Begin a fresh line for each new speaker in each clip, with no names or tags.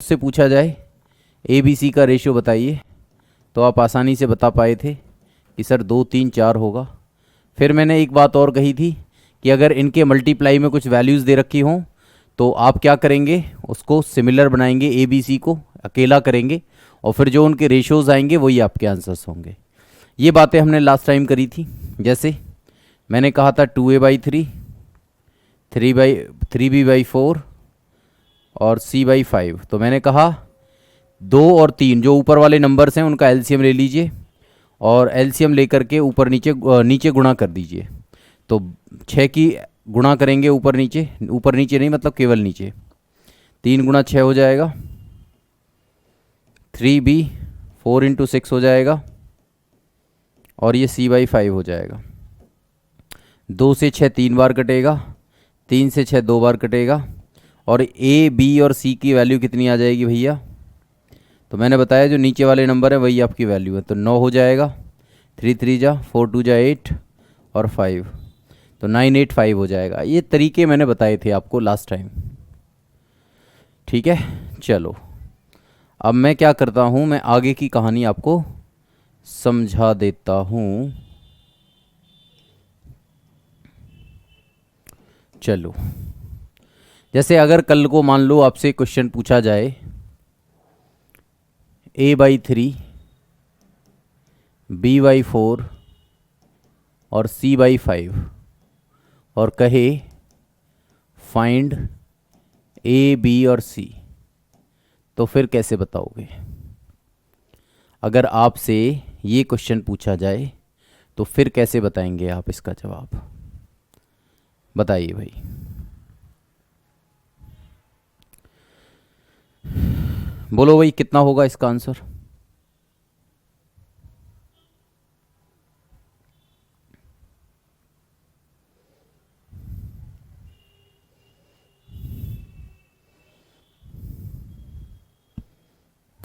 मुझसे पूछा जाए ए बी सी का रेशियो बताइए, तो आप आसानी से बता पाए थे कि सर 2 3 4 होगा। फिर मैंने एक बात और कही थी कि अगर इनके मल्टीप्लाई में कुछ वैल्यूज़ दे रखी हों तो आप क्या करेंगे, उसको सिमिलर बनाएंगे, ए बी सी को अकेला करेंगे और फिर जो उनके रेशियोज़ आएंगे वही आपके आंसर्स होंगे। ये बातें हमने लास्ट टाइम करी थी। जैसे मैंने कहा था 2a/3, 3b/4 और c/5। तो मैंने कहा 2 और 3 जो ऊपर वाले नंबर्स हैं उनका एलसीएम ले लीजिए और एलसीएम लेकर के ऊपर नीचे गुणा कर दीजिए। तो 6 की गुणा करेंगे ऊपर नीचे नहीं मतलब केवल नीचे, 3 गुणा 6 हो जाएगा, 3b 4 × 6 हो जाएगा और ये c/5 हो जाएगा। 2 से 6 3 बार कटेगा, 3 से 6 2 बार कटेगा और ए बी और सी की वैल्यू कितनी आ जाएगी भैया, तो मैंने बताया जो नीचे वाले नंबर है वही आपकी वैल्यू है। तो 9 हो जाएगा, 3 3 जा 4 2 जा 8 और 5, तो 985 हो जाएगा। ये तरीके मैंने बताए थे आपको लास्ट टाइम, ठीक है। चलो अब मैं क्या करता हूँ, मैं आगे की कहानी आपको समझा देता हूँ। चलो जैसे अगर कल को मान लो आपसे क्वेश्चन पूछा जाए a/3, b/4 और c/5 और कहे फाइंड a, b और c, तो फिर कैसे बताओगे? अगर आपसे ये क्वेश्चन पूछा जाए तो फिर कैसे बताएंगे आप इसका जवाब? बताइए भाई। बोलो भाई कितना होगा इसका आंसर?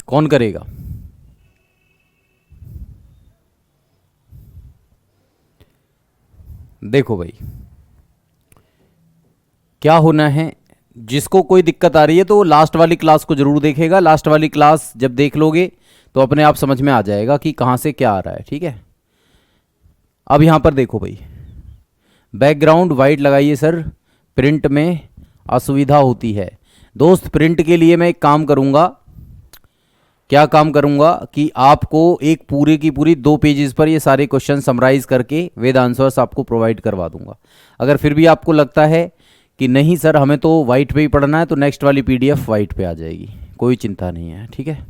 कौन करेगा? देखो भाई क्या होना है, जिसको कोई दिक्कत आ रही है तो लास्ट वाली क्लास को जरूर देखेगा। लास्ट वाली क्लास जब देख लोगे तो अपने आप समझ में आ जाएगा कि कहाँ से क्या आ रहा है, ठीक है। अब यहाँ पर देखो भाई, बैकग्राउंड वाइट लगाइए सर, प्रिंट में असुविधा होती है। दोस्त प्रिंट के लिए मैं एक काम करूँगा, क्या काम करूँगा कि आपको एक पूरे की पूरी 2 पेजेस पर ये सारे क्वेश्चन समराइज करके विद आंसर्स आपको प्रोवाइड करवा दूंगा। अगर फिर भी आपको लगता है कि नहीं सर हमें तो वाइट पे ही पढ़ना है, तो नेक्स्ट वाली पीडीएफ वाइट पे आ जाएगी, कोई चिंता नहीं है, ठीक है।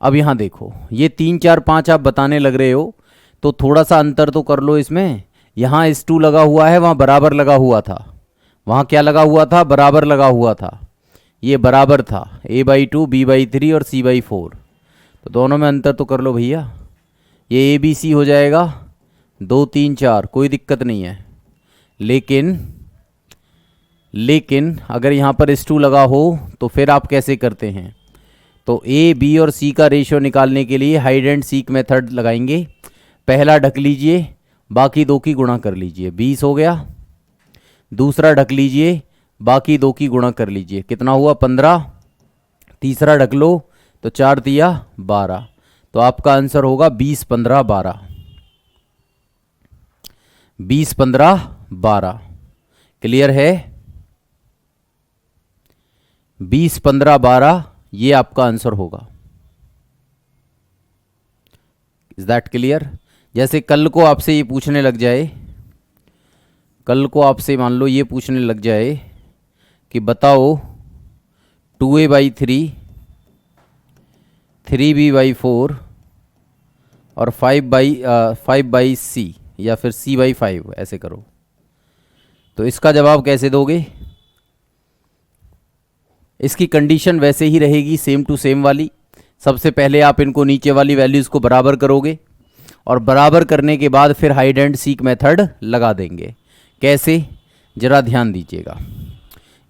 अब यहाँ देखो ये 3 4 5 आप बताने लग रहे हो तो थोड़ा सा अंतर तो कर लो इसमें। यहाँ S2 लगा हुआ है, वहाँ बराबर लगा हुआ था, वहाँ क्या लगा हुआ था, बराबर लगा हुआ था, ये बराबर था a/2 b/3 और c/4, तो दोनों में अंतर तो कर लो भैया। ये ABC हो जाएगा 2 3 4, कोई दिक्कत नहीं है। लेकिन अगर यहाँ पर S2 लगा हो तो फिर आप कैसे करते हैं? तो A, B और C का रेशियो निकालने के लिए हाइड एंड सीक मेथड लगाएंगे। पहला ढक लीजिए, बाकी 2 की गुणा कर लीजिए, 20 हो गया। दूसरा ढक लीजिए, बाकी 2 की गुणा कर लीजिए, कितना हुआ 15। तीसरा ढक लो तो 4 दिया 12, तो आपका आंसर होगा 20 15 12, 20 15 12। क्लियर है? 20 15 12 ये आपका आंसर होगा। Is that clear? जैसे कल को आपसे ये पूछने लग जाए, कल को आपसे मान लो ये पूछने लग जाए कि बताओ 2a/3, 3b/4 और 5/c या फिर c/5, ऐसे करो, तो इसका जवाब कैसे दोगे? इसकी कंडीशन वैसे ही रहेगी, सेम टू सेम वाली। सबसे पहले आप इनको नीचे वाली वैल्यूज़ को बराबर करोगे और बराबर करने के बाद फिर हाइड एंड सीक मेथड लगा देंगे। कैसे, ज़रा ध्यान दीजिएगा।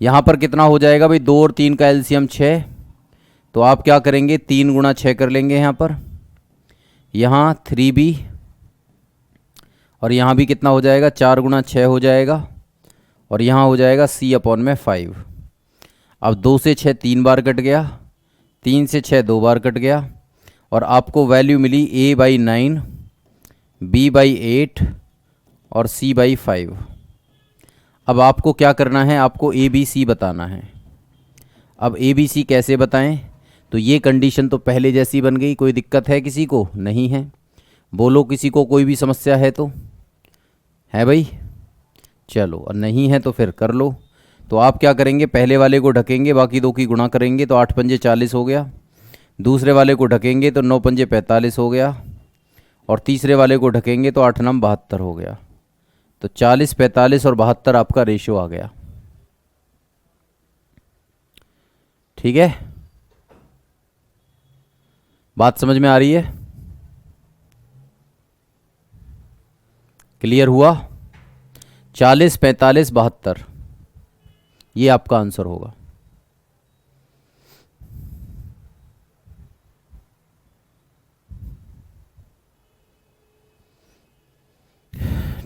यहाँ पर कितना हो जाएगा भाई, 2 और 3 का एलसीएम 6, तो आप क्या करेंगे 3 गुणा 6 कर लेंगे यहाँ पर। यहाँ 3b और यहाँ भी कितना हो जाएगा, 4 गुणा 6 हो जाएगा और यहाँ हो जाएगा c/5। अब 2 से 6 3 बार कट गया, 3 से 6 2 बार कट गया और आपको वैल्यू मिली a/9, b/8 और c/5। अब आपको क्या करना है, आपको ए बी सी बताना है। अब ए बी सी कैसे बताएं? तो ये कंडीशन तो पहले जैसी बन गई। कोई दिक्कत है किसी को? नहीं है। बोलो किसी को कोई भी समस्या है तो? है भाई? चलो, और नहीं है तो फिर कर लो। तो आप क्या करेंगे, पहले वाले को ढकेंगे, बाकी दो की गुणा करेंगे तो 8 पंजे 40 हो गया। दूसरे वाले को ढकेंगे तो 9 पंजे 45 हो गया। और तीसरे वाले को ढकेंगे तो 8 9 72 हो गया। तो 40, 45 और 72 आपका रेशियो आ गया। ठीक है, बात समझ में आ रही है? क्लियर हुआ? 40, 45, 72 ये आपका आंसर होगा।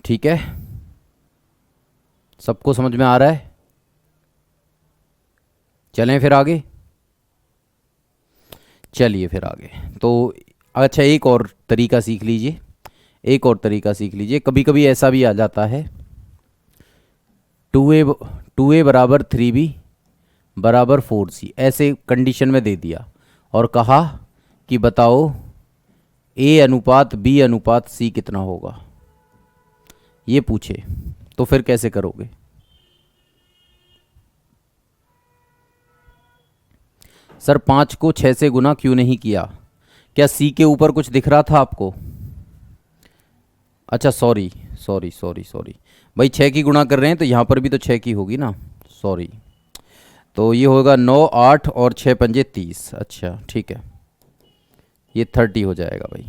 ठीक है, सबको समझ में आ रहा है? चलें फिर आगे। चलिए फिर आगे। तो अच्छा, एक और तरीका सीख लीजिए, एक और तरीका सीख लीजिए। कभी कभी ऐसा भी आ जाता है 2a बराबर 3b बराबर 4c, ऐसे कंडीशन में दे दिया और कहा कि बताओ a अनुपात b अनुपात c कितना होगा, ये पूछे, तो फिर कैसे करोगे? सर 5 को 6 से गुना क्यों नहीं किया? क्या सी के ऊपर कुछ दिख रहा था आपको? अच्छा सॉरी सॉरी सॉरी सॉरी भाई, 6 की गुणा कर रहे हैं तो यहाँ पर भी तो 6 की होगी ना, सॉरी। तो ये होगा 9, 8 और 6 पंजे 30। अच्छा ठीक है, ये 30 हो जाएगा भाई।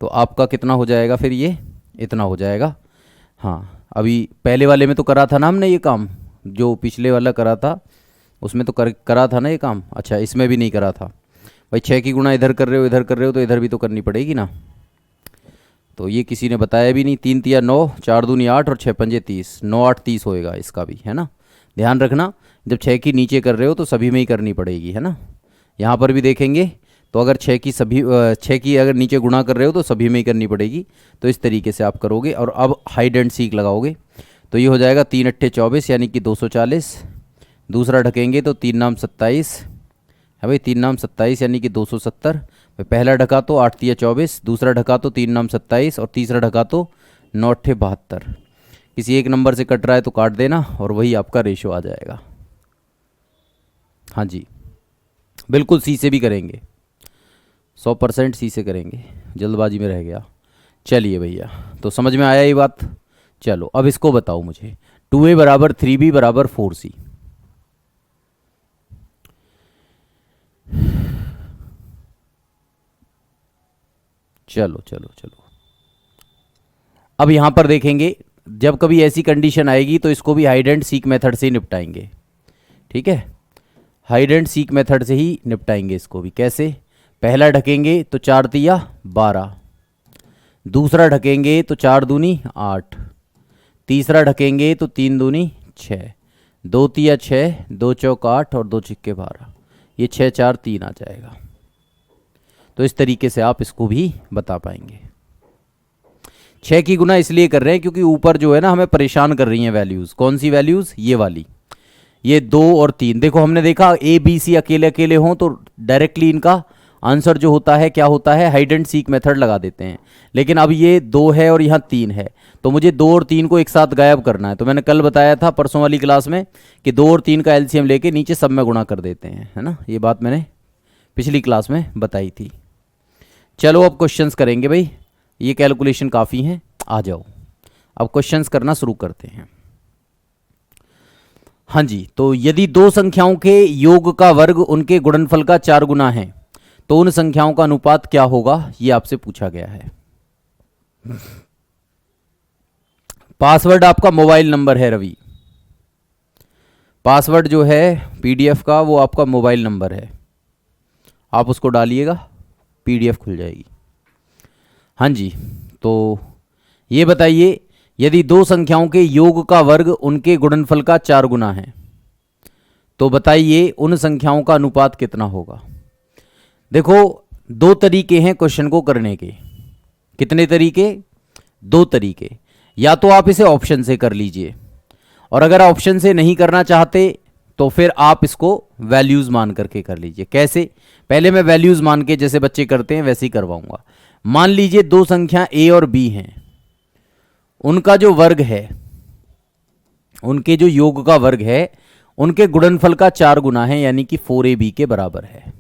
तो आपका कितना हो जाएगा फिर? ये इतना हो जाएगा। हाँ, अभी पहले वाले में तो करा था ना हमने ये काम, जो पिछले वाला करा था उसमें तो करा था ना ये काम। अच्छा, इसमें भी नहीं करा था भाई। 6 की गुणा इधर कर रहे हो, इधर कर रहे हो, तो इधर भी तो करनी पड़ेगी ना। तो ये किसी ने बताया भी नहीं। 3 तिया 9, 4 दूनी 8 और 6 पंजे 30, 9 8 30 होएगा इसका भी, है ना। ध्यान रखना, जब 6 की नीचे कर रहे हो तो सभी में ही करनी पड़ेगी, है ना। यहाँ पर भी देखेंगे तो अगर 6 की सभी 6 की अगर नीचे गुणा कर रहे हो तो सभी में ही करनी पड़ेगी। तो इस तरीके से आप करोगे और अब हाइड एंड सीक लगाओगे। तो ये हो जाएगा 3 अट्ठे 24 यानी कि 240। दूसरा ढकेंगे तो 3 नाम 27 है भाई, 3 नाम 27 यानी कि 270। पहला ढका तो 8 तिया 24, दूसरा ढका तो 3 नाम 27 और तीसरा ढका तो 9 अट्ठे 72। किसी एक नंबर से कट रहा है तो काट देना और वही आपका रेशो आ जाएगा। हाँ जी, बिल्कुल सी से भी करेंगे, 100% सी से करेंगे, जल्दबाजी में रह गया। चलिए भैया, तो समझ में आया ये बात? चलो अब इसको बताओ मुझे, 2a बराबर 3b बराबर 4c। चलो चलो चलो, अब यहां पर देखेंगे, जब कभी ऐसी कंडीशन आएगी तो इसको भी हाइड एंड सीक मेथड से ही निपटाएंगे। ठीक है, हाइड एंड सीक मेथड से ही निपटाएंगे इसको भी। कैसे? पहला ढकेंगे तो 4 तिया 12, दूसरा ढकेंगे तो 4 दूनी 8, तीसरा ढकेंगे तो 3 दूनी 6, 2 तिया 6, 2 चौक 8 और 2 छिक्के 12, ये 6 4 3 आ जाएगा। तो इस तरीके से आप इसको भी बता पाएंगे। 6 की गुना इसलिए कर रहे हैं क्योंकि ऊपर जो है ना हमें परेशान कर रही हैं वैल्यूज़। कौन सी वैल्यूज़? ये वाली, ये 2 और 3। देखो हमने देखा ए बी सी अकेले अकेले हों तो डायरेक्टली इनका आंसर जो होता है क्या होता है, हाइड एंड सीक मेथड लगा देते हैं। लेकिन अब ये 2 है और यहाँ 3 है, तो मुझे 2 और 3 को एक साथ गायब करना है। तो मैंने कल बताया था परसों वाली क्लास में कि 2 और 3 का एलसीएम लेके नीचे सब में गुणा कर देते हैं, है ना। ये बात मैंने पिछली क्लास में बताई थी। चलो अब क्वेश्चंस करेंगे भाई, ये कैलकुलेशन काफ़ी हैं, आ जाओ अब क्वेश्चंस करना शुरू करते हैं। हाँ जी, तो यदि दो संख्याओं के योग का वर्ग उनके गुणनफल का 4 गुना है तो उन संख्याओं का अनुपात क्या होगा, ये आपसे पूछा गया है। पासवर्ड आपका मोबाइल नंबर है रवि, पासवर्ड जो है पीडीएफ का वो आपका मोबाइल नंबर है, आप उसको डालिएगा पीडीएफ खुल जाएगी। हाँ जी, तो ये बताइए यदि दो संख्याओं के योग का वर्ग उनके गुणनफल का 4 गुना है तो बताइए उन संख्याओं का अनुपात कितना होगा। देखो, दो तरीके हैं क्वेश्चन को करने के। कितने तरीके? दो तरीके। या तो आप इसे ऑप्शन से कर लीजिए, और अगर ऑप्शन से नहीं करना चाहते तो फिर आप इसको वैल्यूज मान करके कर लीजिए। कैसे? पहले मैं वैल्यूज मान के जैसे बच्चे करते हैं वैसे ही करवाऊंगा। मान लीजिए दो संख्या ए और बी हैं, उनका जो वर्ग है, उनके जो योग का वर्ग है, उनके गुणनफल का 4 गुना है, यानी कि 4ab के बराबर है।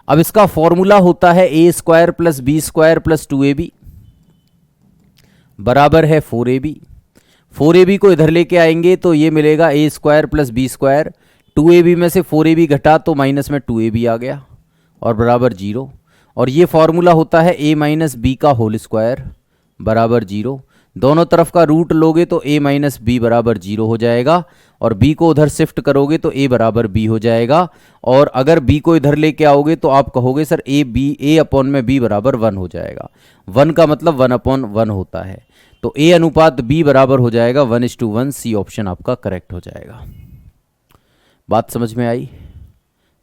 अब इसका फॉर्मूला होता है A square plus B square plus 2ab बराबर है 4ab। 4ab को इधर लेके आएंगे तो ये मिलेगा A square plus B square, 2ab में से 4ab घटा तो माइनस में 2ab आ गया और बराबर 0। और ये फॉर्मूला होता है a माइनस बी का होल स्क्वायर बराबर 0। दोनों तरफ का रूट लोगे तो a माइनस बी बराबर 0 हो जाएगा, और b को उधर शिफ्ट करोगे तो a बराबर b हो जाएगा। और अगर b को इधर लेके आओगे तो आप कहोगे सर a अपॉन में b बराबर 1 हो जाएगा। 1 का मतलब 1/1 होता है, तो a अनुपात b बराबर हो जाएगा 1:1। सी ऑप्शन आपका करेक्ट हो जाएगा। बात समझ में आई?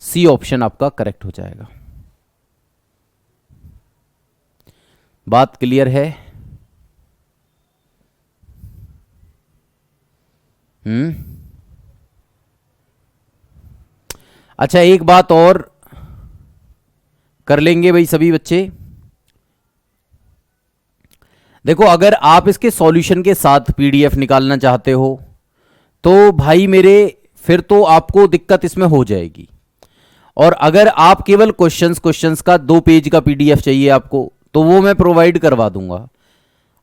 सी ऑप्शन आपका करेक्ट हो जाएगा। बात क्लियर है? अच्छा, एक बात और कर लेंगे भाई सभी बच्चे। देखो, अगर आप इसके सॉल्यूशन के साथ पीडीएफ निकालना चाहते हो तो भाई मेरे फिर तो आपको दिक्कत इसमें हो जाएगी। और अगर आप केवल क्वेश्चंस का 2 पेज का पीडीएफ चाहिए आपको, तो वो मैं प्रोवाइड करवा दूंगा।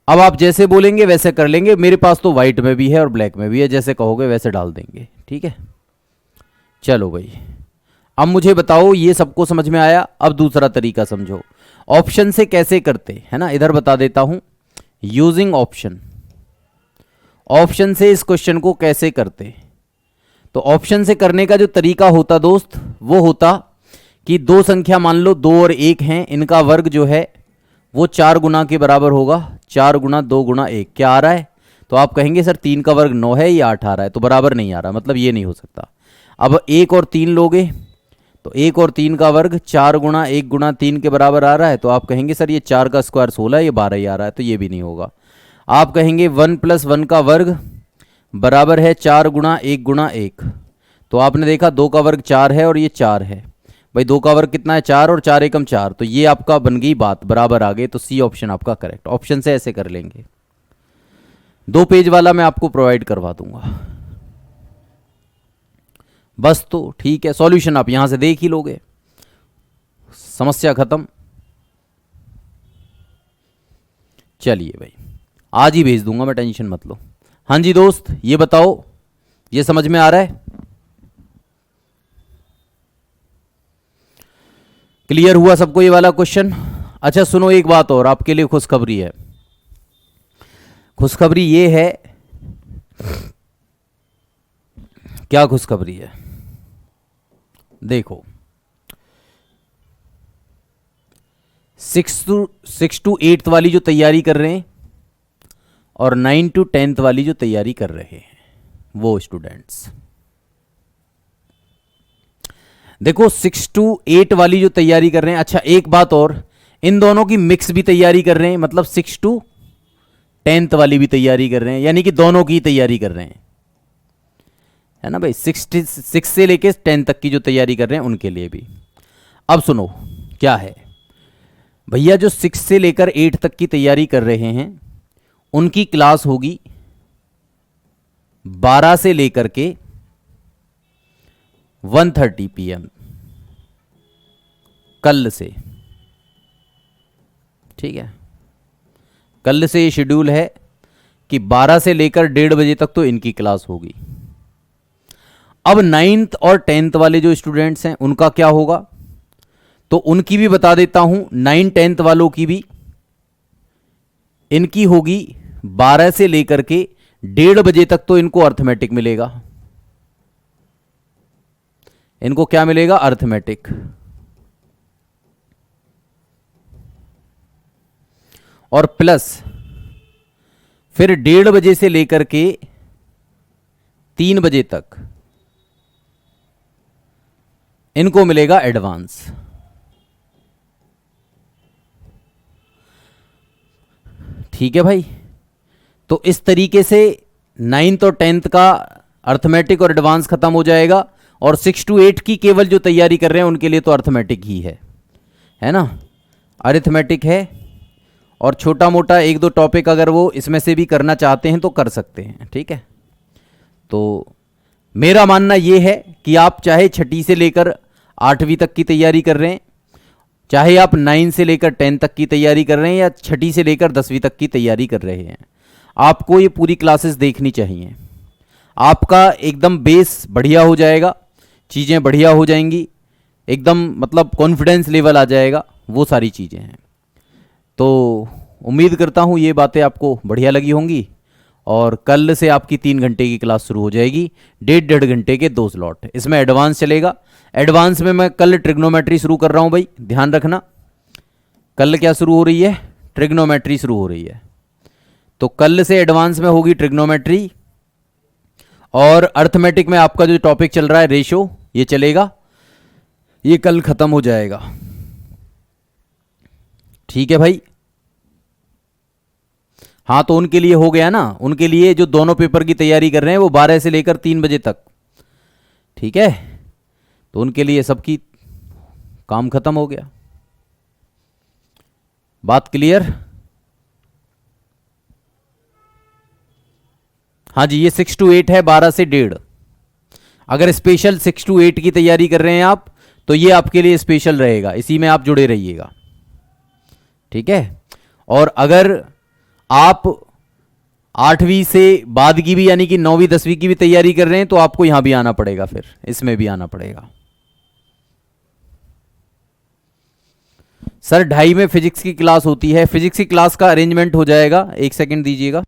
अब आप जैसे बोलेंगे वैसे कर लेंगे। मेरे पास तो व्हाइट में भी है और ब्लैक में भी है, जैसे कहोगे वैसे डाल देंगे। ठीक है, चलो भाई, अब मुझे बताओ ये सबको समझ में आया? अब दूसरा तरीका समझो, ऑप्शन से कैसे करते है ना। इधर बता देता हूं, यूजिंग ऑप्शन। ऑप्शन से इस क्वेश्चन को कैसे करते? तो ऑप्शन से करने का जो तरीका होता दोस्त, वो होता कि दो संख्या मान लो 2 और 1 हैं, इनका वर्ग जो है वो 4 गुना के बराबर होगा। 4 गुना 2 गुना 1 क्या आ रहा है? तो आप कहेंगे सर 3 का वर्ग 9 है, ये 8 आ रहा है, तो बराबर नहीं आ रहा, मतलब ये नहीं हो सकता। अब 1 और 3 लोगे तो 1 और 3 का वर्ग 4 गुना 1 गुना 3 के बराबर आ रहा है, तो आप कहेंगे सर ये 4 का स्क्वायर 16, ये 12 ही आ रहा है, तो ये भी नहीं होगा। आप कहेंगे 1 + 1 का वर्ग बराबर है 4 गुना 1 गुना 1, तो आपने देखा 2 का वर्ग 4 है और ये 4 है। भाई 2 का वर्ग कितना है? 4, और 4 एकम 4, तो ये आपका बन गई बात, बराबर आ गए। तो सी ऑप्शन आपका करेक्ट। ऑप्शन से ऐसे कर लेंगे। 2 पेज वाला मैं आपको प्रोवाइड करवा दूंगा बस। तो ठीक है, सॉल्यूशन आप यहां से देख ही लोगे, समस्या खत्म। चलिए भाई, आज ही भेज दूंगा मैं, टेंशन मत लो। हाँ जी दोस्त, ये बताओ, ये समझ में आ रहा है? क्लियर हुआ सबको ये वाला क्वेश्चन? अच्छा सुनो, एक बात और आपके लिए खुशखबरी है। खुशखबरी ये है, क्या खुशखबरी है? देखो, 6 to 8th वाली जो तैयारी कर रहे हैं और 9 to 10th वाली जो तैयारी कर रहे हैं वो स्टूडेंट्स, देखो 6 to 8 वाली जो तैयारी कर रहे हैं। अच्छा एक बात और, इन दोनों की मिक्स भी तैयारी कर रहे हैं, मतलब 6 to 10th वाली भी तैयारी कर रहे हैं, यानी कि दोनों की तैयारी कर रहे हैं, है ना भाई। 6 से लेके 10 तक की जो तैयारी कर रहे हैं उनके लिए भी। अब सुनो क्या है भैया, जो 6 से लेकर 8 तक की तैयारी कर रहे हैं उनकी क्लास होगी 12 से लेकर के 1:30 PM कल से। ठीक है, कल से ये शेड्यूल है कि 12 से लेकर 1:30 बजे तक तो इनकी क्लास होगी। अब 9th और 10th वाले जो स्टूडेंट्स हैं उनका क्या होगा, तो उनकी भी बता देता हूं। 9 10th वालों की भी, इनकी होगी 12 से लेकर के 1:30 बजे तक तो इनको अर्थमेटिक मिलेगा। इनको क्या मिलेगा? अर्थमेटिक। और प्लस फिर 1:30 बजे से लेकर के 3 बजे तक इनको मिलेगा एडवांस। ठीक है भाई। तो इस तरीके से 9th और 10th का अर्थमेटिक और एडवांस खत्म हो जाएगा, और 6 to 8 की केवल जो तैयारी कर रहे हैं उनके लिए तो अर्थमेटिक ही है ना, अरिथमेटिक है। और छोटा मोटा एक दो टॉपिक अगर वो इसमें से भी करना चाहते हैं तो कर सकते हैं, ठीक है। तो मेरा मानना ये है कि आप चाहे छठी से लेकर 8वीं तक की तैयारी कर रहे हैं, चाहे आप 9 से लेकर 10 तक की तैयारी कर रहे हैं, या छठी से लेकर 10वीं तक की तैयारी कर रहे हैं, आपको ये पूरी क्लासेस देखनी चाहिए। आपका एकदम बेस बढ़िया हो जाएगा, चीज़ें बढ़िया हो जाएंगी, एकदम मतलब कॉन्फिडेंस लेवल आ जाएगा, वो सारी चीज़ें हैं। तो उम्मीद करता हूँ ये बातें आपको बढ़िया लगी होंगी। और कल से आपकी 3 घंटे की क्लास शुरू हो जाएगी, 1.5 घंटे के 2 स्लॉट, इसमें एडवांस चलेगा। एडवांस में मैं कल ट्रिग्नोमेट्री शुरू कर रहा हूँ भाई, ध्यान रखना। कल क्या शुरू हो रही है? ट्रिग्नोमेट्री शुरू हो रही है। तो कल से एडवांस में होगी ट्रिग्नोमेट्री, और अर्थमेटिक में आपका जो टॉपिक चल रहा है रेशो, ये चलेगा, ये कल खत्म हो जाएगा। ठीक है भाई। हाँ, तो उनके लिए हो गया ना, उनके लिए जो दोनों पेपर की तैयारी कर रहे हैं वो 12 से लेकर 3 बजे तक, ठीक है। तो उनके लिए सबकी काम खत्म हो गया। बात क्लियर? हाँ जी, ये 6 to 8 है, 12 से 1.5। अगर स्पेशल 6 to 8 की तैयारी कर रहे हैं आप, तो ये आपके लिए स्पेशल रहेगा, इसी में आप जुड़े रहिएगा, ठीक है। और अगर आप 8वीं से बाद की भी, यानी कि 9वीं 10वीं की भी तैयारी कर रहे हैं, तो आपको यहां भी आना पड़ेगा, फिर इसमें भी आना पड़ेगा। सर 2:30 में फिजिक्स की क्लास होती है, फिजिक्स की क्लास का अरेंजमेंट हो जाएगा, एक सेकंड दीजिएगा।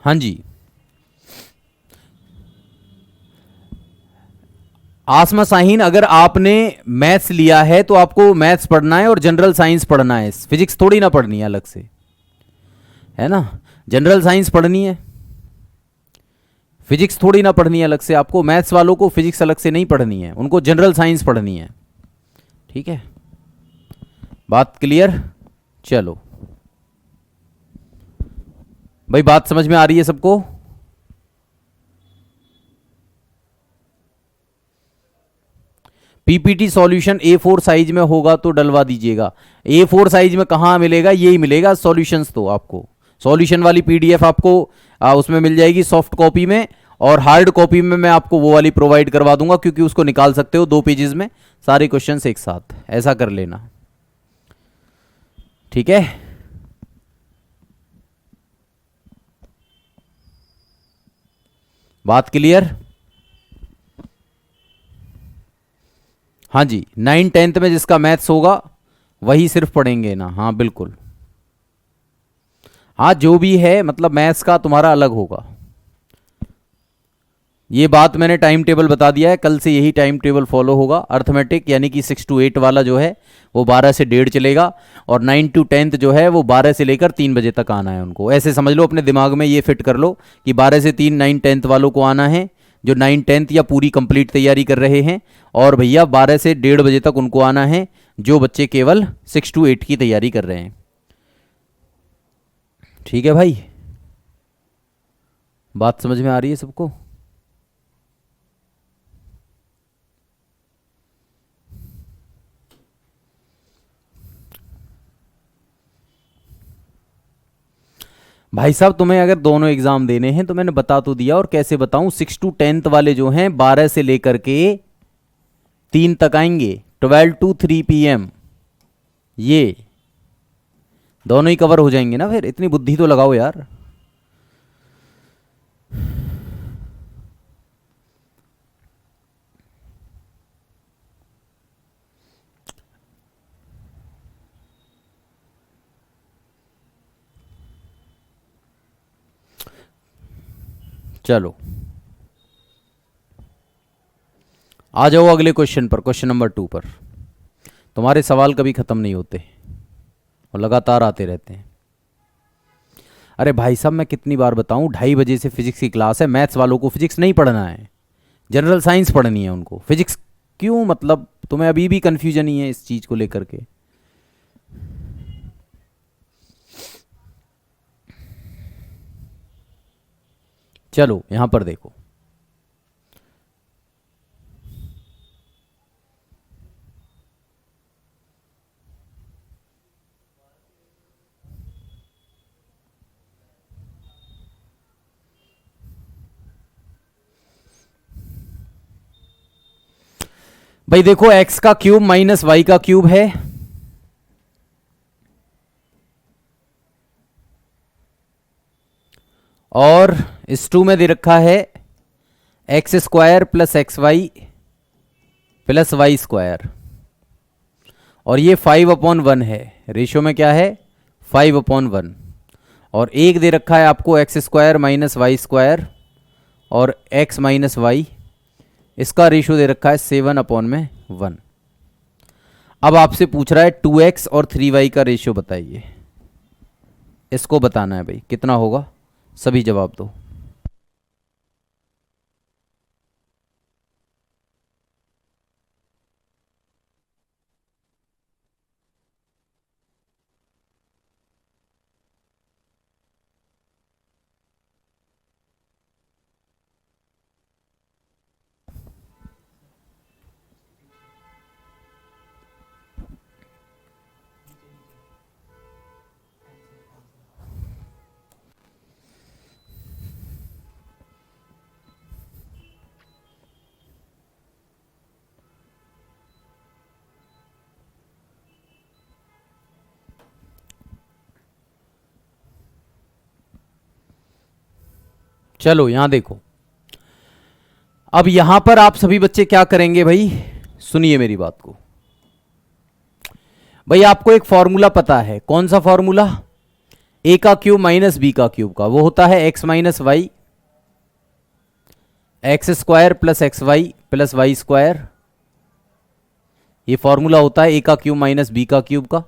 हाँ जी, आसमा साहिन, अगर आपने मैथ्स लिया है तो आपको मैथ्स पढ़ना है और जनरल साइंस पढ़ना है, फिजिक्स थोड़ी ना पढ़नी है अलग से, है ना। जनरल साइंस पढ़नी है, फिजिक्स थोड़ी ना पढ़नी है अलग से। आपको मैथ्स वालों को फिजिक्स अलग से नहीं पढ़नी है, उनको जनरल साइंस पढ़नी है, ठीक है। बात क्लियर? चलो भाई, बात समझ में आ रही है सबको? पीपीटी सॉल्यूशन A4 साइज में होगा तो डलवा दीजिएगा। A4 साइज में कहाँ मिलेगा? यही मिलेगा सॉल्यूशंस। तो आपको सॉल्यूशन वाली पीडीएफ आपको उसमें मिल जाएगी सॉफ्ट कॉपी में, और हार्ड कॉपी में मैं आपको वो वाली प्रोवाइड करवा दूंगा, क्योंकि उसको निकाल सकते हो 2 पेजेस में सारे क्वेश्चंस एक साथ, ऐसा कर लेना, ठीक है। बात क्लियर? हाँ जी, 9 10th में जिसका मैथ्स होगा वही सिर्फ पढ़ेंगे ना? हाँ बिल्कुल, हाँ जो भी है, मतलब मैथ्स का तुम्हारा अलग होगा। ये बात मैंने टाइम टेबल बता दिया है, कल से यही टाइम टेबल फॉलो होगा। अर्थमेटिक यानी कि 6 to 8 वाला जो है वो 12 से 1.5 चलेगा, और 9 to 10th जो है वो 12 से लेकर 3 बजे तक आना है उनको। ऐसे समझ लो, अपने दिमाग में ये फिट कर लो कि 12 से 3 9 10th वालों को आना है, जो 9 10th या पूरी कंप्लीट तैयारी कर रहे हैं, और भैया 12 से 1.5 बजे तक उनको आना है जो बच्चे केवल 6 to 8 की तैयारी कर रहे हैं, ठीक है भाई। बात समझ में आ रही है सबको? भाई साहब, तुम्हें अगर दोनों एग्जाम देने हैं तो मैंने बता तो दिया, और कैसे बताऊं। 6 to 10th वाले जो हैं 12 से लेकर के 3 तक आएंगे, 12 to 3 PM, ये दोनों ही कवर हो जाएंगे ना। फिर इतनी बुद्धि तो लगाओ यार। चलो आ जाओ अगले क्वेश्चन पर, क्वेश्चन नंबर 2 पर। तुम्हारे सवाल कभी खत्म नहीं होते और लगातार आते रहते हैं। अरे भाई साहब, मैं कितनी बार बताऊं, 2:30 बजे से फिजिक्स की क्लास है। मैथ्स वालों को फिजिक्स नहीं पढ़ना है, जनरल साइंस पढ़नी है उनको। फिजिक्स क्यों, मतलब तुम्हें अभी भी कंफ्यूजन ही है इस चीज को लेकर के। चलो यहां पर देखो, भाई देखो, एक्स का क्यूब माइनस वाई का क्यूब है, और इस 2 में दे रखा है x square plus x y plus y square, और ये 5/1 है। रेशियो में क्या है, 5/1। और एक दे रखा है आपको x square minus y square और एक्स माइनस वाई, इसका रेशियो दे रखा है 7/1। अब आपसे पूछ रहा है 2x और 3y का रेशियो बताइए। इसको बताना है भाई, कितना होगा, सभी जवाब दो। चलो यहां देखो, अब यहां पर आप सभी बच्चे क्या करेंगे भाई, सुनिए मेरी बात को। भाई आपको एक फॉर्मूला पता है, कौन सा फॉर्मूला, ए का क्यूब माइनस बी का क्यूब का, वो होता है x minus y x square plus x y plus y square. ये फॉर्मूला होता है ए का क्यूब माइनस बी का क्यूब का,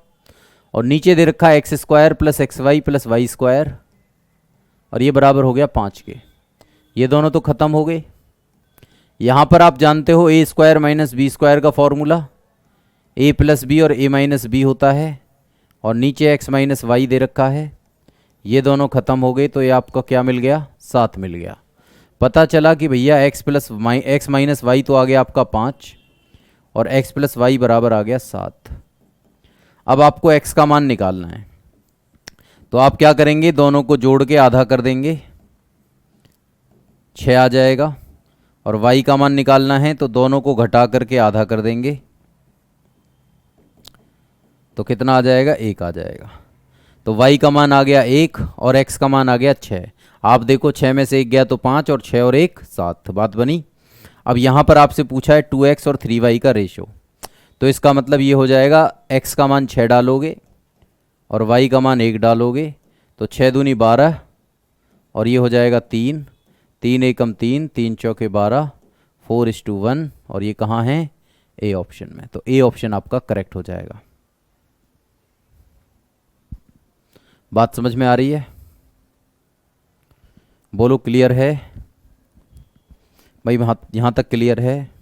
और नीचे दे रखा है x square plus x y plus y square, और ये बराबर हो गया 5 के। ये दोनों तो खत्म हो गए। यहां पर आप जानते हो ए स्क्वायर माइनस बी स्क्वायर का फॉर्मूला, ए प्लस बी और ए माइनस बी होता है, और नीचे एक्स माइनस वाई दे रखा है। ये दोनों खत्म हो गए, तो ये आपका क्या मिल गया, 7 मिल गया। पता चला कि भैया एक्स माइनस वाई तो आ गया आपका 5, और एक्स प्लस वाई बराबर आ गया 7। अब आपको एक्स का मान निकालना है, तो आप क्या करेंगे, दोनों को जोड़ के आधा कर देंगे, 6 आ जाएगा। और y का मान निकालना है, तो दोनों को घटा करके आधा कर देंगे, तो कितना आ जाएगा, 1 आ जाएगा। तो y का मान आ गया 1 और x का मान आ गया 6। आप देखो 6 में से 1 गया तो 5, और 6 और 1 7, बात बनी। अब यहाँ पर आपसे पूछा है 2x और 3y का रेशो, तो इसका मतलब ये हो जाएगा, x का मान 6 डालोगे और y का मान 1 डालोगे, तो 6 दूनी 12, और ये हो जाएगा 3, 3 एकम 3, 3 चौके 12, 4:1, और ये कहाँ है, ए ऑप्शन में। तो ए ऑप्शन आपका करेक्ट हो जाएगा। बात समझ में आ रही है, बोलो क्लियर है भाई, यहाँ तक क्लियर है।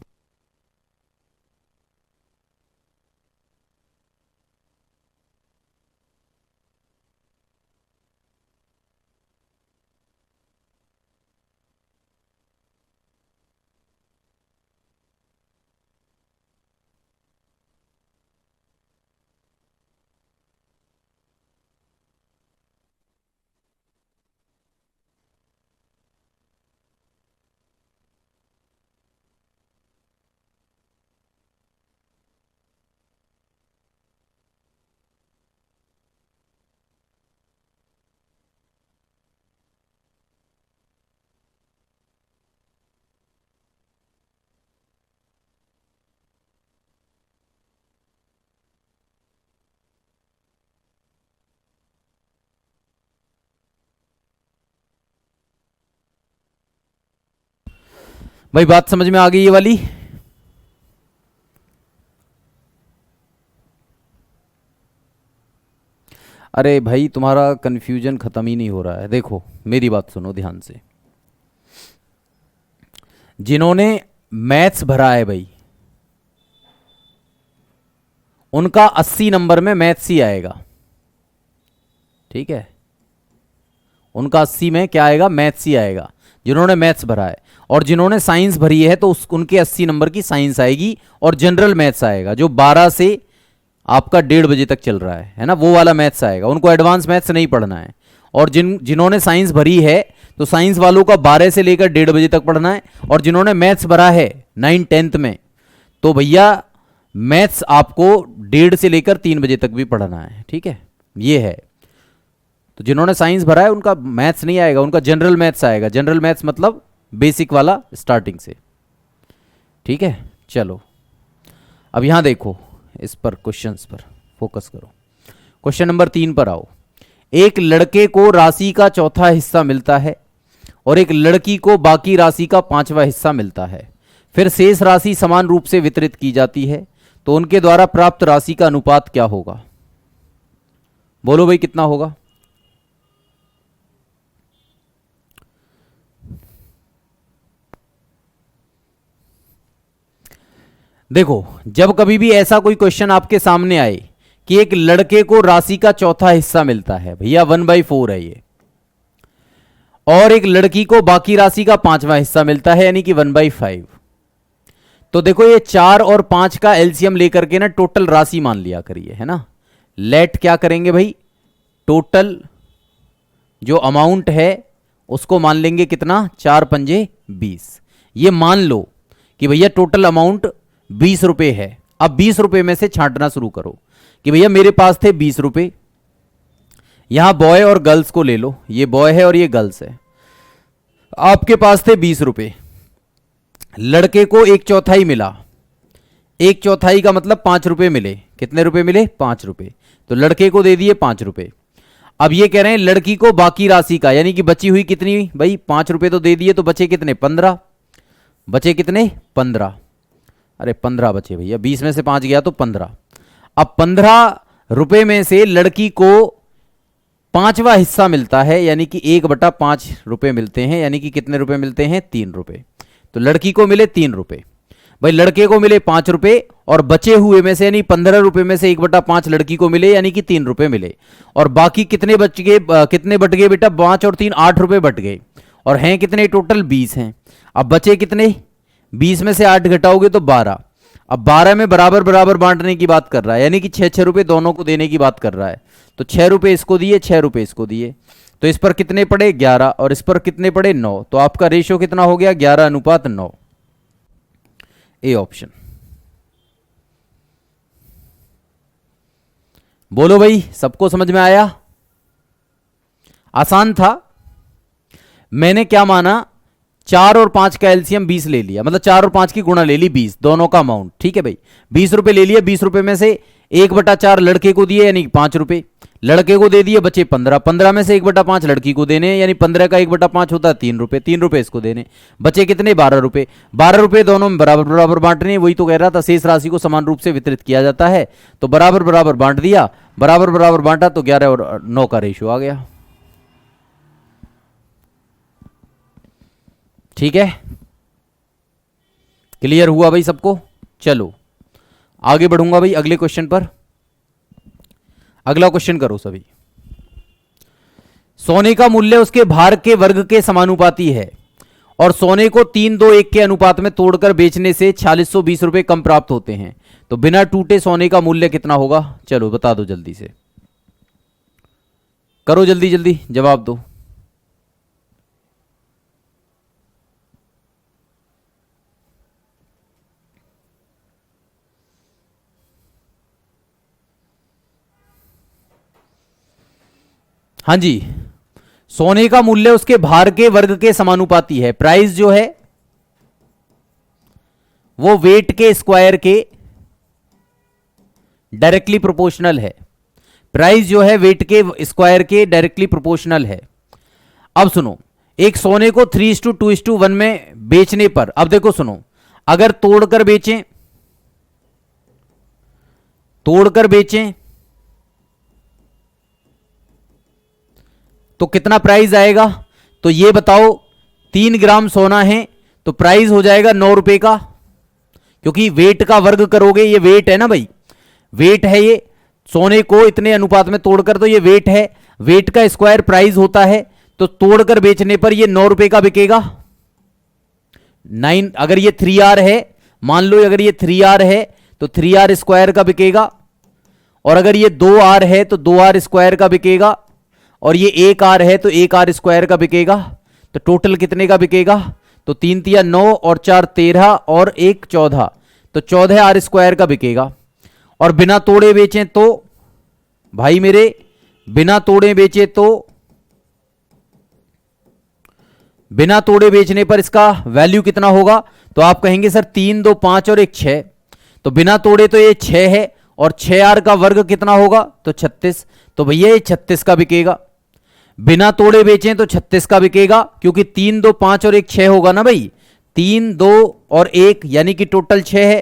भाई बात समझ में आ गई ये वाली। अरे भाई तुम्हारा कंफ्यूजन खत्म ही नहीं हो रहा है। देखो मेरी बात सुनो ध्यान से, जिन्होंने मैथ्स भरा है भाई उनका 80 नंबर में मैथ्स ही आएगा, ठीक है, उनका 80 में क्या आएगा, मैथ्स ही आएगा, जिन्होंने मैथ्स भरा है। और जिन्होंने साइंस भरी है तो उनके 80 नंबर की साइंस आएगी और जनरल मैथ्स आएगा जो 12 से आपका 1:30 बजे तक चल रहा है ना, वो वाला मैथ्स आएगा, उनको एडवांस मैथ्स नहीं पढ़ना है। और जिन्होंने साइंस भरी है तो साइंस वालों का 12 से लेकर 1:30 बजे तक पढ़ना है। और जिन्होंने मैथ्स भरा है 9 10th में तो भैया मैथ्स आपको 1:30 से लेकर 3 बजे तक भी पढ़ना है, ठीक है, ये है। तो जिन्होंने साइंस भरा है उनका मैथ्स नहीं आएगा, उनका जनरल मैथ्स आएगा। जनरल मैथ्स मतलब बेसिक वाला स्टार्टिंग से, ठीक है। चलो अब यहां देखो, इस पर क्वेश्चंस पर फोकस करो। क्वेश्चन नंबर 3 पर आओ। एक लड़के को राशि का चौथा हिस्सा मिलता है और एक लड़की को बाकी राशि का 5वां हिस्सा मिलता है, फिर शेष राशि समान रूप से वितरित की जाती है, तो उनके द्वारा प्राप्त राशि का अनुपात क्या होगा? बोलो भाई कितना होगा? देखो जब कभी भी ऐसा कोई क्वेश्चन आपके सामने आए कि एक लड़के को राशि का चौथा हिस्सा मिलता है, भैया 1/4 है ये, और एक लड़की को बाकी राशि का 5वां हिस्सा मिलता है यानी कि 1/5, तो देखो ये 4 और 5 का एलसीएम लेकर के ना टोटल राशि मान लिया करिए, है ना। लेट क्या करेंगे भाई, टोटल जो अमाउंट है उसको मान लेंगे कितना, 4 पंजे 20। ये मान लो कि भैया टोटल अमाउंट 20 रुपए है। अब 20 रुपए में से छांटना शुरू करो कि भैया मेरे पास थे 20 रुपए, यहां बॉय और गर्ल्स को ले लो, ये बॉय है और ये गर्ल्स है। आपके पास थे 20 रुपए, लड़के को 1/4 मिला, 1/4 का मतलब 5 रुपए मिले। कितने रुपए मिले? 5 रुपए। तो लड़के को दे दिए 5 रुपए। अब ये कह रहे हैं लड़की को बाकी राशि का, यानी कि बची हुई कितनी भाई, 5 रुपए तो दे दिए, तो बचे कितने, 15। बचे कितने, 15। अरे 15 बचे भैया, 20 में से 5 गया तो 15। अब 15 रुपए में से लड़की को 5वां हिस्सा मिलता है, यानी कि 1/5 रुपए मिलते हैं, यानी कि कितने रुपए मिलते हैं, 3 रुपए। तो लड़की को मिले 3 रुपए, भाई लड़के को मिले 5 रुपए, और बचे हुए में से यानी 15 रुपए में से 1/5 लड़की को मिले, यानी कि 3 रुपए मिले। और बाकी कितने बच गए, कितने बट गए बेटा, 5 और 3 8 रुपए बट गए, और हैं कितने, टोटल 20 हैं। अब बचे कितने, 20 में से 8 घटाओगे तो 12। अब 12 में बराबर बराबर बांटने की बात कर रहा है, यानी कि 6 रुपए दोनों को देने की बात कर रहा है। तो 6 रुपए इसको दिए, 6 रुपए इसको दिए, तो इस पर कितने पड़े, 11, और इस पर कितने पड़े, 9। तो आपका रेशियो कितना हो गया, 11:9। A option. बोलो भाई सबको समझ में आया? आसान था। मैंने क्या माना, 4 और 5 का एलसीएम 20 ले लिया, मतलब 4 और 5 की गुणा ले ली 20, दोनों का अमाउंट, ठीक है भाई। 20 रुपए ले लिए, 20 रुपए में से 1/4 लड़के को दिए यानी 5 रुपए, लड़के को दे दिए, बचे 15, 15 में से 1/5 लड़की को देने, यानी 15 का 1/5 होता है 3 रुपए, 3 रुपए इसको देने, बचे कितने, 12 रुपए। 12 रुपए दोनों में बराबर बराबर बांटने, वही तो कह रहा था, शेष राशि को समान रूप से वितरित किया जाता है, तो बराबर बराबर बांट दिया, बराबर बराबर बांटा, तो 11 और 9 का रेशियो आ गया, ठीक है। क्लियर हुआ भाई सबको? चलो आगे बढ़ूंगा भाई अगले क्वेश्चन पर। अगला क्वेश्चन करो सभी। सोने का मूल्य उसके भार के वर्ग के समानुपाती है और सोने को 3:2:1 के अनुपात में तोड़कर बेचने से 4620 रुपए कम प्राप्त होते हैं, तो बिना टूटे सोने का मूल्य कितना होगा? चलो बता दो जल्दी से, करो जल्दी जल्दी जवाब दो। हाँ जी, सोने का मूल्य उसके भार के वर्ग के समानुपाती है। प्राइस जो है वो वेट के स्क्वायर के डायरेक्टली प्रोपोर्शनल है। प्राइस जो है वेट के स्क्वायर के डायरेक्टली प्रोपोर्शनल है। अब सुनो, एक सोने को 3:2:1 में बेचने पर, अब देखो सुनो, अगर तोड़कर बेचें, तोड़कर बेचें तो कितना प्राइस आएगा? तो ये बताओ, 3 ग्राम सोना है तो प्राइस हो जाएगा 9 रुपए का, क्योंकि वेट का वर्ग करोगे, ये वेट है ना भाई, वेट है ये, सोने को इतने अनुपात में तोड़कर, तो ये वेट है, वेट का स्क्वायर प्राइस होता है, तो तोड़कर बेचने पर ये 9 रुपए का बिकेगा। 9, अगर ये 3R है, मान लो अगर ये 3R है तो 3R स्क्वायर का बिकेगा, और अगर ये 2R है तो 2R स्क्वायर का बिकेगा, और ये 1R है तो 1R स्क्वायर का बिकेगा। तो टोटल कितने का बिकेगा? तो 3 तिया 9 और 4 13 और 1 14, तो 14R स्क्वायर का बिकेगा। और बिना तोड़े बेचें तो भाई मेरे, बिना तोड़े बेचे तो, बिना तोड़े बेचने पर इसका वैल्यू कितना होगा? तो आप कहेंगे सर 3 2 5 और 1 6, तो बिना तोड़े तो ये 6 है, और 6R का वर्ग कितना होगा? तो 36, तो भैया ये 36 का बिकेगा। बिना तोड़े बेचें तो 36 का बिकेगा, क्योंकि 3 2 5 और 1 6 होगा ना भाई, 3 2 और 1 यानी कि टोटल 6 है।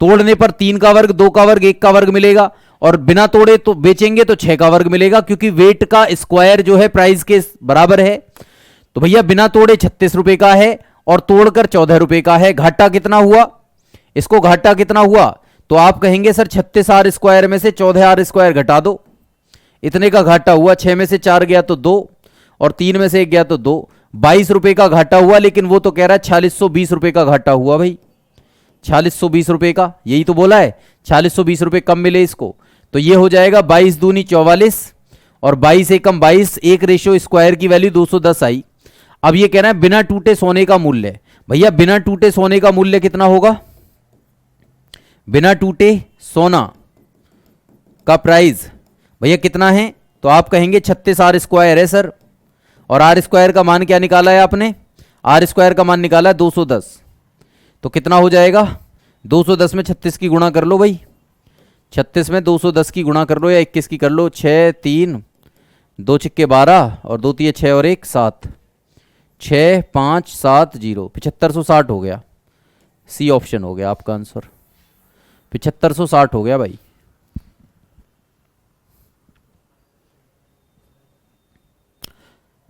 तोड़ने पर 3 का वर्ग, 2 का वर्ग, 1 का वर्ग मिलेगा, और बिना तोड़े तो बेचेंगे तो 6 का वर्ग मिलेगा, क्योंकि वेट का स्क्वायर जो है प्राइस के बराबर है। तो भैया बिना तोड़े 36 रुपए का है और तोड़कर 14 रुपए का है। घाटा कितना हुआ? इसको घाटा कितना हुआ? तो आप कहेंगे सर 36R स्क्वायर में से 14R स्क्वायर घटा दो, इतने का घाटा हुआ। 6 में से 4 गया तो 2, और 3 में से 1 गया तो 2, 22 रुपए का घाटा हुआ। लेकिन वो तो कह रहा है 4620 रुपए का घाटा हुआ भाई, 4620 रुपए का, यही तो बोला है, 4620 रुपए कम मिले इसको। तो ये हो जाएगा 22 दूनी 44 और 22 एकम 22, 1 रेशो स्क्वायर की वैल्यू 210 आई। अब ये कह रहा है बिना टूटे सोने का मूल्य। भैया बिना टूटे सोने का मूल्य कितना होगा? बिना टूटे सोना का प्राइस भैया कितना है? तो आप कहेंगे 36R स्क्वायर है सर, और R स्क्वायर का मान क्या निकाला है आपने? R स्क्वायर का मान निकाला है 210, तो कितना हो जाएगा? 210 में 36 की गुणा कर लो भाई, 36 में 210 की गुणा कर लो, या 21 की कर लो। 6 3 2 छिक्के 12 और 2 तिये 6 और 1 7, 6 5 7 0, 7560 हो गया। सी ऑप्शन हो गया आपका आंसर, 7560 हो गया भाई।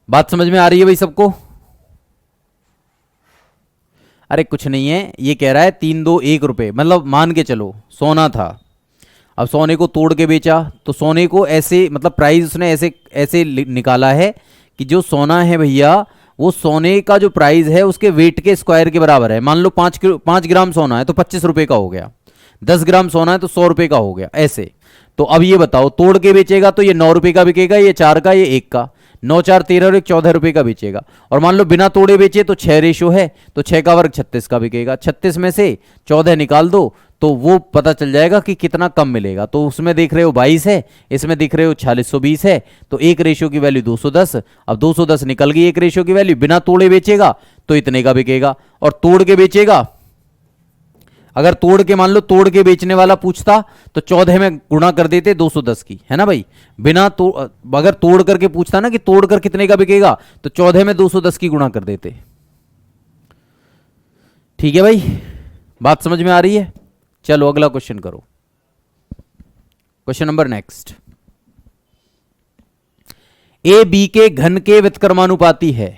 बात समझ में आ रही है भाई सबको? अरे कुछ नहीं है, ये कह रहा है 3 2 1 रुपए, मतलब मान के चलो सोना था, अब सोने को तोड़ के बेचा, तो सोने को ऐसे, मतलब प्राइस उसने ऐसे ऐसे निकाला है कि जो सोना है भैया, वो सोने का जो प्राइस है उसके वेट के स्क्वायर के बराबर है। मान लो 5 ग्राम सोना है तो 25 रुपए का हो गया, 10 ग्राम सोना है तो 100 रुपए का हो गया, ऐसे। तो अब ये बताओ, तोड़ के बेचेगा तो ये 9 रुपए का बिकेगा, ये 4 का, ये 1 का, 9 4 13 और 1 14 रुपए का बेचेगा। और मान लो बिना तोड़े बेचे तो 6 रेशो है, तो 6 का वर्ग 36 का बिकेगा। 36 में से 14 निकाल दो तो वो पता चल जाएगा कि कितना कम मिलेगा। तो उसमें देख रहे हो 22 है, इसमें देख रहे हो 4620 है, तो एक रेशो की वैल्यू 210। अब 210 निकल गई एक रेशो की वैल्यू। बिना तोड़े बेचेगा तो इतने का बिकेगा, और तोड़ के बेचेगा, अगर तोड़ के, मान लो तोड़ के बेचने वाला पूछता तो 14 में गुणा कर देते 210 की, है ना भाई। बिना अगर तोड़ करके पूछता ना कि तोड़ कर कितने का बिकेगा, तो 14 में 210 की गुणा कर देते। ठीक है भाई, बात समझ में आ रही है? चलो अगला क्वेश्चन करो, question number next. A b के घन के व्युत्क्रमानुपाती है।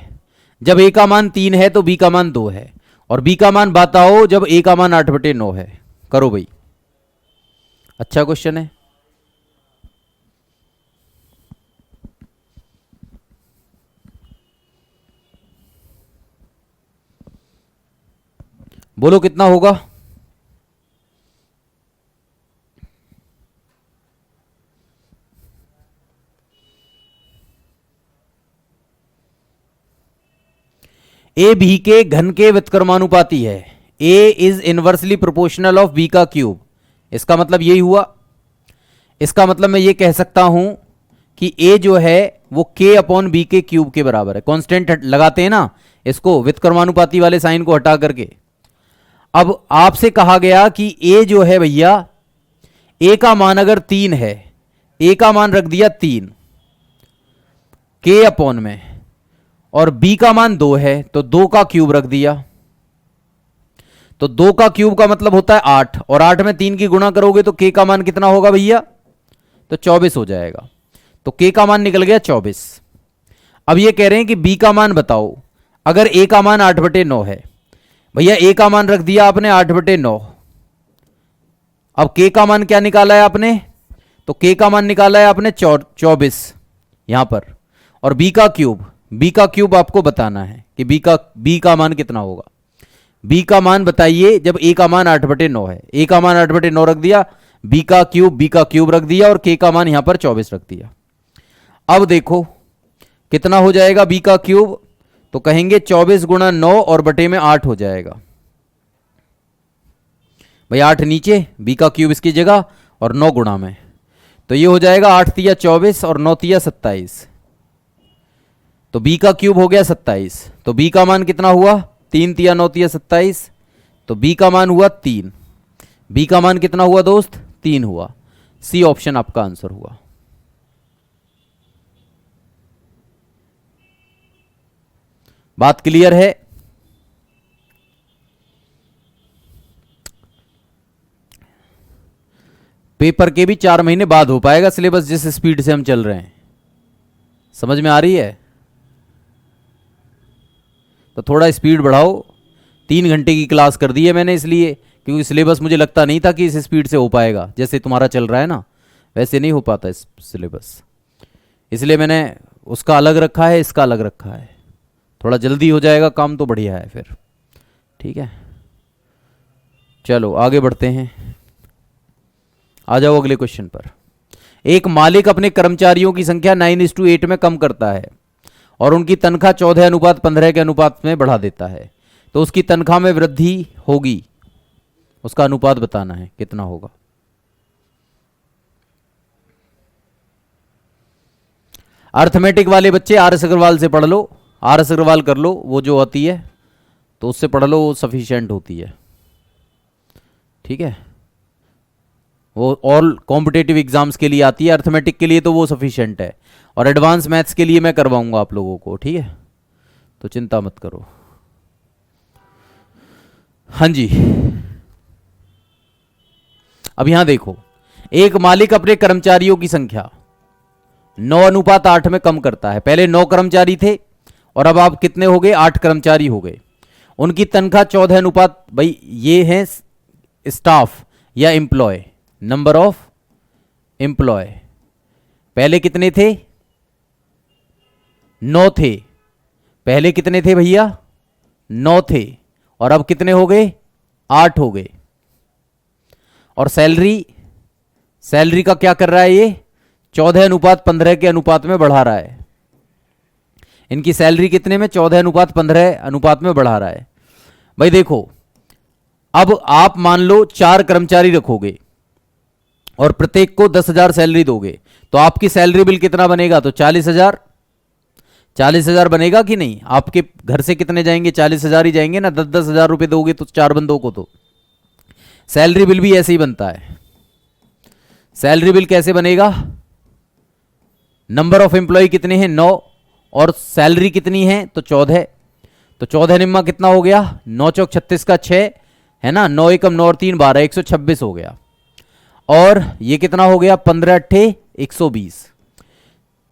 जब ए का मान 3 है तो बी का मान 2 है, और बी का मान बताओ जब ए का मान 8/9 है। करो भाई, अच्छा क्वेश्चन है। बोलो कितना होगा? ए बी के घन के व्युत्क्रमानुपाती है। A is inversely proportional of B का क्यूब। इसका मतलब यही हुआ, इसका मतलब मैं ये कह सकता हूं कि ए जो है वो के अपॉन बी के क्यूब के बराबर है। कांस्टेंट लगाते हैं ना इसको, व्युत्क्रमानुपाती वाले साइन को हटा करके। अब आपसे कहा गया कि ए जो है भैया, ए का मान अगर 3 है, ए का मान रख दिया 3 के अपॉन में, और बी का मान 2 है तो 2 का क्यूब रख दिया। तो 2 का क्यूब का मतलब होता है 8, और 8 में 3 की गुणा करोगे तो के का मान कितना होगा भैया? तो 24 हो जाएगा। तो के का मान निकल गया 24। अब ये कह रहे हैं कि बी का मान बताओ। अगर ए का मान 8/9 है, भैया ए का मान रख दिया आपने 8/9। अब के का मान क्या निकाला है आपने? तो के का मान निकाला है आपने 24 यहां पर। और बी का क्यूब आपको बताना है कि बी का मान कितना होगा। बी का मान बताइए जब ए का मान 8/9 है। ए का मान 8/9 रख दिया, बी का क्यूब रख दिया और के का मान यहां पर 24 रख दिया। अब देखो कितना हो जाएगा बी का क्यूब, तो कहेंगे 24 गुणा 9 और बटे में 8 हो जाएगा। भाई 8 नीचे, बी का क्यूब इसकी जगह और 9 गुणा में, तो ये हो जाएगा 8 तिया 24 और 9 तिया 27। तो बी का क्यूब हो गया 27। तो बी का मान कितना हुआ? 3 तिया 9 तिया 27। तो बी का मान हुआ 3। बी का मान कितना हुआ दोस्त? 3 हुआ। सी ऑप्शन आपका आंसर हुआ। बात क्लियर है? पेपर के भी 4 महीने बाद हो पाएगा सिलेबस, जिस स्पीड से हम चल रहे हैं। समझ में आ रही है? तो थोड़ा स्पीड बढ़ाओ। 3 घंटे की क्लास कर दी है मैंने इसलिए, क्योंकि सिलेबस मुझे लगता नहीं था कि इस स्पीड से हो पाएगा। जैसे तुम्हारा चल रहा है ना, वैसे नहीं हो पाता इस सिलेबस, इसलिए मैंने उसका अलग रखा है, इसका अलग रखा है। थोड़ा जल्दी हो जाएगा काम तो बढ़िया है फिर। ठीक है, चलो आगे बढ़ते हैं। आ जाओ अगले क्वेश्चन पर। एक मालिक अपने कर्मचारियों की संख्या 9:8 में कम करता है और उनकी तनख्वाह 14:15 के अनुपात में बढ़ा देता है, तो उसकी तनख्वाह में वृद्धि होगी। उसका अनुपात बताना है कितना होगा। अर्थमेटिक वाले बच्चे आर एस अग्रवाल से पढ़ लो, आर एस अग्रवाल कर लो, वो जो होती है तो उससे पढ़ लो, वो सफिशिएंट होती है। ठीक है, वो ऑल कॉम्पिटेटिव एग्जाम्स के लिए आती है, अर्थमेटिक के लिए तो वो सफिशिएंट है, और एडवांस मैथ्स के लिए मैं करवाऊंगा आप लोगों को। ठीक है, तो चिंता मत करो। हाँ जी, अब यहां देखो, एक मालिक अपने कर्मचारियों की संख्या 9:8 में कम करता है। पहले 9 कर्मचारी थे और अब आप कितने हो गए? 8 कर्मचारी हो गए। उनकी तनख्वाह 14 भाई ये है स्टाफ या एम्प्लॉय, नंबर ऑफ एम्प्लॉय। पहले कितने थे? 9 थे। पहले कितने थे भैया? 9 थे। और अब कितने हो गए? 8 हो गए। और सैलरी का क्या कर रहा है ये? 14:15 के अनुपात में बढ़ा रहा है। इनकी सैलरी कितने में? 14:15 अनुपात में बढ़ा रहा है। भाई देखो, अब आप मान लो 4 कर्मचारी रखोगे और प्रत्येक को 10,000 सैलरी दोगे, तो आपकी सैलरी बिल कितना बनेगा? तो 40,000। 40,000 बनेगा कि नहीं? आपके घर से कितने जाएंगे? 40,000 ही जाएंगे ना। 10,000 रुपए दोगे तो 4 बंदों को, तो सैलरी बिल भी ऐसे ही बनता है। सैलरी बिल कैसे बनेगा? नंबर ऑफ एम्प्लॉय कितने हैं? 9, और सैलरी कितनी है? तो 14। तो 14 निम्मा कितना हो गया? 9 चौक 36 का 6 है ना, 9 एकम 9 और 3 12, 126 हो गया। और ये कितना हो गया? 15 अट्ठे 120।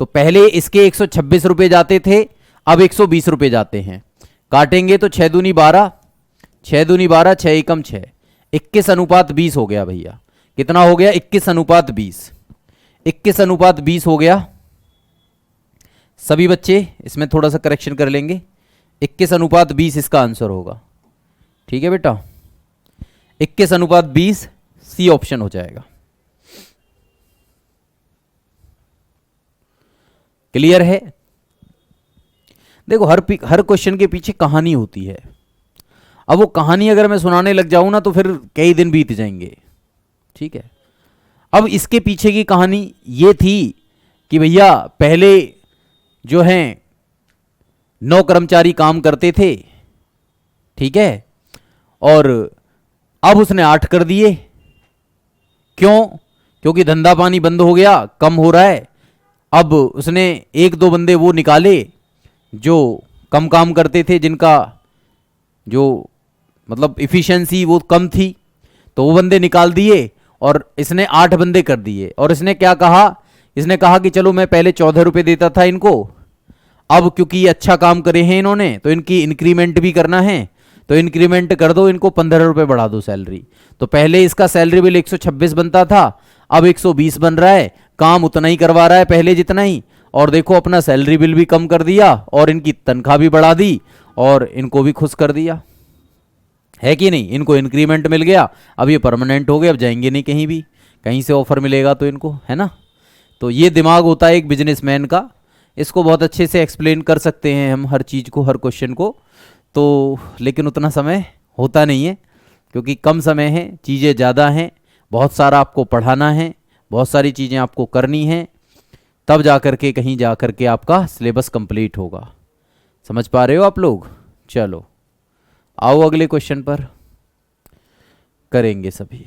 तो पहले इसके 126 रुपए जाते थे, अब 120 रुपए जाते हैं। काटेंगे तो 6 दूनी 12, 6 दूनी 12, 6 एकम 6, 21:20 हो गया भैया। कितना हो गया? 21:20। 21:20 हो गया। सभी बच्चे इसमें थोड़ा सा करेक्शन कर लेंगे। 21:20 इसका आंसर होगा। ठीक है बेटा, 21:20 सी ऑप्शन हो जाएगा। क्लियर है? देखो, हर क्वेश्चन के पीछे कहानी होती है। अब वो कहानी अगर मैं सुनाने लग जाऊं ना तो फिर कई दिन बीत जाएंगे। ठीक है, अब इसके पीछे की कहानी ये थी कि भैया पहले जो हैं 9 कर्मचारी काम करते थे, ठीक है, और अब उसने 8 कर दिए। क्यों? क्योंकि धंधा पानी बंद हो गया, कम हो रहा है। अब उसने 1-2 बंदे वो निकाले जो कम काम करते थे, जिनका जो मतलब इफिशिएंसी वो कम थी, तो वो बंदे निकाल दिए और इसने 8 बंदे कर दिए। और इसने क्या कहा? इसने कहा कि चलो मैं पहले 14 रुपये देता था इनको, अब क्योंकि ये अच्छा काम करे हैं इन्होंने, तो इनकी इंक्रीमेंट भी करना है, तो इंक्रीमेंट कर दो, इनको 15 रुपए बढ़ा दो सैलरी। तो पहले इसका सैलरी बिल 126 बनता था, अब 120 बन रहा है, काम उतना ही करवा रहा है पहले जितना ही, और देखो अपना सैलरी बिल भी कम कर दिया और इनकी तनख्वाह भी बढ़ा दी और इनको भी खुश कर दिया, है कि नहीं। इनको इंक्रीमेंट मिल गया, अब ये परमानेंट हो गए, अब जाएंगे नहीं कहीं भी, कहीं से ऑफर मिलेगा तो इनको, है ना। तो ये दिमाग होता है एक बिजनेसमैन का, इसको बहुत अच्छे से एक्सप्लेन कर सकते हैं हम हर चीज़ को, हर क्वेश्चन को, तो लेकिन उतना समय होता नहीं है क्योंकि कम समय है, चीज़ें ज़्यादा हैं, बहुत सारा आपको पढ़ाना है, बहुत सारी चीज़ें आपको करनी हैं, तब जा कर के कहीं जा कर के आपका सिलेबस कंप्लीट होगा। समझ पा रहे हो आप लोग। चलो आओ अगले क्वेश्चन पर करेंगे सभी।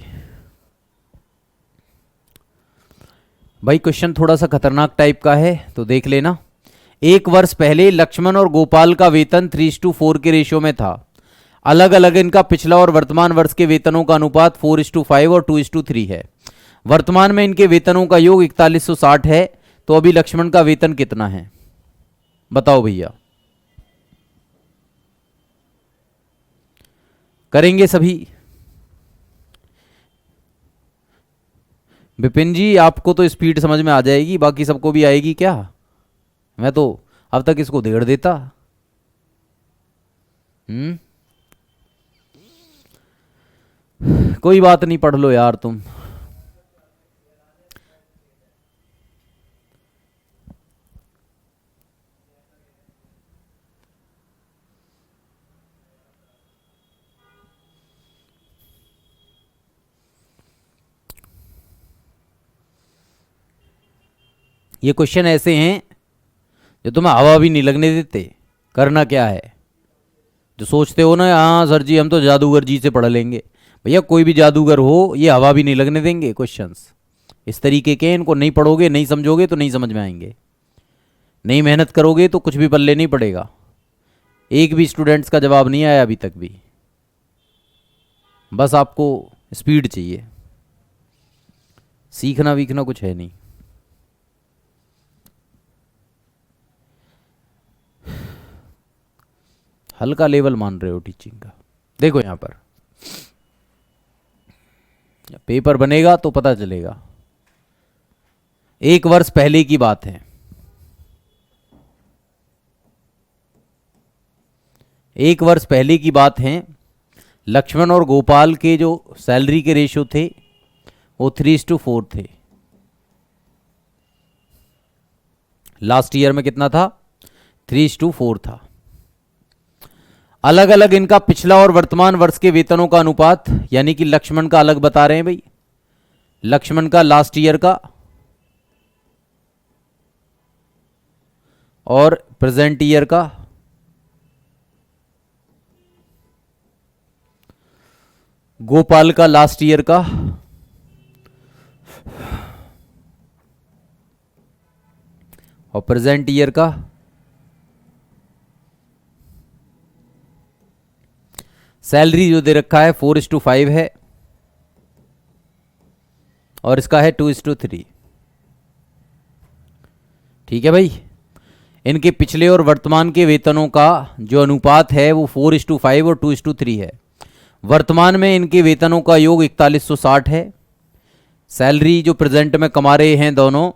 भाई क्वेश्चन थोड़ा सा खतरनाक टाइप का है तो देख लेना। एक वर्ष पहले लक्ष्मण और गोपाल का वेतन 3:4 के रेशियो में था। अलग अलग इनका पिछला और वर्तमान वर्ष के वेतनों का अनुपात 4:5 और 2:3 है। वर्तमान में इनके वेतनों का योग 4160 है, तो अभी लक्ष्मण का वेतन कितना है बताओ भैया। करेंगे सभी। विपिन जी आपको तो स्पीड समझ में आ जाएगी, बाकी सबको भी आएगी क्या? मैं तो अब तक इसको देड़ देता। कोई बात नहीं, पढ़ लो यार तुम। ये क्वेश्चन ऐसे हैं जो तुम्हें हवा भी नहीं लगने देते। करना क्या है, जो सोचते हो ना हाँ सर जी हम तो जादूगर जी से पढ़ लेंगे, भैया कोई भी जादूगर हो ये हवा भी नहीं लगने देंगे। क्वेश्चंस इस तरीके के, इनको नहीं पढ़ोगे नहीं समझोगे तो नहीं समझ में आएंगे, नहीं मेहनत करोगे तो कुछ भी पल्ले नहीं पड़ेगा। एक भी स्टूडेंट्स का जवाब नहीं आया अभी तक भी, बस आपको स्पीड चाहिए, सीखना वीखना कुछ है नहीं। हल्का लेवल मान रहे हो टीचिंग का। देखो यहां पर पेपर बनेगा तो पता चलेगा। एक वर्ष पहले की बात है, एक वर्ष पहले की बात है, लक्ष्मण और गोपाल के जो सैलरी के रेशियो थे वो 3:4 थे। लास्ट ईयर में कितना था? 3:4 था। अलग अलग इनका पिछला और वर्तमान वर्ष के वेतनों का अनुपात, यानी कि लक्ष्मण का अलग बता रहे हैं भाई, लक्ष्मण का लास्ट ईयर का और प्रेजेंट ईयर का, गोपाल का लास्ट ईयर का और प्रेजेंट ईयर का। सैलरी जो दे रखा है 4:5 है और इसका है 2:3। ठीक है भाई। इनके पिछले और वर्तमान के वेतनों का जो अनुपात है वो 4:5 और 2:3 है। वर्तमान में इनके वेतनों का योग 4160 है। सैलरी जो प्रेजेंट में कमा रहे हैं दोनों,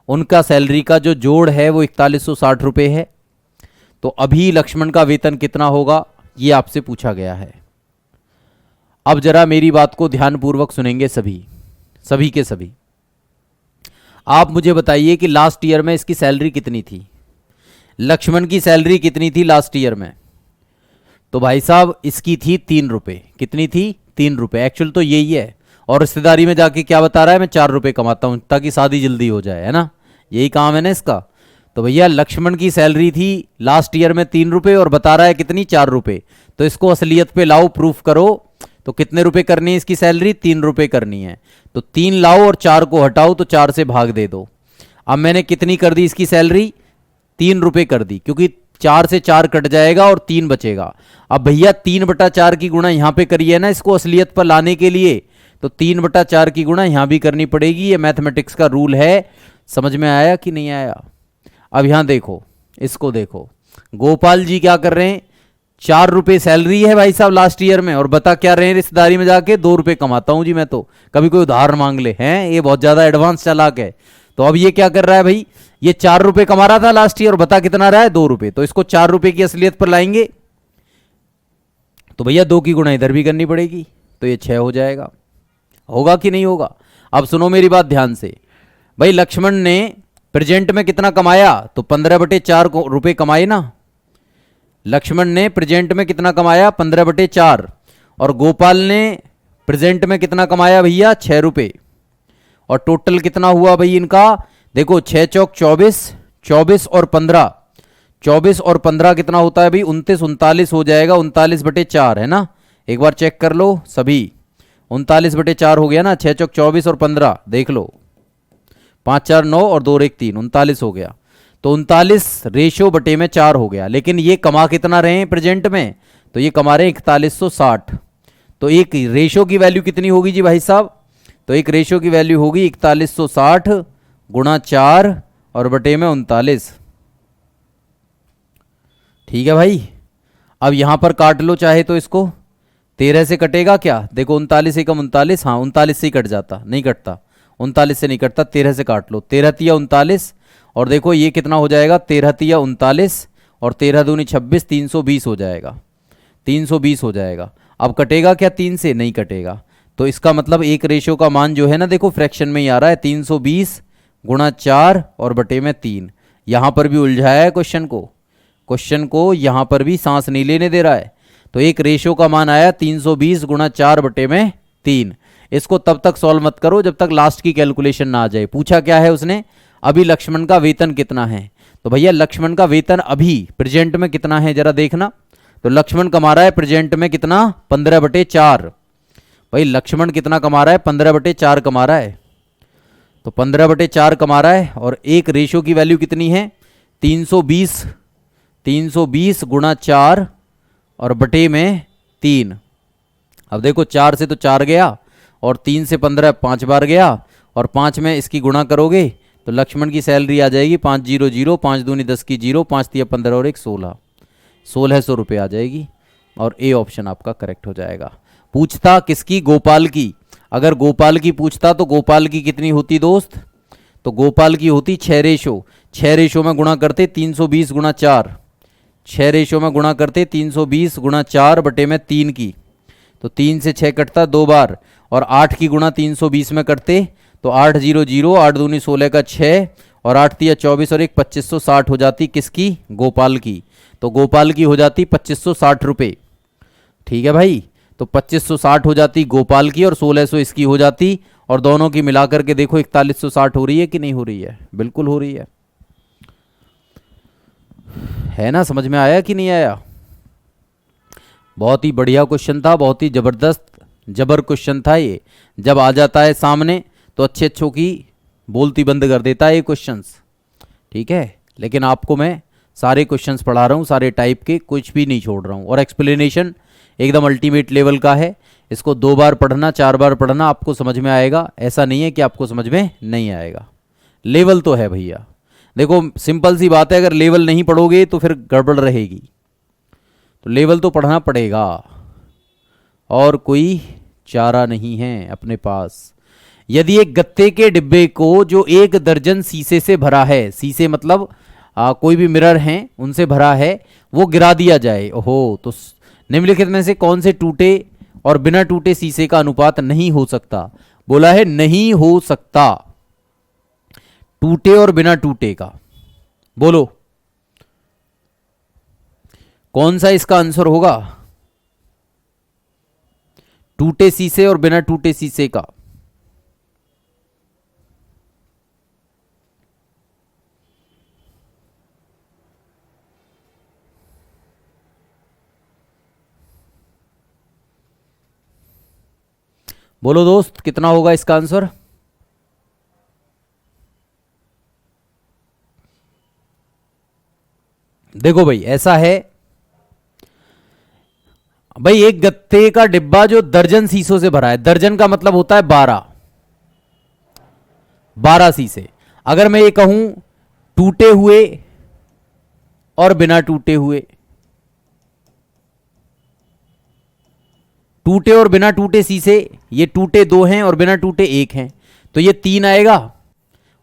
उनका सैलरी का जो जोड़ है वो 4160 रुपये है। तो अभी लक्ष्मण का वेतन कितना होगा ये आपसे पूछा गया है। अब जरा मेरी बात को ध्यानपूर्वक सुनेंगे सभी, सभी के सभी। आप मुझे बताइए कि लास्ट ईयर में इसकी सैलरी कितनी थी, लक्ष्मण की सैलरी कितनी थी लास्ट ईयर में? तो भाई साहब इसकी थी 3 रुपये। कितनी थी? 3 रुपये। एक्चुअल तो यही है, और रिश्तेदारी में जाके क्या बता रहा है, मैं 4 रुपये कमाता हूं ताकि शादी जल्दी हो जाए, है ना, यही काम है ना इसका। तो भैया लक्ष्मण की सैलरी थी लास्ट ईयर में 3 रुपये और बता रहा है कितनी? 4 रुपये। तो इसको असलियत पे लाओ, प्रूफ करो। तो कितने रुपए करनी है इसकी सैलरी? 3 रुपये करनी है। तो 3 लाओ और 4 को हटाओ तो 4 से भाग दे दो। अब मैंने कितनी कर दी इसकी सैलरी? 3 रुपये कर दी, क्योंकि 4 से 4 कट जाएगा और 3 बचेगा। अब भैया 3/4 की गुणा यहां पे करिए ना इसको असलियत पर लाने के लिए, तो 3/4 की गुणा यहां भी करनी पड़ेगी। ये मैथमेटिक्स का रूल है। समझ में आया कि नहीं आया? अब यहां देखो, इसको देखो, गोपाल जी क्या कर रहे हैं, 4 रुपए सैलरी है भाई साहब लास्ट ईयर में, और बता क्या रहे हैं रिश्तेदारी में जाके, 2 रुपए कमाता हूं जी मैं तो, कभी कोई उधार मांग ले हैं, ये बहुत ज्यादा एडवांस चालाक है। तो अब ये क्या कर रहा है भाई, ये 4 रुपए कमा रहा था लास्ट ईयर, और बता कितना रहा है, 2 रुपए। तो इसको 4 रुपए की असलियत पर लाएंगे तो भैया 2 की गुणा इधर भी करनी पड़ेगी, तो ये 6 हो जाएगा। होगा कि नहीं होगा? अब सुनो मेरी बात ध्यान से भाई, लक्ष्मण ने प्रेजेंट में कितना कमाया, तो 15/4 रुपए कमाए ना। लक्ष्मण ने प्रेजेंट में कितना कमाया, 15/4, और गोपाल ने प्रेजेंट में कितना कमाया भैया, 6 रुपए। और टोटल कितना हुआ भाई इनका, देखो 6 चौक 24, 24 और 15, 24 और 15 कितना होता है भाई, 29, 39 हो जाएगा, 39/4 है ना। एक बार चेक कर लो सभी, 39/4 हो गया ना, 6 चौक 24 और 15 देख लो, 5 4 9 और 2 1 3, 39 हो गया। तो 39/4 हो गया। लेकिन ये कमा कितना रहे हैं प्रेजेंट में, तो ये कमा रहे हैं 4160। तो एक रेशो की वैल्यू कितनी होगी जी भाई साहब, तो एक रेशो की वैल्यू होगी 4160 गुणा 4 और बटे में 39। ठीक है भाई। अब यहां पर काट लो चाहे तो इसको, 13 से कटेगा क्या, देखो 39 एकम 39, हाँ 39 से ही कट जाता, नहीं कटता, 39 से नहीं कटता, 13 से काट लो, 13 तिया 39, और देखो ये कितना हो जाएगा, 13 तिया 39 और 13 दूनी 26, 320 हो जाएगा, 320 हो जाएगा। अब कटेगा क्या, 3 से नहीं कटेगा। तो इसका मतलब एक रेशो का मान जो है ना, देखो फ्रैक्शन में ही आ रहा है, 320 गुणा 4 और बटे में 3। यहां पर भी उलझाया है क्वेश्चन को यहां पर भी सांस नहीं लेने दे रहा है। तो एक रेशो का मान आया 320 गुणा 4 बटे में 3। इसको तब तक सॉल्व मत करो जब तक लास्ट की कैलकुलेशन ना आ जाए। पूछा क्या है उसने, अभी लक्ष्मण का वेतन कितना है, तो भैया लक्ष्मण का वेतन अभी प्रेजेंट में कितना है जरा देखना। तो लक्ष्मण कमा रहा है प्रेजेंट में कितना, 15/4। भाई लक्ष्मण कितना कमा रहा है, 15/4 कमा रहा है। तो 15/4 कमा रहा है, और एक रेशो की वैल्यू कितनी है, 320 गुणा 4 और बटे में 3। अब देखो 4 से तो 4 गया, और 3 से 15 5 बार गया, और 5 में इसकी गुणा करोगे तो लक्ष्मण की सैलरी आ जाएगी 500, 5 दूनी 10 की 0, 5 तिया 15 और 1 16, 1600 रुपये आ जाएगी। और ए ऑप्शन आपका करेक्ट हो जाएगा। पूछता किसकी, गोपाल की। अगर गोपाल की पूछता तो गोपाल की कितनी होती दोस्त, तो गोपाल की होती 6 रेशो। 6 रेशो में गुणा करते 320 गुणा 4, 6 रेशो में गुणा करते 320 गुणा 4 बटे में 3 की। तो 3 से 6 कटता 2 बार, और 8 की गुणा 320 में करते तो 8 0 0, 8 दूनी 16 का 6, और 8 तिया 24 और 1 2560 हो जाती किसकी, गोपाल की। तो गोपाल की हो जाती 2560 रुपये। ठीक है भाई, तो 2560 हो जाती गोपाल की, और 1600 इसकी हो जाती, और दोनों की मिलाकर के देखो 4160 हो रही है कि नहीं हो रही है, बिल्कुल हो रही है ना। समझ में आया कि नहीं आया? बहुत ही बढ़िया क्वेश्चन था, बहुत ही जबरदस्त जबर क्वेश्चन था ये। जब आ जाता है सामने तो अच्छे अच्छों की बोलती बंद कर देता है ये क्वेश्चंस। ठीक है, लेकिन आपको मैं सारे क्वेश्चंस पढ़ा रहा हूँ, सारे टाइप के, कुछ भी नहीं छोड़ रहा हूँ। और एक्सप्लेनेशन एकदम अल्टीमेट लेवल का है। इसको 2 बार पढ़ना, 4 बार पढ़ना, आपको समझ में आएगा। ऐसा नहीं है कि आपको समझ में नहीं आएगा, लेवल तो है भैया। देखो सिंपल सी बात है, अगर लेवल नहीं पढ़ोगे तो फिर गड़बड़ रहेगी। तो लेवल तो पढ़ना पड़ेगा, और कोई चारा नहीं है अपने पास। यदि एक गत्ते के डिब्बे को जो 1 दर्जन शीशे से भरा है, शीशे मतलब कोई भी मिरर हैं उनसे भरा है, वो गिरा दिया जाए, ओहो, तो निम्नलिखित में से कौन से टूटे और बिना टूटे शीशे का अनुपात नहीं हो सकता। बोला है नहीं हो सकता, टूटे और बिना टूटे का। बोलो कौन सा इसका आंसर होगा, टूटे शीशे और बिना टूटे शीशे का। बोलो दोस्त, कितना होगा इसका आंसर? देखो भाई ऐसा है भाई, एक गत्ते का डिब्बा जो दर्जन शीशों से भरा है, दर्जन का मतलब होता है 12 शीशे। अगर मैं ये कहूं टूटे हुए और बिना टूटे हुए, टूटे और बिना टूटे शीशे, ये टूटे 2 हैं और बिना टूटे 1 हैं, तो ये 3 आएगा,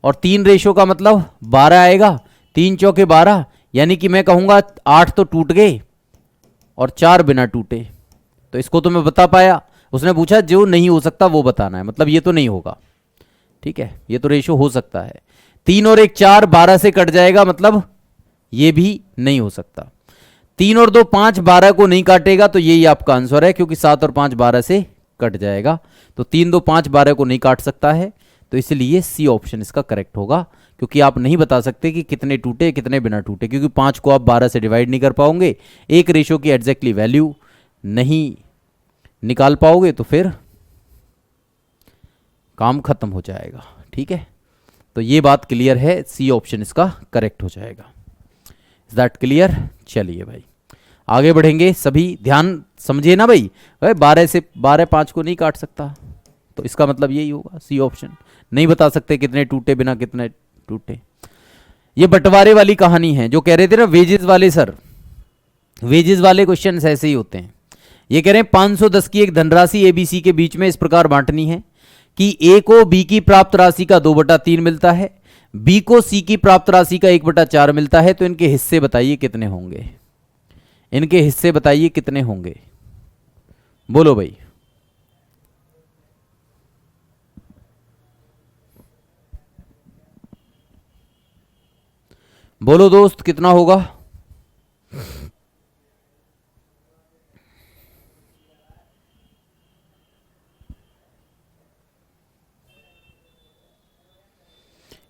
और 3 रेशो का मतलब 12 आएगा, 3 चौके 12, यानी कि मैं कहूंगा 8 तो टूट गए और 4 बिना टूटे। तो इसको तो मैं बता पाया। उसने पूछा जो नहीं हो सकता वो बताना है, मतलब ये तो नहीं होगा, ठीक है, ये तो रेशो हो सकता है। 3 और 1 4, 12 से कट जाएगा, मतलब ये भी नहीं हो सकता। 3 और 2 5, 12 को नहीं काटेगा, तो यही आपका आंसर है, क्योंकि 7 और 5 12 से कट जाएगा, तो 3 2 5 12 को नहीं काट सकता है, तो इसलिए सी ऑप्शन इसका करेक्ट होगा। क्योंकि आप नहीं बता सकते कि कितने टूटे कितने बिना टूटे, क्योंकि 5 को आप 12 से डिवाइड नहीं कर पाओगे, एक रेशो की एग्जैक्टली वैल्यू नहीं निकाल पाओगे, तो फिर काम खत्म हो जाएगा, ठीक है। तो ये बात क्लियर है, सी ऑप्शन इसका करेक्ट हो जाएगा। Is that clear? चलिए भाई आगे बढ़ेंगे, सभी ध्यान समझिए ना भाई। 12 से 12 5 को नहीं काट सकता, तो इसका मतलब यही होगा, सी ऑप्शन। नहीं बता सकते कितने टूटे बिना कितने टूटे। ये बंटवारे वाली कहानी है, जो कह रहे थे ना वेजेस वाले सर, वेजेस वाले क्वेश्चन ऐसे ही होते हैं। ये कह रहे हैं 510 की एक धनराशि एबीसी के बीच में इस प्रकार बांटनी है कि ए को बी की प्राप्त राशि का 2/3 मिलता है, बी को सी की प्राप्त राशि का 1/4 मिलता है, तो इनके हिस्से बताइए कितने होंगे। इनके हिस्से बताइए कितने होंगे, बोलो भाई। बोलो दोस्त कितना होगा?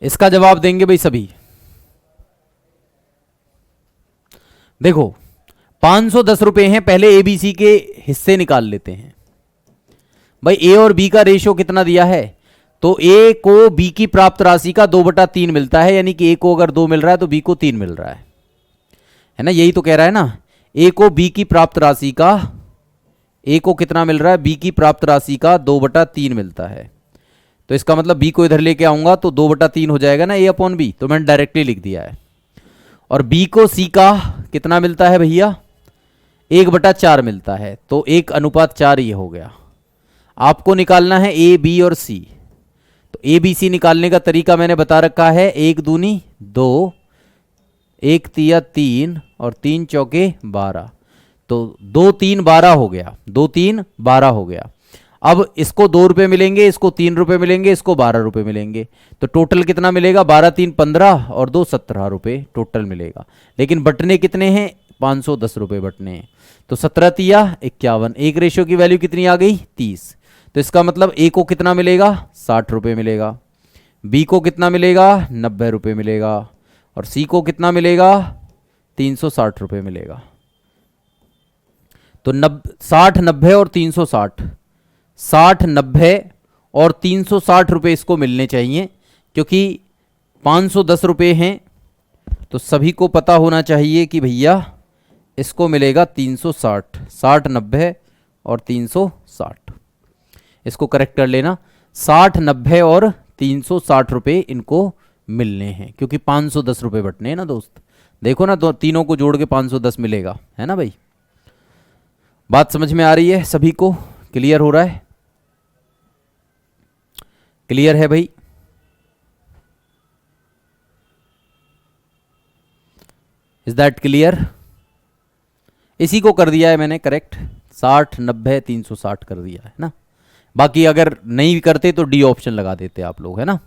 इसका जवाब देंगे भाई सभी। देखो 510 रुपए हैं, पहले एबीसी के हिस्से निकाल लेते हैं भाई। ए और बी का रेशो कितना दिया है, तो ए को बी की प्राप्त राशि का 2/3 मिलता है, यानी कि ए को अगर 2 मिल रहा है तो बी को 3 मिल रहा है ना, यही तो कह रहा है ना। ए को बी की प्राप्त राशि का, ए को कितना मिल रहा है, बी की प्राप्त राशि का 2/3 मिलता है, तो इसका मतलब बी को इधर लेके आऊंगा तो 2/3 हो जाएगा ना, ए अपॉन बी, तो मैंने डायरेक्टली लिख दिया है। और बी को सी का कितना मिलता है भैया, 1/4 मिलता है, तो 1:4 ये हो गया। आपको निकालना है ए बी और सी, तो ए बी सी निकालने का तरीका मैंने बता रखा है, 1 दूनी 2, 1 तिया 3 और 3 चौके 12, तो 2 3 12 हो गया, 2 3 12 हो गया। अब इसको 2 रुपए मिलेंगे, इसको 3 रुपए मिलेंगे, इसको 12 रुपए मिलेंगे, तो टोटल कितना मिलेगा, 12 3 15 और 2 17 रुपए टोटल मिलेगा। लेकिन बटने कितने हैं, 510 रुपए बटने हैं, तो 17 तिया 51, एक रेशियो की वैल्यू कितनी आ गई, 30। तो इसका मतलब ए को कितना मिलेगा, 60 रुपए मिलेगा, बी को कितना मिलेगा, 90 रुपए मिलेगा, और सी को कितना मिलेगा, 360 रुपए मिलेगा। तो 60 90 और 360, 60 90 और 360 रुपए इसको मिलने चाहिए, क्योंकि 510 रुपए हैं, तो सभी को पता होना चाहिए कि भैया इसको मिलेगा 360, 60 90 और 360, इसको करेक्ट कर लेना। 60 90 और 360 रुपए इनको मिलने हैं, क्योंकि 510 रुपए बटने हैं ना दोस्त। देखो ना, तीनों को जोड़ के 510 मिलेगा, है ना भाई। बात समझ में आ रही है सभी को, क्लियर हो रहा है, क्लियर है भाई। Is that clear? इसी को कर दिया है मैंने करेक्ट, 60 90 360 कर दिया है ना। बाकी अगर नहीं करते तो डी ऑप्शन लगा देते आप लोग, है ना,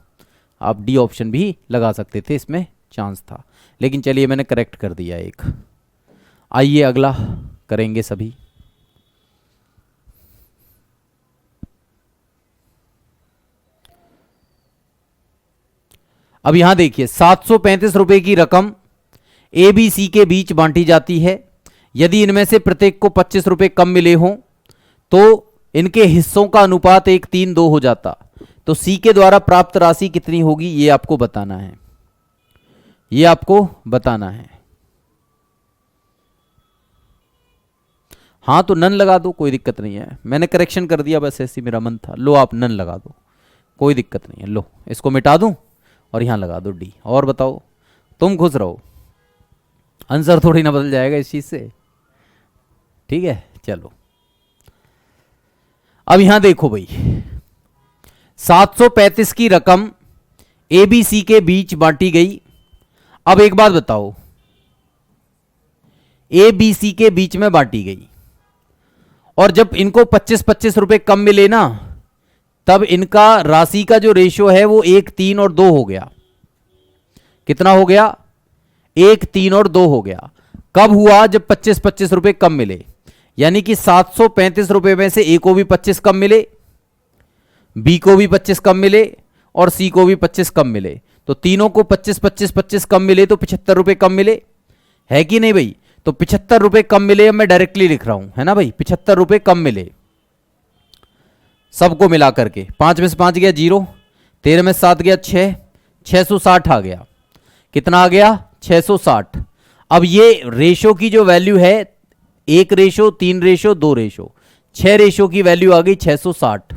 आप डी ऑप्शन भी लगा सकते थे, इसमें चांस था, लेकिन चलिए मैंने करेक्ट कर दिया एक। आइए अगला करेंगे सभी। अब यहां देखिए 735 रुपए की रकम ए बी सी के बीच बांटी जाती है। यदि इनमें से प्रत्येक को 25 रुपए कम मिले हों तो इनके हिस्सों का अनुपात 1:3:2 हो जाता, तो सी के द्वारा प्राप्त राशि कितनी होगी, ये आपको बताना है, ये आपको बताना है। हाँ तो नन लगा दो, कोई दिक्कत नहीं है, मैंने करेक्शन कर दिया, बस ऐसी मेरा मन था। लो आप नन लगा दो, कोई दिक्कत नहीं है। लो इसको मिटा दूं और यहां लगा दो डी, और बताओ, तुम खुश रहो। आंसर थोड़ी ना बदल जाएगा इस चीज से। ठीक है, चलो अब यहां देखो भाई, 735 की रकम एबीसी के बीच बांटी गई। अब एक बात बताओ, एबीसी के बीच में बांटी गई और जब इनको 25-25 रुपए कम मिले ना, तब इनका राशि का जो रेशियो है वो 1, 3 और 2 हो गया। कितना हो गया? 1, 3 और 2 हो गया। कब हुआ? जब 25-25 रुपए कम मिले, यानी कि 735 रुपए में से ए को भी 25 कम मिले, बी को भी 25 कम मिले और सी को भी 25 कम मिले। तो तीनों को 25-25-25 कम मिले तो 75 रुपए कम मिले, है कि नहीं भाई? तो 75 रुपए कम मिले। अब मैं डायरेक्टली लिख रहा हूं, है ना भाई, 75 रुपए कम मिले सबको मिला करके। 5 में से 5 गया 0, 13 में 7 गया 6, 660 आ गया। कितना आ गया? 660। अब ये रेशो की जो वैल्यू है, 1 रेशो, 3 रेशो, 2 रेशो, 6 रेशो की वैल्यू आ गई 660।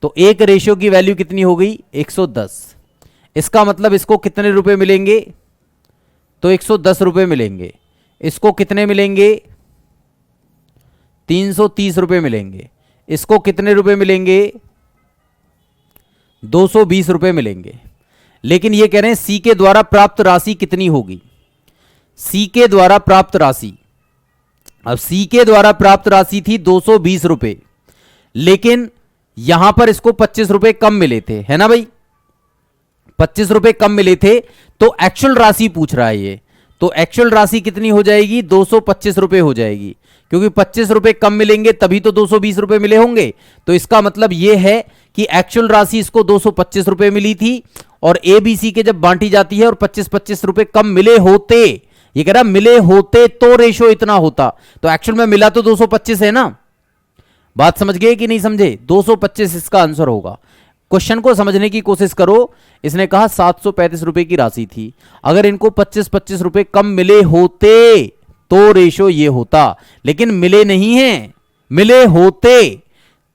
तो 1 रेशो की वैल्यू कितनी हो गई? 110। इसका मतलब इसको कितने रुपए मिलेंगे? तो 110 रुपए मिलेंगे। इसको कितने मिलेंगे? 330 रुपए मिलेंगे। इसको कितने रुपए मिलेंगे? 220 रुपए मिलेंगे। लेकिन ये कह रहे हैं सी के द्वारा प्राप्त राशि कितनी होगी? सी के द्वारा प्राप्त राशि, अब सी के द्वारा प्राप्त राशि थी 220 रुपए, लेकिन यहां पर इसको 25 रुपए कम मिले थे, है ना भाई? 25 रुपए कम मिले थे। तो एक्चुअल राशि पूछ रहा है ये, तो एक्चुअल राशि कितनी हो जाएगी? 225 रुपए हो जाएगी, क्योंकि 25 रुपए कम मिलेंगे तभी तो 220 रुपए मिले होंगे। तो इसका मतलब यह है कि एक्चुअल राशि इसको 225 रुपए मिली थी और एबीसी के जब बांटी जाती है और 25-25 रुपए कम मिले होते, ये कह रहा मिले होते तो रेशो इतना होता। तो एक्चुअल में मिला तो 225 है ना। बात समझ गए कि नहीं समझे? 225 इसका आंसर होगा। क्वेश्चन को समझने की कोशिश करो। इसने कहा 735 रुपए की राशि थी, अगर इनको 25-25 रुपए कम मिले होते तो रेशो ये होता, लेकिन मिले नहीं है, मिले होते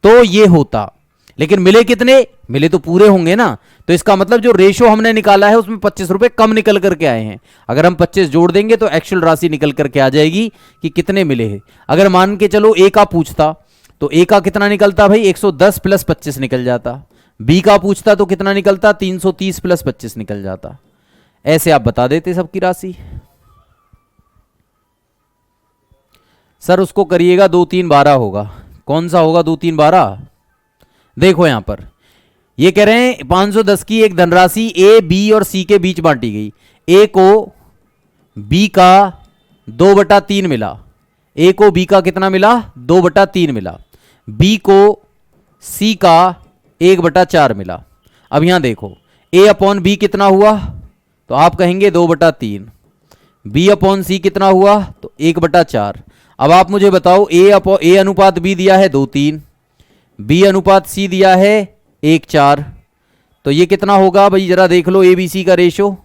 तो ये होता। लेकिन मिले कितने? मिले तो पूरे होंगे ना। तो इसका मतलब जो रेशो हमने निकाला है उसमें 25 रुपए कम निकल करके आए हैं। अगर हम 25 जोड़ देंगे तो एक्चुअल राशि निकल करके आ जाएगी कि कितने मिले हैं। अगर मान के चलो ए का पूछता तो ए का कितना निकलता भाई? 110 प्लस 25 निकल जाता। बी का पूछता तो कितना निकलता? 330 प्लस 25 निकल जाता। ऐसे आप बता देते सबकी राशि। सर उसको करिएगा 2, 3, 12 होगा। कौन सा होगा 2, 3, 12? देखो यहां पर ये कह रहे हैं 510 की एक धनराशि ए, बी और सी के बीच बांटी गई। ए को बी का 2/3 मिला। ए को बी का कितना मिला? 2/3 मिला। बी को सी का 1/4 मिला। अब यहां देखो ए अपॉन बी कितना हुआ? तो आप कहेंगे 2/3। बी अपॉन सी कितना हुआ? तो 1/4। अब आप मुझे बताओ ए अनुपात बी दिया है 2:3, बी अनुपात सी दिया है 1:4। तो ये कितना होगा भाई? जरा देख लो एबीसी का रेशो।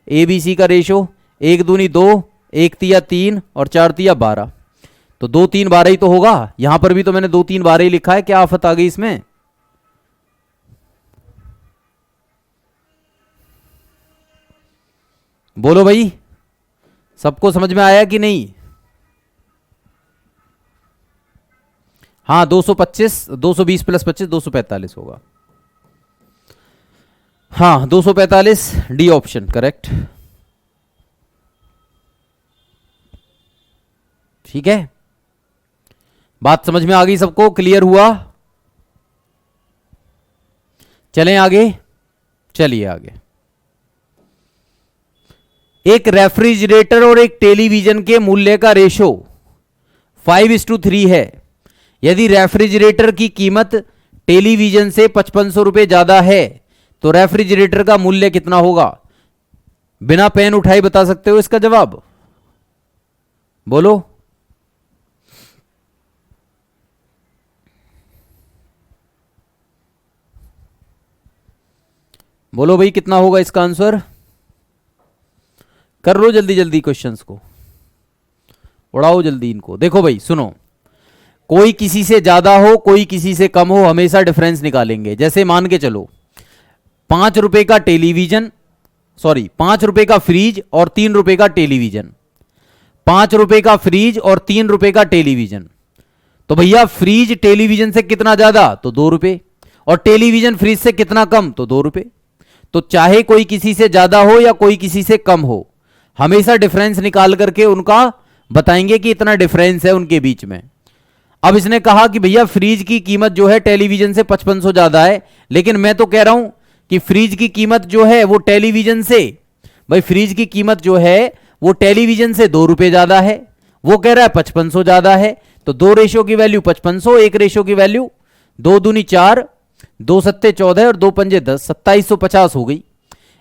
एबीसी का रेशो 1 दूनी 2, 1 तिया 3 और 4 तिया 12। तो 2, 3, 12 ही तो होगा। यहां पर भी तो मैंने 2, 3, 12 ही लिखा है। क्या आफत आ गई इसमें? बोलो भाई, सबको समझ में आया कि नहीं? हाँ 225, 220 प्लस 25 245 होगा। हाँ 245, डी ऑप्शन करेक्ट। ठीक है, बात समझ में आ गई सबको? क्लियर हुआ? चलें आगे। चलिए आगे। एक रेफ्रिजरेटर और एक टेलीविजन के मूल्य का रेशो 5:3 है। यदि रेफ्रिजरेटर की कीमत टेलीविजन से 5500 रुपए ज्यादा है तो रेफ्रिजरेटर का मूल्य कितना होगा? बिना पेन उठाए बता सकते हो इसका जवाब? बोलो। बोलो भाई, कितना होगा इसका आंसर? कर लो जल्दी जल्दी क्वेश्चंस को, उड़ाओ जल्दी इनको। देखो भाई सुनो, कोई किसी से ज्यादा हो कोई किसी से कम हो, हमेशा डिफरेंस निकालेंगे। जैसे मान के चलो 5 रुपए का टेलीविजन सॉरी, 5 रुपए का फ्रिज और 3 रुपए का टेलीविजन, 5 रुपए का फ्रिज और 3 रुपए का टेलीविजन। तो भैया फ्रिज टेलीविजन से कितना ज्यादा, तो 2 रुपए, और टेलीविजन फ्रिज से कितना कम, तो 2 रुपए। तो चाहे कोई किसी से ज्यादा हो या कोई किसी से कम हो, हमेशा डिफरेंस निकाल करके उनका बताएंगे कि इतना डिफरेंस है उनके बीच में। अब इसने कहा कि भैया फ्रिज की कीमत जो है टेलीविजन से 5500 ज्यादा है, लेकिन मैं तो कह रहा हूं कि फ्रिज की कीमत जो है वो टेलीविजन से, भाई फ्रिज की कीमत जो है वो टेलीविजन से 2 रुपए ज्यादा है, वो कह रहा है 5500 ज्यादा है। तो 2 रेशो की वैल्यू 5500, 1 रेशो की वैल्यू 2 दूनी 4, 2 सत्ते 14 और 2 पंजे 10, 2750 हो गई।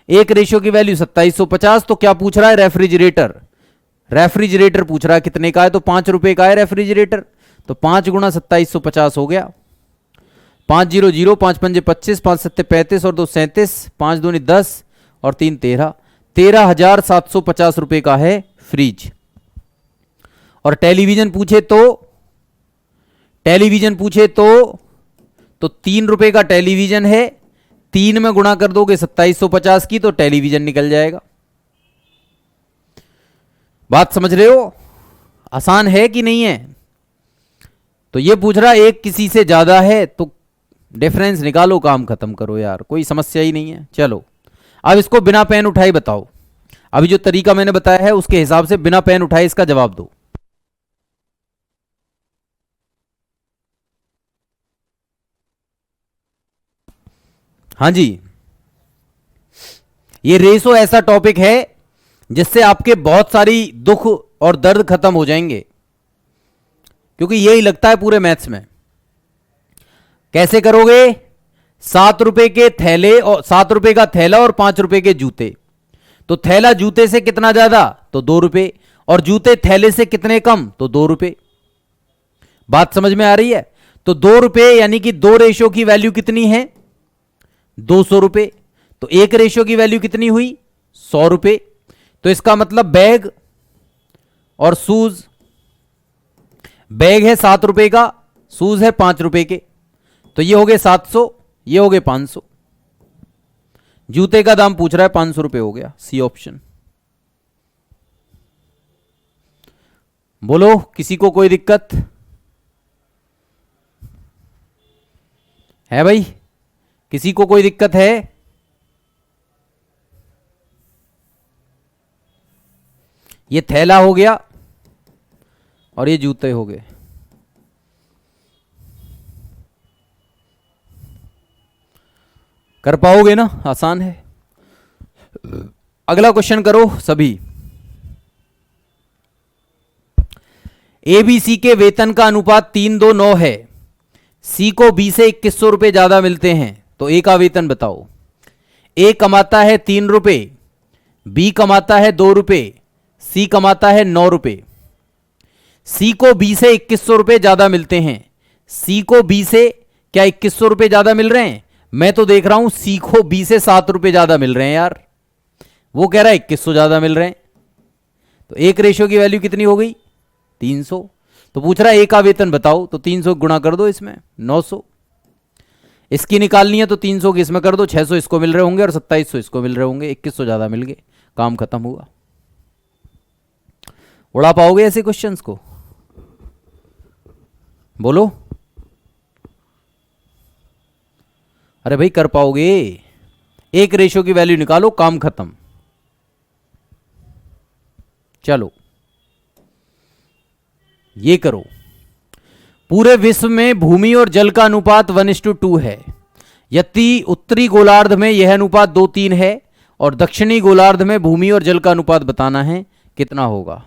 1 रेशो की वैल्यू 2750। तो क्या पूछ रहा है, रेफ्रिजरेटर, रेफ्रिजरेटर पूछ रहा है कितने का है, तो 5 रुपए का है रेफ्रिजरेटर। तो 5 गुणा 2750 हो गया, 500, 5 पंजे 25, 5 सत्ते 35 और 2 37, 5 दूनी 10 और 3 13, 13,750 रुपए का है फ्रिज। और टेलीविजन पूछे तो, टेलीविजन पूछे तो 3 रुपए का टेलीविजन है, 3 में गुणा कर दोगे 2750 की, तो टेलीविजन निकल जाएगा। बात समझ रहे हो, आसान है कि नहीं है। तो ये पूछ रहा एक किसी से ज्यादा है, तो डिफरेंस निकालो, काम खत्म करो यार, कोई समस्या ही नहीं है। चलो अब इसको बिना पेन उठाए बताओ, अभी जो तरीका मैंने बताया है उसके हिसाब से बिना पेन उठाए इसका जवाब दो। हाँ जी, ये रेशो ऐसा टॉपिक है जिससे आपके बहुत सारी दुख और दर्द खत्म हो जाएंगे, क्योंकि यही लगता है पूरे मैथ्स में। कैसे करोगे, 7 रुपए के थैले और 7 रुपए का थैला और 5 रुपए के जूते। तो थैला जूते से कितना ज्यादा, तो 2 रुपए, और जूते थैले से कितने कम, तो 2 रुपए। बात समझ में आ रही है। तो 2 रुपए यानी कि 2 रेशो की वैल्यू कितनी है, 200 रुपए। तो 1 रेशो की वैल्यू कितनी हुई, 100 रुपए। तो इसका मतलब बैग और शूज, बैग है 7 रुपए का, शूज है 5 रुपए के, तो ये हो गए 700, ये हो गए 500। जूते का दाम पूछ रहा है 500 रुपए हो गया, सी ऑप्शन। बोलो किसी को कोई दिक्कत है भाई, किसी को कोई दिक्कत है। ये थैला हो गया और ये जूते हो गए। कर पाओगे ना, आसान है। अगला क्वेश्चन करो सभी। एबीसी के वेतन का अनुपात 3:2:9 है, सी को बी से 2100 रुपए ज्यादा मिलते हैं, तो ए का वेतन बताओ। ए कमाता है 3 रुपए, बी कमाता है 2 रुपए, सी कमाता है 9 रुपए। सी को बी से 2100 रुपए ज्यादा मिलते हैं, सी को बी से क्या 2100 रुपए ज्यादा मिल रहे हैं, मैं तो देख रहा हूं सी को बी से 7 रुपए ज्यादा मिल रहे हैं यार, वो कह रहा है 2100 ज्यादा मिल रहे हैं। तो एक रेशियो की वैल्यू कितनी हो गई, 300। तो पूछ रहा है ए का वेतन बताओ, तो 300 गुणा कर दो इसमें 900, इसकी निकालनी है तो 300 की इसमें कर दो, 600 इसको मिल रहे होंगे और 2700 इसको मिल रहे होंगे, 2100 ज्यादा मिल गए, काम खत्म हुआ। उड़ा पाओगे ऐसे क्वेश्चंस को, बोलो। अरे भाई कर पाओगे, एक रेशियो की वैल्यू निकालो, काम खत्म। चलो ये करो। पूरे विश्व में भूमि और जल का अनुपात 1:2 है, यदि उत्तरी गोलार्ध में यह अनुपात 2:3 है और दक्षिणी गोलार्ध में भूमि और जल का अनुपात बताना है, कितना होगा।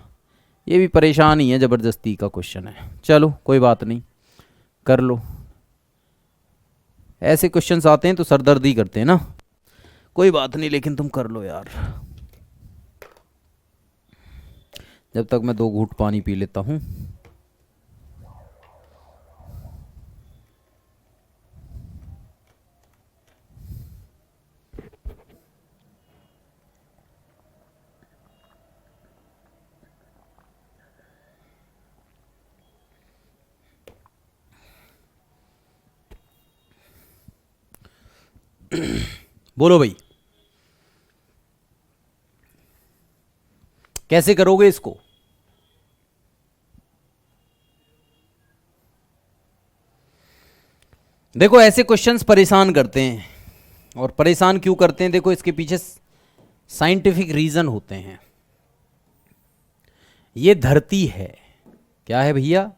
ये भी परेशान ही है, जबरदस्ती का क्वेश्चन है। चलो कोई बात नहीं, कर लो। ऐसे क्वेश्चंस आते हैं तो सरदर्दी करते हैं ना, कोई बात नहीं, लेकिन तुम कर लो यार। जब तक मैं 2 घूंट पानी पी लेता हूं। बोलो भाई। कैसे करोगे इसको? देखो ऐसे क्वेश्चंस परेशान करते हैं, और परेशान क्यों करते हैं? देखो इसके पीछे साइंटिफिक रीजन होते हैं। ये धरती है, क्या है भैया?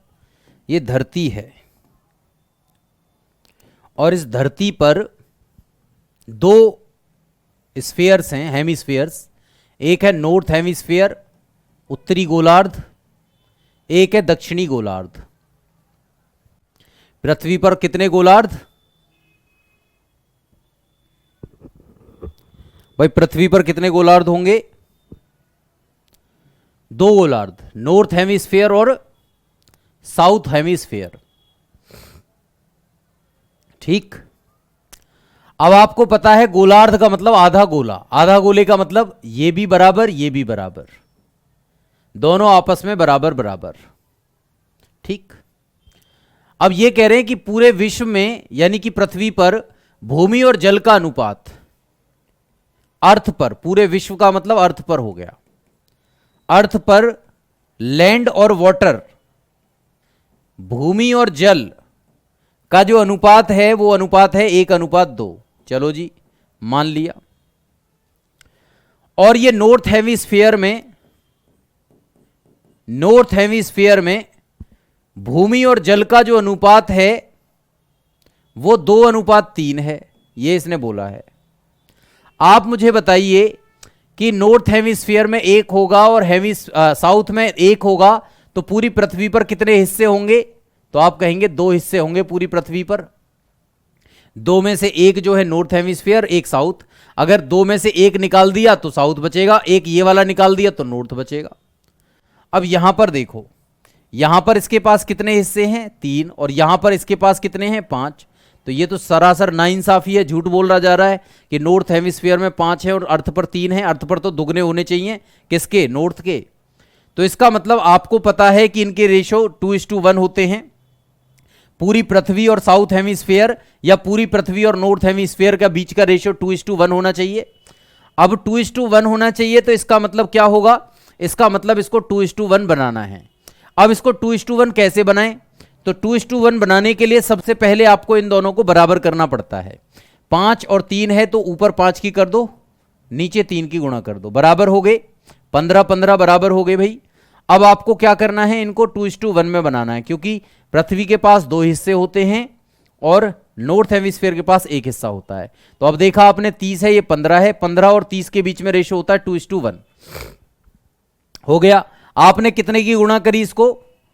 ये धरती है, और इस धरती पर दो स्फीयर्स हैं, हेमिस्फीयर्स। एक है नॉर्थ हेमिस्फीयर, उत्तरी गोलार्ध, एक है दक्षिणी गोलार्ध। पृथ्वी पर कितने गोलार्ध? भाई पृथ्वी पर कितने गोलार्ध होंगे? दो गोलार्ध, नॉर्थ हेमिस्फीयर और साउथ हेमिस्फीयर। ठीक। अब आपको पता है गोलार्ध का मतलब आधा गोला, आधा गोले का मतलब ये भी बराबर ये भी बराबर, दोनों आपस में बराबर बराबर। ठीक। अब ये कह रहे हैं कि पूरे विश्व में यानी कि पृथ्वी पर भूमि और जल का अनुपात, अर्थ पर, पूरे विश्व का मतलब अर्थ पर हो गया, अर्थ पर लैंड और वाटर, भूमि और जल का जो अनुपात है वो अनुपात है 1:2। चलो जी मान लिया। और ये नॉर्थ हेमिस्फीयर में, नॉर्थ हेमिस्फीयर में भूमि और जल का जो अनुपात है वो 2:3 है, ये इसने बोला है। आप मुझे बताइए कि नॉर्थ हेमिस्फीयर में 1 होगा और साउथ में 1 होगा, तो पूरी पृथ्वी पर कितने हिस्से होंगे? तो आप कहेंगे 2 हिस्से होंगे पूरी पृथ्वी पर। 2 में से 1 जो है नॉर्थ हेमिस्फीयर, 1 साउथ। अगर 2 में से 1 निकाल दिया तो साउथ बचेगा, 1 ये वाला निकाल दिया तो नॉर्थ बचेगा। अब यहां पर देखो, यहां पर इसके पास कितने हिस्से हैं? 3, और यहां पर इसके पास कितने हैं? 5। तो ये तो सरासर नाइंसाफी है, झूठ बोल रहा जा रहा है कि नॉर्थ हेमिस्फीयर में 5 है और अर्थ पर 3 है। अर्थ पर तो दुगने होने चाहिए, किसके? नॉर्थ के। तो इसका मतलब आपको पता है कि इनके रेशो 2:1 होते हैं। पूरी पृथ्वी और साउथ हेमिस्फीयर या पूरी पृथ्वी और नॉर्थ हेमिस्फीयर का बीच का रेशो 2:1 होना चाहिए। अब 2:1 होना चाहिए तो इसका मतलब क्या होगा? इसका मतलब इसको 2:1 बनाना है। अब इसको 2:1 कैसे बनाएं? तो 2:1 बनाने के लिए सबसे पहले आपको इन दोनों को बराबर करना पड़ता है। 5 और 3 है तो ऊपर 5 की कर दो, नीचे 3 की गुणा कर दो, बराबर हो गए 15 बराबर हो गए भाई। अब आपको क्या करना है? इनको 2:1 में बनाना है, क्योंकि पृथ्वी के पास 2 हिस्से होते हैं और नॉर्थ हेमिस्फीयर के पास 1 हिस्सा होता है। तो अब देखा आपने 30 है, ये 15 है, 15 और 30 के बीच में रेशो होता है 2:1। हो गया। आपने कितने की गुणा करी इसको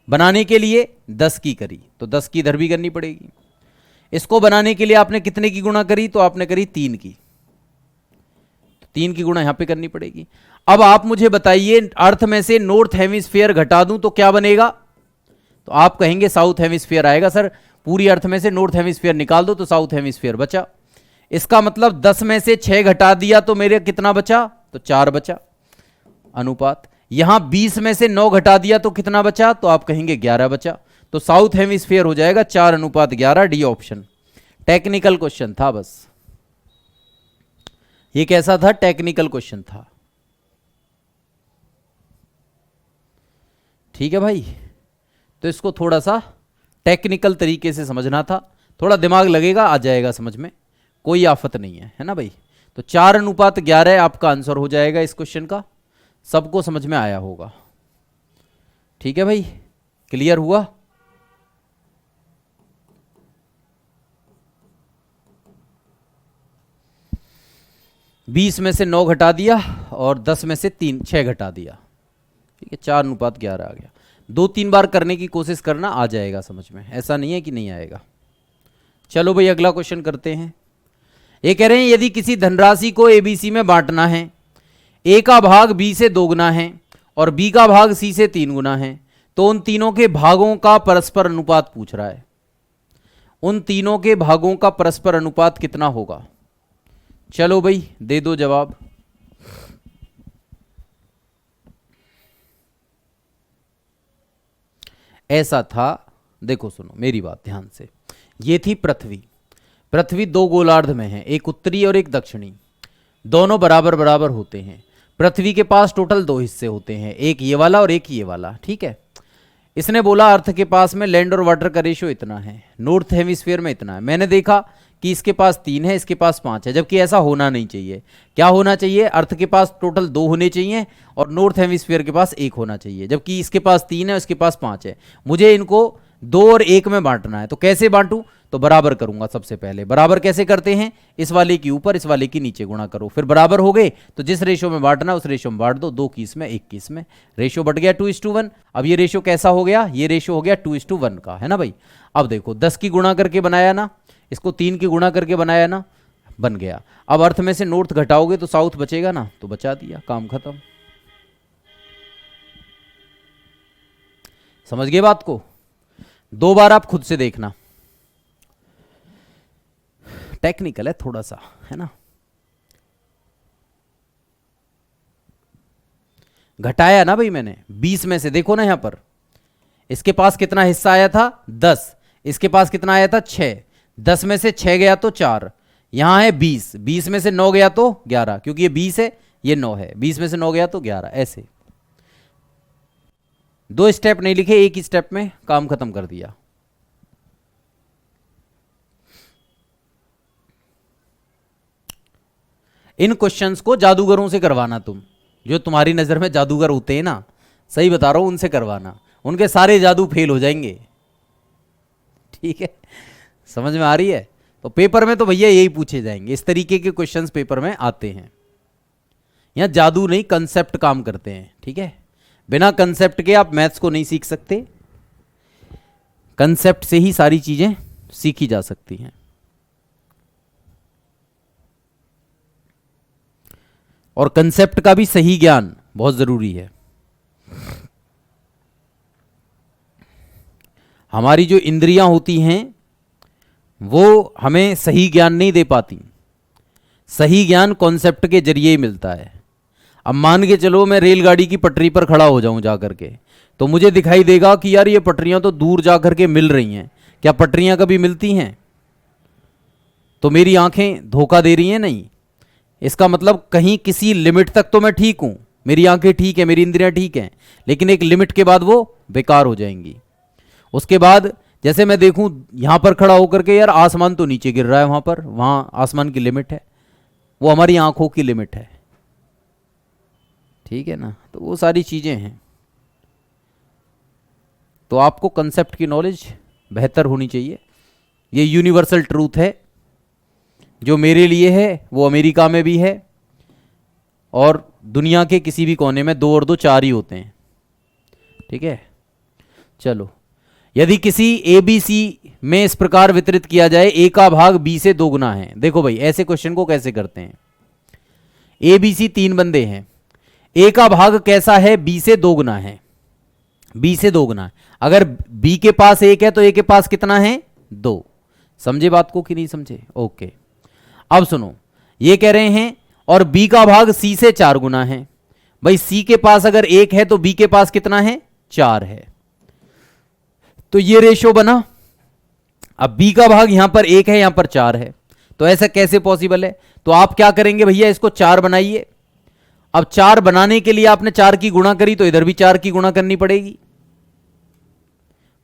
बनाने के लिए? 10 की करी, तो 10 की इधर भी करनी पड़ेगी। इसको बनाने के लिए आपने कितने की गुणा करी? तो आपने करी 3 की, तो 3 की गुणा यहां पे करनी पड़ेगी। अब आप मुझे बताइए, अर्थ में से नॉर्थ हेमिस्फीयर घटा दूं तो क्या बनेगा? तो आप कहेंगे साउथ हेमिस्फीयर आएगा। सर पूरी अर्थ में से नॉर्थ हेमिस्फीयर निकाल दो तो साउथ हेमिस्फीयर बचा। इसका मतलब 10 में से 6 घटा दिया तो मेरे कितना बचा? तो 4 बचा अनुपात। यहां 20 में से 9 घटा दिया तो कितना बचा? तो आप कहेंगे 11 बचा। तो साउथ हेमिस्फीयर हो जाएगा 4:11, डी ऑप्शन। टेक्निकल क्वेश्चन था बस, ये कैसा था? टेक्निकल क्वेश्चन था। ठीक है भाई, तो इसको थोड़ा सा टेक्निकल तरीके से समझना था, थोड़ा दिमाग लगेगा, आ जाएगा समझ में, कोई आफत नहीं है ना भाई। तो 4:11 आपका आंसर हो जाएगा इस क्वेश्चन का। सबको समझ में आया होगा। ठीक है भाई, क्लियर हुआ? बीस में से 9 घटा दिया और 10 में से 6 घटा दिया। ठीक है, 4:11 आ गया। 2-3 बार करने की कोशिश करना, आ जाएगा समझ में, ऐसा नहीं है कि नहीं आएगा। चलो भाई अगला क्वेश्चन करते हैं। ये कह रहे हैं यदि किसी धनराशि को एबीसी में बांटना है, ए का भाग बी से 2 गुना है और बी का भाग सी से 3 गुना है, तो उन तीनों के भागों का परस्पर अनुपात पूछ रहा है। उन तीनों के भागों का परस्पर अनुपात कितना होगा? चलो भाई दे दो जवाब। ऐसा था, देखो सुनो मेरी बात ध्यान से। ये थी पृथ्वी। पृथ्वी 2 गोलार्ध में है, एक उत्तरी और एक दक्षिणी, दोनों बराबर बराबर होते हैं। पृथ्वी के पास टोटल 2 हिस्से होते हैं, एक ये वाला और एक ये वाला, ठीक है। इसने बोला अर्थ के पास में लैंड और वाटर का रेशियो इतना है, नॉर्थ हेमिस्फीयर में इतना है। मैंने देखा कि इसके पास 3 है, इसके पास 5 है, जबकि ऐसा होना नहीं चाहिए। क्या होना चाहिए? अर्थ के पास टोटल 2 होने चाहिए और नॉर्थ हेमिस्फीयर के पास 1 होना चाहिए, जबकि इसके पास 3 है, उसके पास 5 है। मुझे इनको 2 और 1 में बांटना है, तो कैसे बांटूं? तो बराबर करूंगा। सबसे पहले बराबर कैसे करते हैं? इस वाले की ऊपर इस वाले की नीचे गुणा करो, फिर बराबर हो गए तो जिस रेशो में बांटना उस रेशो में बांट दो। 2 की इसमें 1 की इसमें, रेशो बढ़ गया 2:1। अब ये रेशो कैसा हो गया? ये रेशो हो गया 2:1 का, है ना भाई। अब देखो 10 की गुणा करके बनाया ना, इसको 3 की गुणा करके बनाया ना, बन गया। अब अर्थ में से नॉर्थ घटाओगे तो साउथ बचेगा ना, तो बचा दिया, काम खत्म। समझ गए बात को? 2 बार आप खुद से देखना, टेक्निकल है थोड़ा सा, है ना। घटाया ना भाई मैंने 20 में से, देखो ना यहां पर इसके पास कितना हिस्सा आया था? 10। इसके पास कितना आया था? 6। 10 में से 6 गया तो 4, यहां है 20। 20 में से 9 गया तो 11, क्योंकि ये 20 है ये 9 है। 20 में से 9 गया तो 11। ऐसे 2 स्टेप नहीं लिखे, एक ही स्टेप में काम खत्म कर दिया। इन क्वेश्चंस को जादूगरों से करवाना, तुम जो तुम्हारी नजर में जादूगर होते हैं ना, सही बता रहा हूं, उनसे करवाना, उनके सारे जादू फेल हो जाएंगे, ठीक है। समझ में आ रही है? तो पेपर में तो भैया यही पूछे जाएंगे, इस तरीके के क्वेश्चंस पेपर में आते हैं। यहां जादू नहीं, कंसेप्ट काम करते हैं, ठीक है। बिना कंसेप्ट के आप मैथ्स को नहीं सीख सकते, कंसेप्ट से ही सारी चीजें सीखी जा सकती हैं। और कंसेप्ट का भी सही ज्ञान बहुत जरूरी है। हमारी जो इंद्रियां होती हैं वो हमें सही ज्ञान नहीं दे पाती, सही ज्ञान कॉन्सेप्ट के जरिए ही मिलता है। अब मान के चलो मैं रेलगाड़ी की पटरी पर खड़ा हो जाऊं जाकर के, तो मुझे दिखाई देगा कि यार ये पटरियां तो दूर जाकर के मिल रही हैं। क्या पटरियां कभी मिलती हैं? तो मेरी आंखें धोखा दे रही हैं? नहीं। इसका मतलब कहीं किसी लिमिट तक तो मैं ठीक हूं, मेरी आंखें ठीक है, मेरी इंद्रियां ठीक हैं, लेकिन एक लिमिट के बाद वो बेकार हो जाएंगी। उसके बाद जैसे मैं देखूं यहां पर खड़ा होकर के, यार आसमान तो नीचे गिर रहा है, वहां पर, वहां आसमान की लिमिट है, वो हमारी आंखों की लिमिट है, ठीक है ना। तो वो सारी चीजें हैं। तो आपको कंसेप्ट की नॉलेज बेहतर होनी चाहिए। ये यूनिवर्सल ट्रूथ है, जो मेरे लिए है वो अमेरिका में भी है और दुनिया के किसी भी कोने में 2 और 2 4 ही होते हैं, ठीक है। चलो, यदि किसी ABC में इस प्रकार वितरित किया जाए, A का भाग B से 2 गुना है। देखो भाई ऐसे क्वेश्चन को कैसे करते हैं। ABC 3 बंदे हैं, A का भाग कैसा है? B से 2 गुना है, B से 2 गुना है। अगर B के पास 1 है तो A के पास कितना है? 2। समझे बात को कि नहीं समझे? ओके। अब सुनो, ये कह रहे हैं और B का भाग C से 4 गुना है। भाई C के पास अगर 1 है तो B के पास कितना है? 4 है। तो ये रेशो बना। अब B का भाग यहां पर 1 है, यहां पर 4 है, तो ऐसा कैसे पॉसिबल है? तो आप क्या करेंगे भैया, इसको 4 बनाइए। अब 4 बनाने के लिए आपने 4 की गुणा करी तो इधर भी 4 की गुणा करनी पड़ेगी,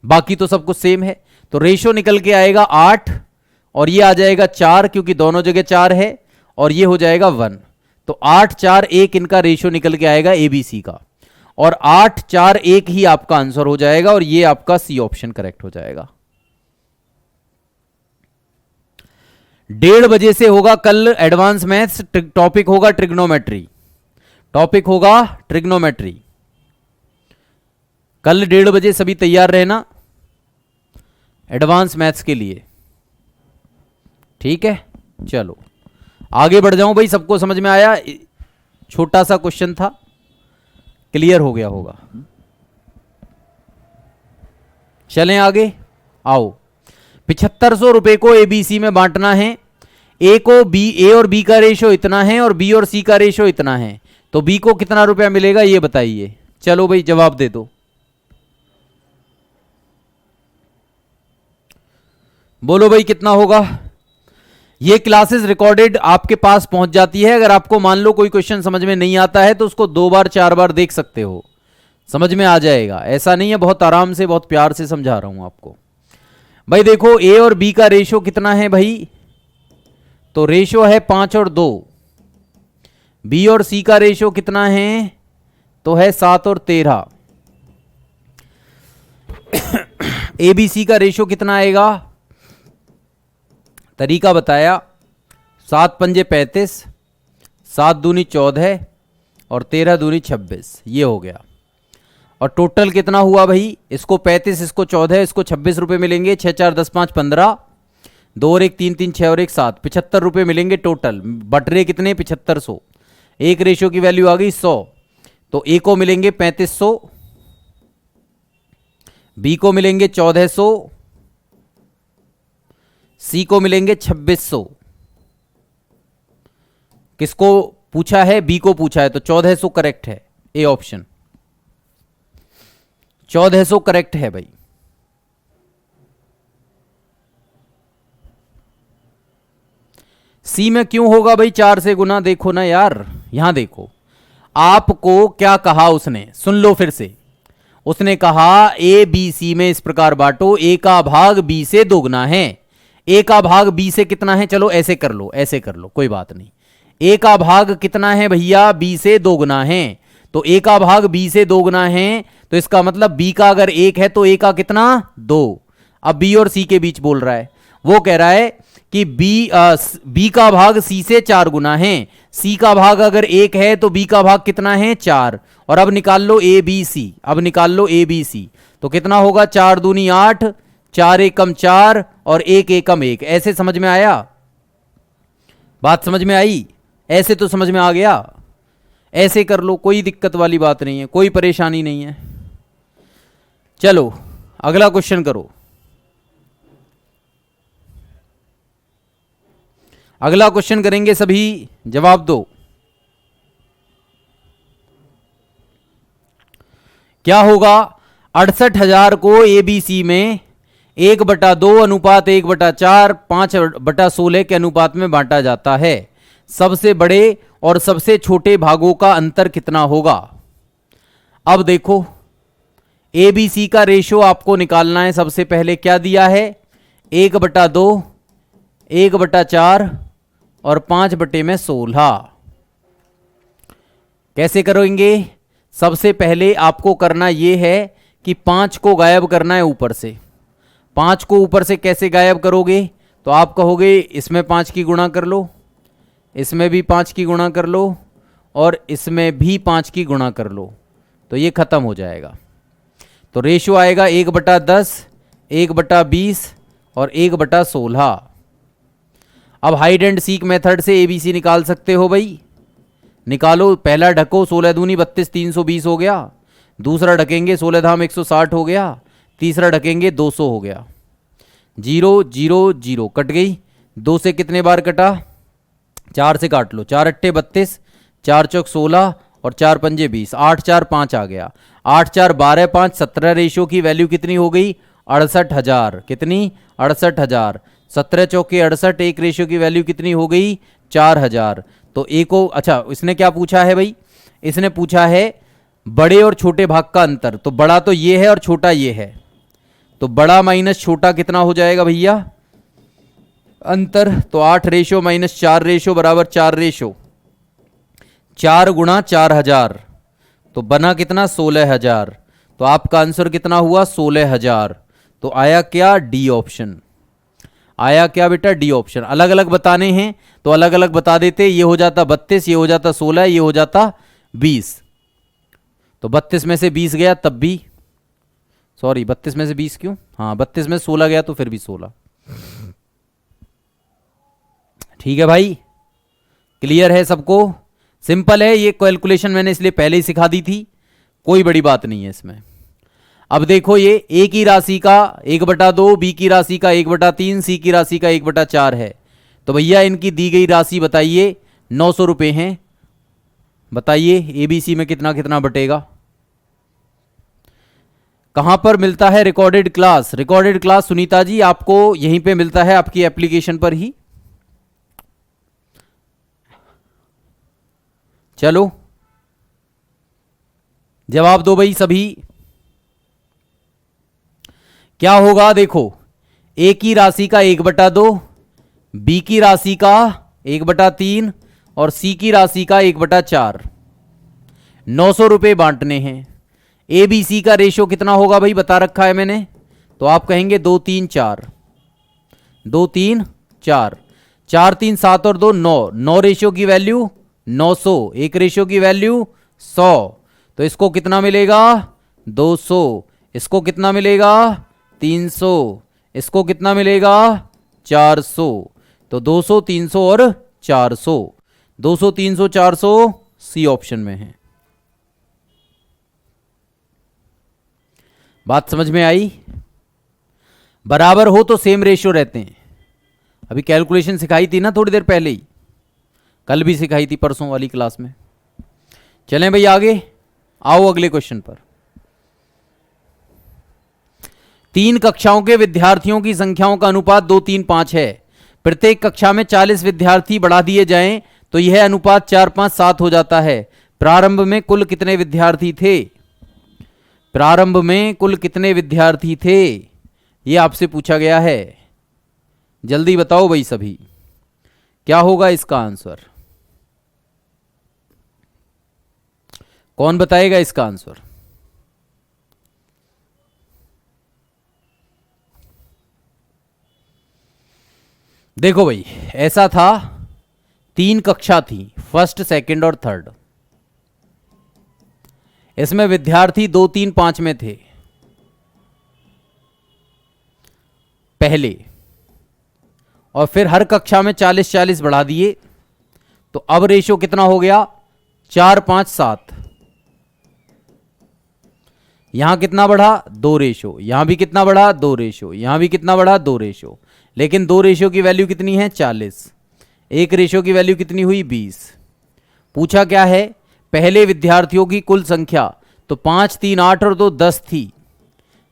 बाकी तो सब कुछ सेम है। तो रेशो निकल के आएगा 8 और ये आ जाएगा 4, क्योंकि दोनों जगह 4 है, और ये हो जाएगा 1। तो 8 4 1 इनका रेशो निकल के आएगा ABC का, और 8 4 1 ही आपका आंसर हो जाएगा, और ये आपका C ऑप्शन करेक्ट हो जाएगा। 1:30 बजे से होगा कल एडवांस मैथ्स, टॉपिक होगा ट्रिग्नोमेट्री, टॉपिक होगा ट्रिग्नोमेट्री। कल 1:30 बजे सभी तैयार रहना एडवांस मैथ्स के लिए, ठीक है। चलो आगे बढ़ जाऊं भाई, सबको समझ में आया? छोटा सा क्वेश्चन था, क्लियर हो गया होगा। चलें आगे, आओ। 7500 रुपए को ABC में बांटना है। A और B का रेशो इतना है और B और C का रेशो इतना है, तो B को कितना रुपया मिलेगा ये बताइए। चलो भाई जवाब दे दो, बोलो भाई कितना होगा। ये क्लासेस रिकॉर्डेड आपके पास पहुंच जाती है। अगर आपको मान लो कोई क्वेश्चन समझ में नहीं आता है तो उसको 2 बार 4 बार देख सकते हो, समझ में आ जाएगा। ऐसा नहीं है, बहुत आराम से बहुत प्यार से समझा रहा हूं आपको। भाई देखो ए और बी का रेशो कितना है भाई, तो रेशो है 5 और 2। बी और सी का रेशो कितना है, तो है 7 और 13। ए बी सी का रेशो कितना आएगा, तरीका बताया, 7 पंजे 35, 7 दूनी 14 और 13 दूनी 26, ये हो गया। और टोटल कितना हुआ भाई, इसको 35, इसको 14, इसको 26 रुपए मिलेंगे। 6 4 10 5 15, 2 और 1 3 3 6 और 1 7, 75 रुपए मिलेंगे टोटल। बट रहे कितने, 7500। एक रेशियो की वैल्यू आ गई 100, तो ए को मिलेंगे 3500, बी को मिलेंगे 1400, सी को मिलेंगे 2600। किसको पूछा है, बी को पूछा है, तो 1400 करेक्ट है। ए ऑप्शन 1400 करेक्ट है भाई। सी में क्यों होगा भाई 4 से गुना, देखो ना यार, यहां देखो आपको क्या कहा उसने, सुन लो फिर से। उसने कहा ए बी सी में इस प्रकार बांटो, ए का भाग बी से दोगुना है। ए का भाग बी से कितना है, चलो ऐसे कर लो, ऐसे कर लो, कोई बात नहीं। ए का भाग कितना है भैया, बी से दोगुना है। तो ए का भाग बी से दोगुना है, तो इसका मतलब बी का अगर 1 है तो ए का कितना, 2। अब बी और सी के बीच बोल रहा है, वो कह रहा है कि बी का भाग सी से 4 गुना है। सी का भाग अगर 1 है तो बी का भाग कितना है, 4। और अब निकाल लो ए बी सी, अब निकाल लो ए बी सी, तो कितना होगा, 4 दूनी 8, 4 एकम 4 और 1 एकम 1। ऐसे समझ में आया, बात समझ में आई, ऐसे तो समझ में आ गया। ऐसे कर लो, कोई दिक्कत वाली बात नहीं है, कोई परेशानी नहीं है। चलो अगला क्वेश्चन करो। अगला क्वेश्चन करेंगे, सभी जवाब दो। क्या होगा, 68,000 को एबीसी में 1/2 अनुपात 1/4 5/16 के अनुपात में बांटा जाता है। सबसे बड़े और सबसे छोटे भागों का अंतर कितना होगा। अब देखो एबीसी का रेशियो आपको निकालना है। सबसे पहले क्या दिया है, 1/2, 1/4 और 5/16। कैसे करेंगे, सबसे पहले आपको करना यह है कि 5 को गायब करना है ऊपर से। 5 को ऊपर से कैसे गायब करोगे, तो आप कहोगे इसमें 5 की गुणा कर लो, इसमें भी 5 की गुणा कर लो और इसमें भी 5 की गुणा कर लो, तो ये खत्म हो जाएगा। तो रेशियो आएगा 1/10, 1/20 और 1/16। अब हाइड एंड सीक मेथड से एबीसी निकाल सकते हो भाई, निकालो। पहला ढको, 16 दूनी 32, 320 हो गया। दूसरा ढकेंगे, 16 धाम 160 हो गया। तीसरा ढकेंगे, 200 हो गया। 0 0 0 कट गई। 2 से कितने बार कटा, 4 से काट लो। 4 अट्ठे 32, 4 चौक 16 और 4 पंजे 20, 8 4 5 आ गया। 8 4 12 5 17। रेशियो की वैल्यू कितनी हो गई, 68,000। कितनी, 68,000। 17 चौके 68, एक रेशियो की वैल्यू कितनी हो गई, 4,000। तो एक को, अच्छा इसने क्या पूछा है भाई, इसने पूछा है बड़े और छोटे भाग का अंतर। तो बड़ा तो ये है और छोटा ये है, तो बड़ा माइनस छोटा कितना हो जाएगा भैया अंतर। तो 8 रेशो माइनस 4 रेशो बराबर 4 रेशो। 4 गुणा 4,000 तो बना कितना, 16,000। तो आपका आंसर कितना हुआ, 16,000। तो आया क्या, डी ऑप्शन। आया क्या बेटा, डी ऑप्शन। अलग अलग बताने हैं तो अलग अलग बता देते, ये हो जाता 32, ये हो जाता 16, ये हो जाता 20। तो 32 में से 20 गया तब भी, सॉरी 32 में से 20 क्यों, हाँ 32 में 16 गया तो फिर भी 16। ठीक है भाई, क्लियर है सबको, सिंपल है ये कैलकुलेशन, मैंने इसलिए पहले ही सिखा दी थी, कोई बड़ी बात नहीं है इसमें। अब देखो ये ए की राशि का 1/2, बी की राशि का 1/3, सी की राशि का 1/4 है। तो भैया इनकी दी गई राशि बताइए, 900 रुपये हैं। बताइए एबीसी में कितना कितना बटेगा। कहां पर मिलता है recorded class, recorded class Sunita ji आपको यहीं पे मिलता है, आपकी एप्लीकेशन पर ही। चलो जवाब दो भाई सभी। क्या होगा देखो, ए की राशि का 1/2, बी की राशि का 1/3 और सी की राशि का 1/4। 900 रुपये बांटने हैं। ए बी सी का रेशो कितना होगा भाई, बता रखा है मैंने, तो आप कहेंगे 2 3 4, 2 3 4, 4 3 7 और 2 9, 9 रेशो की वैल्यू 900, एक रेशो की वैल्यू 100, तो इसको कितना मिलेगा 200, इसको कितना मिलेगा 300, इसको कितना मिलेगा 400, तो 200 300 और 400, 200 300 400 सी ऑप्शन में है। बात समझ में आई? बराबर हो तो सेम रेशियो रहते हैं। अभी कैलकुलेशन सिखाई थी ना थोड़ी देर पहले ही, कल भी सिखाई थी परसों वाली क्लास में। चलें भाई आगे, आओ अगले क्वेश्चन पर। 3 कक्षाओं के विद्यार्थियों की संख्याओं का अनुपात 2 3 5 है। प्रत्येक कक्षा में 40 विद्यार्थी बढ़ा दिए जाएं तो यह अनुपात 4 5 7 हो जाता है। प्रारंभ में कुल कितने विद्यार्थी थे? प्रारंभ में कुल कितने विद्यार्थी थे, यह आपसे पूछा गया है। जल्दी बताओ भाई सभी, क्या होगा इसका आंसर? कौन बताएगा इसका आंसर? देखो भाई, ऐसा था, 3 कक्षा थी, फर्स्ट सेकंड और थर्ड। इसमें विद्यार्थी 2 3 5 में थे पहले, और फिर हर कक्षा में 40 40 बढ़ा दिए, तो अब रेशो कितना हो गया 4 5 7। यहां कितना बढ़ा 2 रेशो, यहां भी कितना बढ़ा 2 रेशो, यहां भी कितना बढ़ा 2 रेशो, लेकिन 2 रेशो की वैल्यू कितनी है 40, एक रेशो की वैल्यू कितनी हुई 20। पूछा क्या है, पहले विद्यार्थियों की कुल संख्या, तो 5 3 8 और 2 10 थी,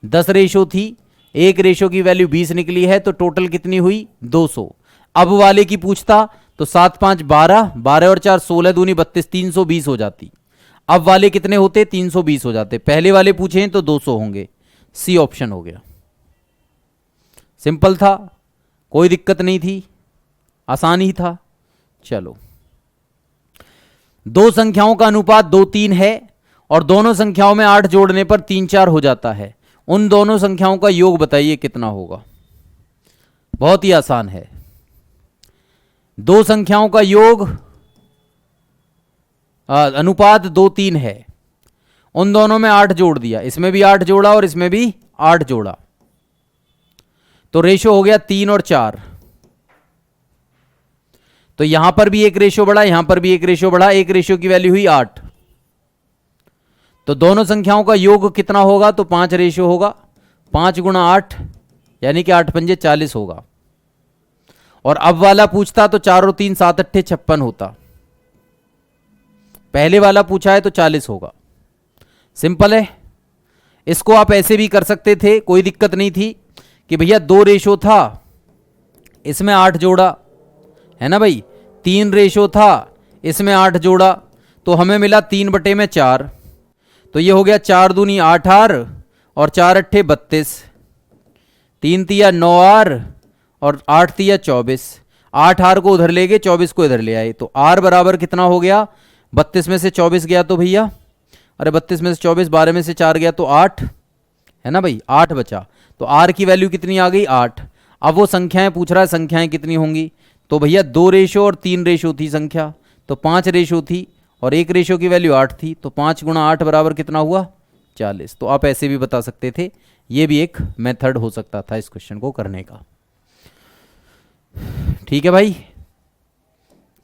10 रेशो थी, एक रेशो की वैल्यू 20 निकली है, तो टोटल कितनी हुई 200। अब वाले की पूछता तो 7 5 12, 12 और 4 16 दूनी 32, 320 हो जाती। अब वाले कितने होते 320 हो जाते। पहले वाले पूछे तो 200 होंगे, सी ऑप्शन हो गया। सिंपल था, कोई दिक्कत नहीं थी, आसान ही था। चलो, दो संख्याओं का अनुपात 2 3 है और दोनों संख्याओं में 8 जोड़ने पर 3 4 हो जाता है। उन दोनों संख्याओं का योग बताइए कितना होगा। बहुत ही आसान है, दो संख्याओं का योग अनुपात 2 3 है, उन दोनों में 8 जोड़ दिया, इसमें भी 8 जोड़ा और इसमें भी 8 जोड़ा, तो रेशो हो गया 3 और 4। तो यहां पर भी एक रेशो बढ़ा, यहां पर भी एक रेशो बढ़ा, एक रेशो की वैल्यू हुई 8। तो दोनों संख्याओं का योग कितना होगा, तो 5 रेशो होगा, 5 गुणा 8 यानी कि 8 पंजे 40 होगा। और अब वाला पूछता तो 4 और 3 7 8 56 होता। पहले वाला पूछा है तो 40 होगा। सिंपल है, इसको आप ऐसे भी कर सकते थे, कोई दिक्कत नहीं थी कि भैया 2 रेशो था, इसमें 8 जोड़ा, है ना भाई, 3 रेशो था, इसमें 8 जोड़ा, तो हमें मिला 3/4। तो ये हो गया 4 दूनी 8 आर और 4 अट्ठे 32, 3 तिया 9 आर और 8 तिया 24। 8 आर को उधर ले गए, 24 को इधर ले आए, तो आर बराबर कितना हो गया, 32 में से 24 गया तो भैया, अरे 32 में से 24, 12 में से 4 गया तो 8, है ना भाई, 8 बचा। तो आर की वैल्यू कितनी आ गई 8। अब वो संख्याएं पूछ रहा है, संख्याएं कितनी होंगी, तो भैया 2 रेशो और 3 रेशो थी संख्या, तो 5 रेशो थी और एक रेशो की वैल्यू 8 थी, तो 5 गुणा 8 बराबर कितना हुआ 40। तो आप ऐसे भी बता सकते थे, ये भी एक मेथड हो सकता था इस क्वेश्चन को करने का। ठीक है भाई,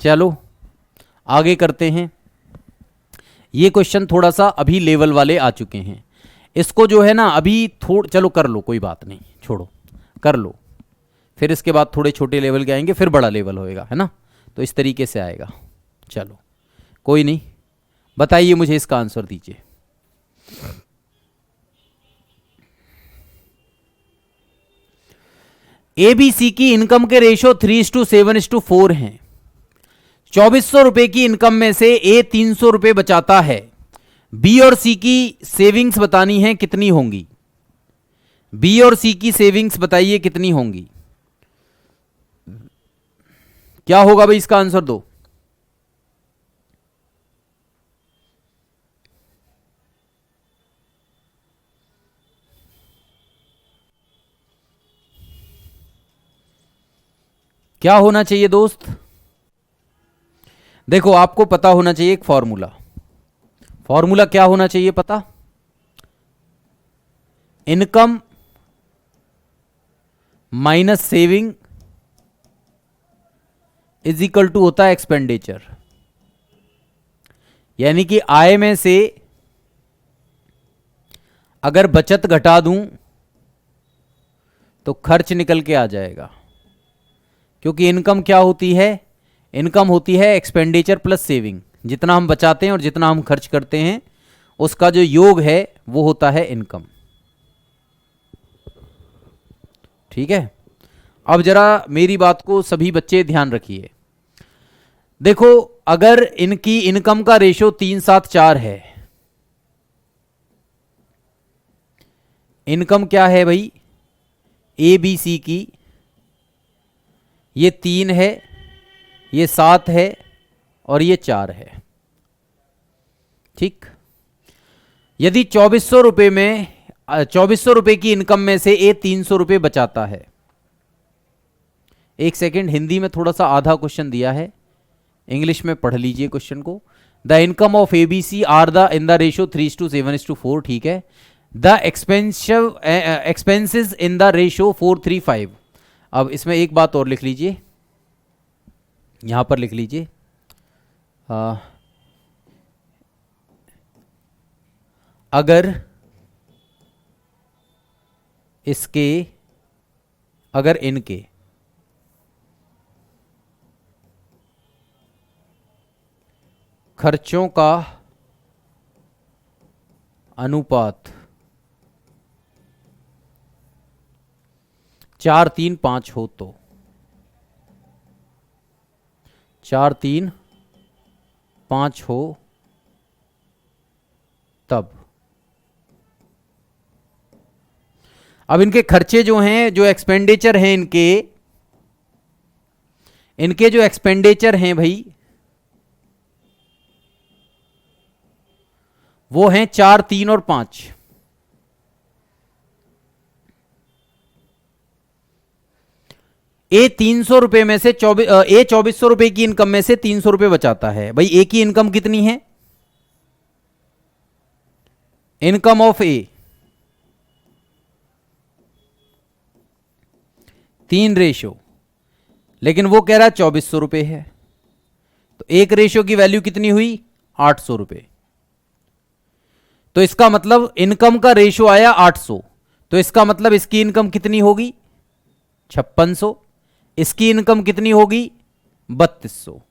चलो आगे करते हैं। ये क्वेश्चन थोड़ा सा अभी लेवल वाले आ चुके हैं, इसको जो है ना अभी चलो कर लो, कोई बात नहीं, छोड़ो कर लो, फिर इसके बाद थोड़े छोटे लेवल के आएंगे, फिर बड़ा लेवल होएगा, है ना, तो इस तरीके से आएगा। चलो कोई नहीं, बताइए मुझे इसका आंसर दीजिए। एबीसी की इनकम के रेशो 3:7:4 हैं। ₹2400 की इनकम में से ए ₹300 बचाता है, बी और सी की सेविंग्स बतानी है कितनी होंगी। बी और सी की सेविंग्स बताइए कितनी होंगी। क्या होगा भाई, इसका आंसर दो। क्या होना चाहिए दोस्त? देखो, आपको पता होना चाहिए एक फॉर्मूला। फॉर्मूला क्या होना चाहिए पता? Income minus saving is equal to होता है एक्सपेंडिचर। यानी कि आय में से अगर बचत घटा दूं तो खर्च निकल के आ जाएगा, क्योंकि इनकम क्या होती है? इनकम होती है एक्सपेंडिचर प्लस सेविंग। जितना हम बचाते हैं और जितना हम खर्च करते हैं उसका जो योग है वो होता है इनकम। ठीक है, अब जरा मेरी बात को सभी बच्चे ध्यान रखिए। देखो, अगर इनकी इनकम का रेशो 3-7-4 है, इनकम क्या है भाई? ए बी सी की, ये 3 है, ये 7 है और ये 4 है। ठीक, यदि ₹2400 की इनकम में से ए ₹300 बचाता है। एक सेकेंड, हिंदी में थोड़ा सा आधा क्वेश्चन दिया है, इंग्लिश में पढ़ लीजिए क्वेश्चन को। The income of ABC are the in the ratio 3:7:4। ठीक है, the expenses in the ratio 4:3:5। अब इसमें एक बात और लिख लीजिए, यहां पर लिख लीजिए, अगर इसके, अगर इनके खर्चों का अनुपात 4:3:5 हो तो 4:3:5 हो तब। अब इनके खर्चे जो हैं, जो एक्सपेंडिचर हैं, इनके जो एक्सपेंडिचर हैं भाई, वो हैं 4, 3 और 5। ए ₹300 में से ए ₹2400 की इनकम में से ₹300 बचाता है। भाई ए की इनकम कितनी है? इनकम ऑफ ए 3 रेशो, लेकिन वो कह रहा है ₹2400 है, तो एक रेशो की वैल्यू कितनी हुई? ₹800। तो इसका मतलब इनकम का रेशो आया 800, तो इसका मतलब इसकी इनकम कितनी होगी? 5600। इसकी इनकम कितनी होगी? 3200।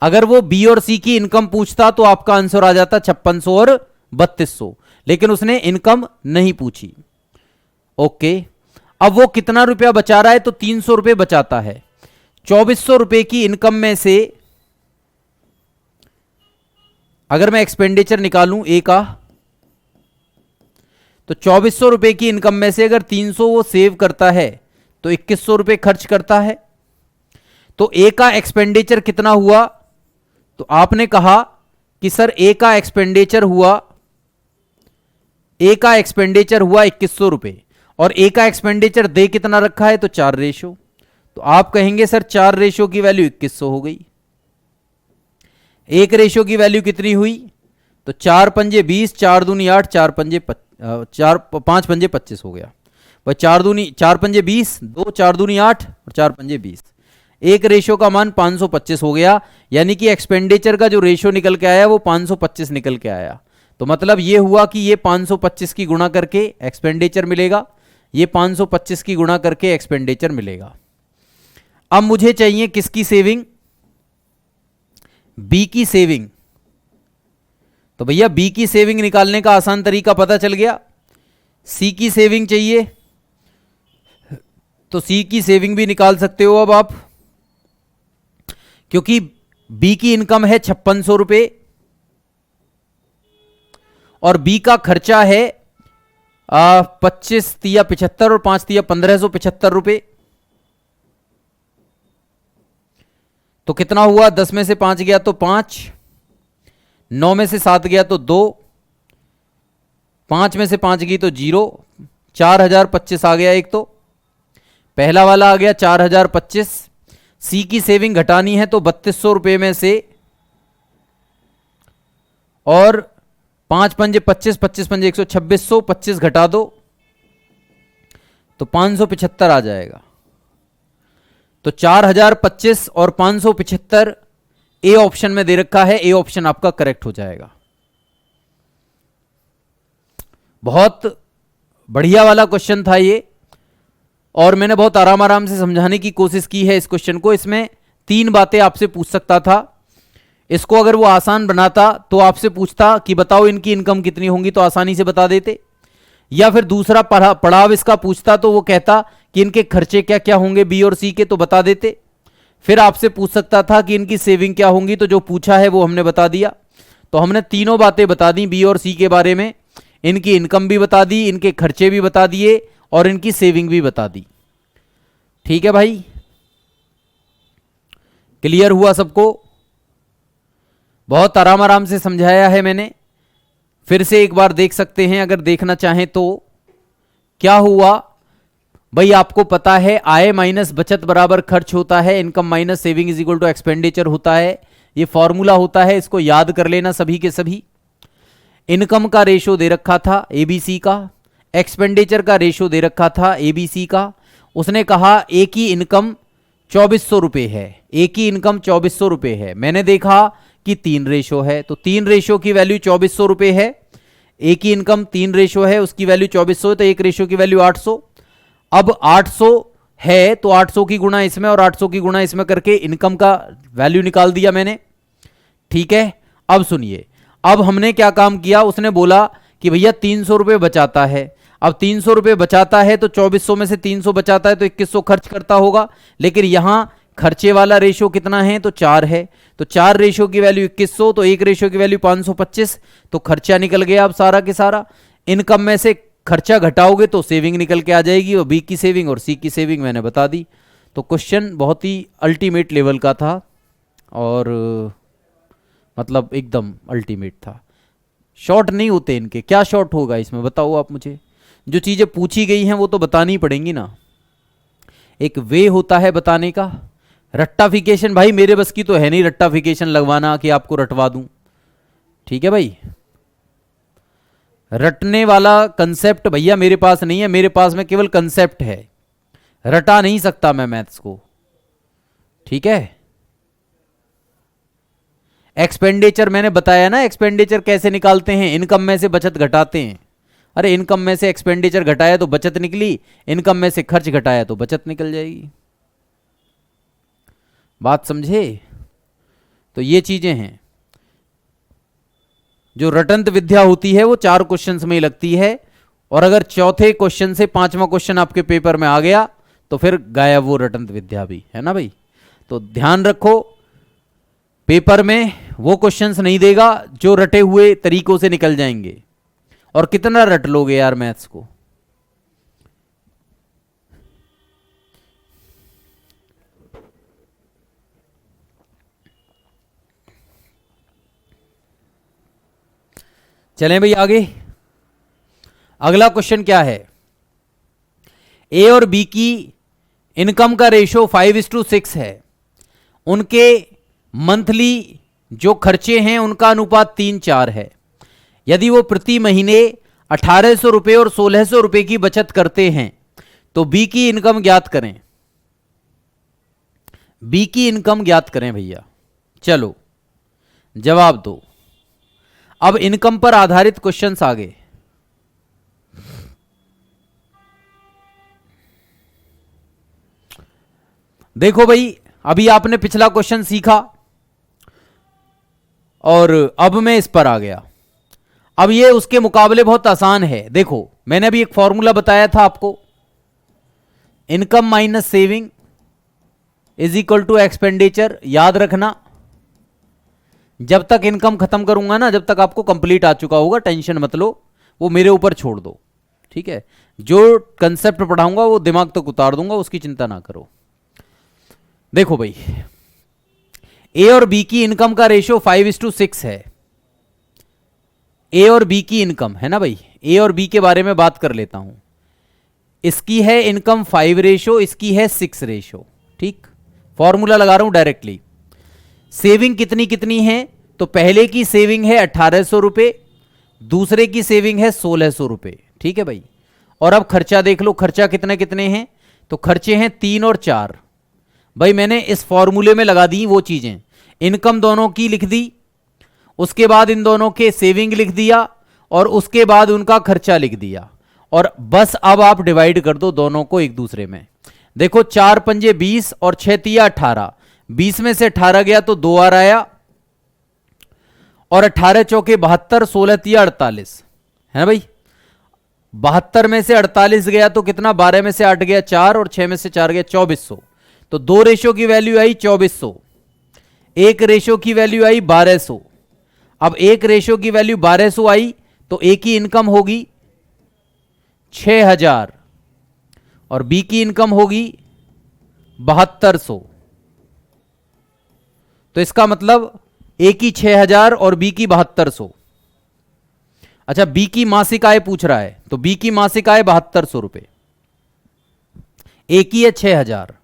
अगर वो बी और सी की इनकम पूछता तो आपका आंसर आ जाता 5600 और 3200, लेकिन उसने इनकम नहीं पूछी। ओके, अब वो कितना रुपया बचा रहा है? तो ₹300 बचाता है। ₹2400 की इनकम में से अगर मैं एक्सपेंडिचर निकालूं ए का, तो ₹2400 की इनकम में से अगर 300 वो सेव करता है तो ₹2100 खर्च करता है। तो ए का एक्सपेंडिचर कितना हुआ? तो आपने कहा कि सर ए का एक्सपेंडिचर हुआ ₹2100 और ए का एक्सपेंडिचर दे कितना रखा है? तो 4 रेशो। तो आप कहेंगे सर 4 रेशो की वैल्यू 2100 हो गई। एक रेशो की वैल्यू कितनी हुई? तो 4 पंजे 20, 4 दूनी 8, 4 पंजे 5 पंजे 25 हो गया। भाई 4 पंजे 20, 2 4 दूनी 8 और 4 पंजे 20। एक रेशो का मान 525 हो गया, यानी कि एक्सपेंडिचर का जो रेशो निकल के आया वो 525 निकल के आया। तो मतलब ये हुआ कि ये 525 की गुणा करके एक्सपेंडिचर मिलेगा, ये 525 की गुणा करके एक्सपेंडिचर मिलेगा। अब मुझे चाहिए किसकी सेविंग? बी की सेविंग। तो भैया बी की सेविंग निकालने का आसान तरीका पता चल गया। सी की सेविंग चाहिए तो सी की सेविंग भी निकाल सकते हो अब आप, क्योंकि बी की इनकम है 5600 रुपये और बी का खर्चा है 25 तिया 75 और 5 तिया 1575 रुपये। तो कितना हुआ? 10 में से 5 गया तो 5, 9 में से 7 गया तो 2, 5 में से 5 गई तो 0, 4025 आ गया। एक तो पहला वाला आ गया 4025। सी की सेविंग घटानी है तो 3200 रुपये में से, और 5 पंजे 25, 25 पंजे 100, 2625 घटा दो तो 575 आ जाएगा। तो 4025 और 575 ए ऑप्शन में दे रखा है, ए ऑप्शन आपका करेक्ट हो जाएगा। बहुत बढ़िया वाला क्वेश्चन था ये, और मैंने बहुत आराम आराम से समझाने की कोशिश की है इस क्वेश्चन को। इसमें 3 बातें आपसे पूछ सकता था। इसको अगर वो आसान बनाता तो आपसे पूछता कि बताओ इनकी इनकम कितनी होंगी, तो आसानी से बता देते। या फिर दूसरा पड़ाव इसका पूछता तो वो कहता कि इनके खर्चे क्या क्या होंगे बी और सी के, तो बता देते। फिर आपसे पूछ सकता था कि इनकी सेविंग क्या होंगी, तो जो पूछा है वो हमने बता दिया। तो हमने तीनों बातें बता दी बी और सी के बारे में। इनकी इनकम भी बता दी, इनके खर्चे भी बता दिए, और इनकी सेविंग भी बता दी। ठीक है भाई, क्लियर हुआ सबको? बहुत आराम आराम से समझाया है मैंने। फिर से एक बार देख सकते हैं अगर देखना चाहें तो। क्या हुआ भाई, आपको पता है आय माइनस बचत बराबर खर्च होता है, income minus saving is equal to expenditure होता है। ये फॉर्मूला होता है, इसको याद कर लेना सभी के सभी। इनकम का रेशो दे रखा था एबीसी का, एक्सपेंडिचर का रेशो दे रखा था एबीसी का। उसने कहा ए की इनकम 2400 रुपये है, ए की इनकम 2400 रुपये है। मैंने देखा कि 3 रेशो है, तो 3 रेशो की वैल्यू 2400 रुपये है। ए की इनकम 3 रेशो है, उसकी वैल्यू 2400 है, तो 1 रेशो की वैल्यू 800। अब 800 है तो 800 की गुणा इसमें और 800 की गुणा इसमें करके इनकम का वैल्यू निकाल दिया मैंने। ठीक है, अब सुनिए, अब हमने क्या काम किया। उसने बोला कि भैया 300 रुपये बचाता है। अब 300 रुपये बचाता है तो 2400 में से 300 बचाता है तो 2100 खर्च करता होगा। लेकिन यहां खर्चे वाला रेशो कितना है, तो 4 है। तो 4 रेशो की वैल्यू 2100, तो 1 रेशो की वैल्यू 525। तो खर्चा निकल गया अब सारा के सारा। इनकम में से खर्चा घटाओगे तो सेविंग निकल के आ जाएगी, और बी की सेविंग और सी की सेविंग मैंने बता दी। तो क्वेश्चन बहुत ही अल्टीमेट लेवल का था, और मतलब एकदम अल्टीमेट था। शॉर्ट नहीं होते इनके, क्या शॉर्ट होगा इसमें बताओ आप मुझे। जो चीज़ें पूछी गई हैं वो तो बतानी पड़ेंगी ना, एक वे होता है बताने का। रट्टाफिकेशन भाई मेरे बस की तो है नहीं, रट्टाफिकेशन लगवाना कि आपको रटवा दूं। ठीक है भाई, रटने वाला कंसेप्ट भैया मेरे पास नहीं है। मेरे पास में केवल कंसेप्ट है, रटा नहीं सकता मैं मैथ्स को। ठीक है, एक्सपेंडिचर मैंने बताया ना, एक्सपेंडिचर कैसे निकालते हैं, इनकम में से बचत घटाते हैं। अरे इनकम में से एक्सपेंडिचर घटाया तो बचत निकली, इनकम में से खर्च घटाया तो बचत निकल जाएगी। बात समझे? तो ये चीजें हैं जो रटंत विद्या होती है, वो 4 क्वेश्चंस में लगती है। और अगर चौथे क्वेश्चन से 5वां क्वेश्चन आपके पेपर में आ गया तो फिर गायब वो रटंत विद्या भी, है ना भाई। तो ध्यान रखो, पेपर में वो क्वेश्चंस नहीं देगा जो रटे हुए तरीकों से निकल जाएंगे। और कितना रट लोगे यार मैथ्स को। चलें भाई आगे। अगला क्वेश्चन क्या है, ए और बी की इनकम का रेशो 5:6 है। उनके मंथली जो खर्चे हैं उनका अनुपात 3:4 है। यदि वो प्रति महीने 1800 रुपये और 1600 रुपये की बचत करते हैं तो बी की इनकम ज्ञात करें। बी की इनकम ज्ञात करें भैया। चलो जवाब दो। अब इनकम पर आधारित क्वेश्चंस आ गए। देखो भाई, अभी आपने पिछला क्वेश्चन सीखा और अब मैं इस पर आ गया। अब ये उसके मुकाबले बहुत आसान है। देखो मैंने अभी एक फॉर्मूला बताया था आपको, income minus saving is equal to expenditure. याद रखना, जब तक इनकम खत्म करूंगा ना, जब तक आपको कंप्लीट आ चुका होगा, टेंशन मत लो, वो मेरे ऊपर छोड़ दो, ठीक है। जो कंसेप्ट पढ़ाऊंगा वो दिमाग तक उतार दूंगा, उसकी चिंता ना करो। देखो भाई, ए और बी की इनकम का रेशियो 5:6 है। ए और बी की इनकम है ना भाई, ए और बी के बारे में बात कर लेता हूं। इसकी है इनकम 5 रेशो, इसकी है 6 रेशो, ठीक। फॉर्मूला लगा रहा हूं डायरेक्टली। सेविंग कितनी कितनी है, तो पहले की सेविंग है 1800 रुपए, दूसरे की सेविंग है 1600 रुपए, ठीक है भाई। और अब खर्चा देख लो, खर्चा कितने कितने हैं, तो खर्चे हैं 3 और 4। भाई मैंने इस फॉर्मूले में लगा दी वो चीजें, इनकम दोनों की लिख दी, उसके बाद इन दोनों के सेविंग लिख दिया, और उसके बाद उनका खर्चा लिख दिया, और बस अब आप डिवाइड कर दो दोनों को एक दूसरे में। देखो 4 पंजे 20 और 6 तिया 18, 20 में से 18 गया तो 2 आ आया, और 18 चौके 72, 16 तिया 48, है ना भाई। 72 में से 48 गया तो कितना, 12 में से 8 गया 4, और 6 में से 4 गया 2400। तो 2 रेशो की वैल्यू आई 2400, 1 रेशो की वैल्यू आई 1200। अब 1 रेशो की वैल्यू 1200 आई तो ए की इनकम होगी 6000 और बी की इनकम होगी 7200। तो इसका मतलब ए की 6000 और बी की 7200। अच्छा, बी की मासिक आय पूछ रहा है, तो बी की मासिक आय 7200 रुपए, ए की है 6000।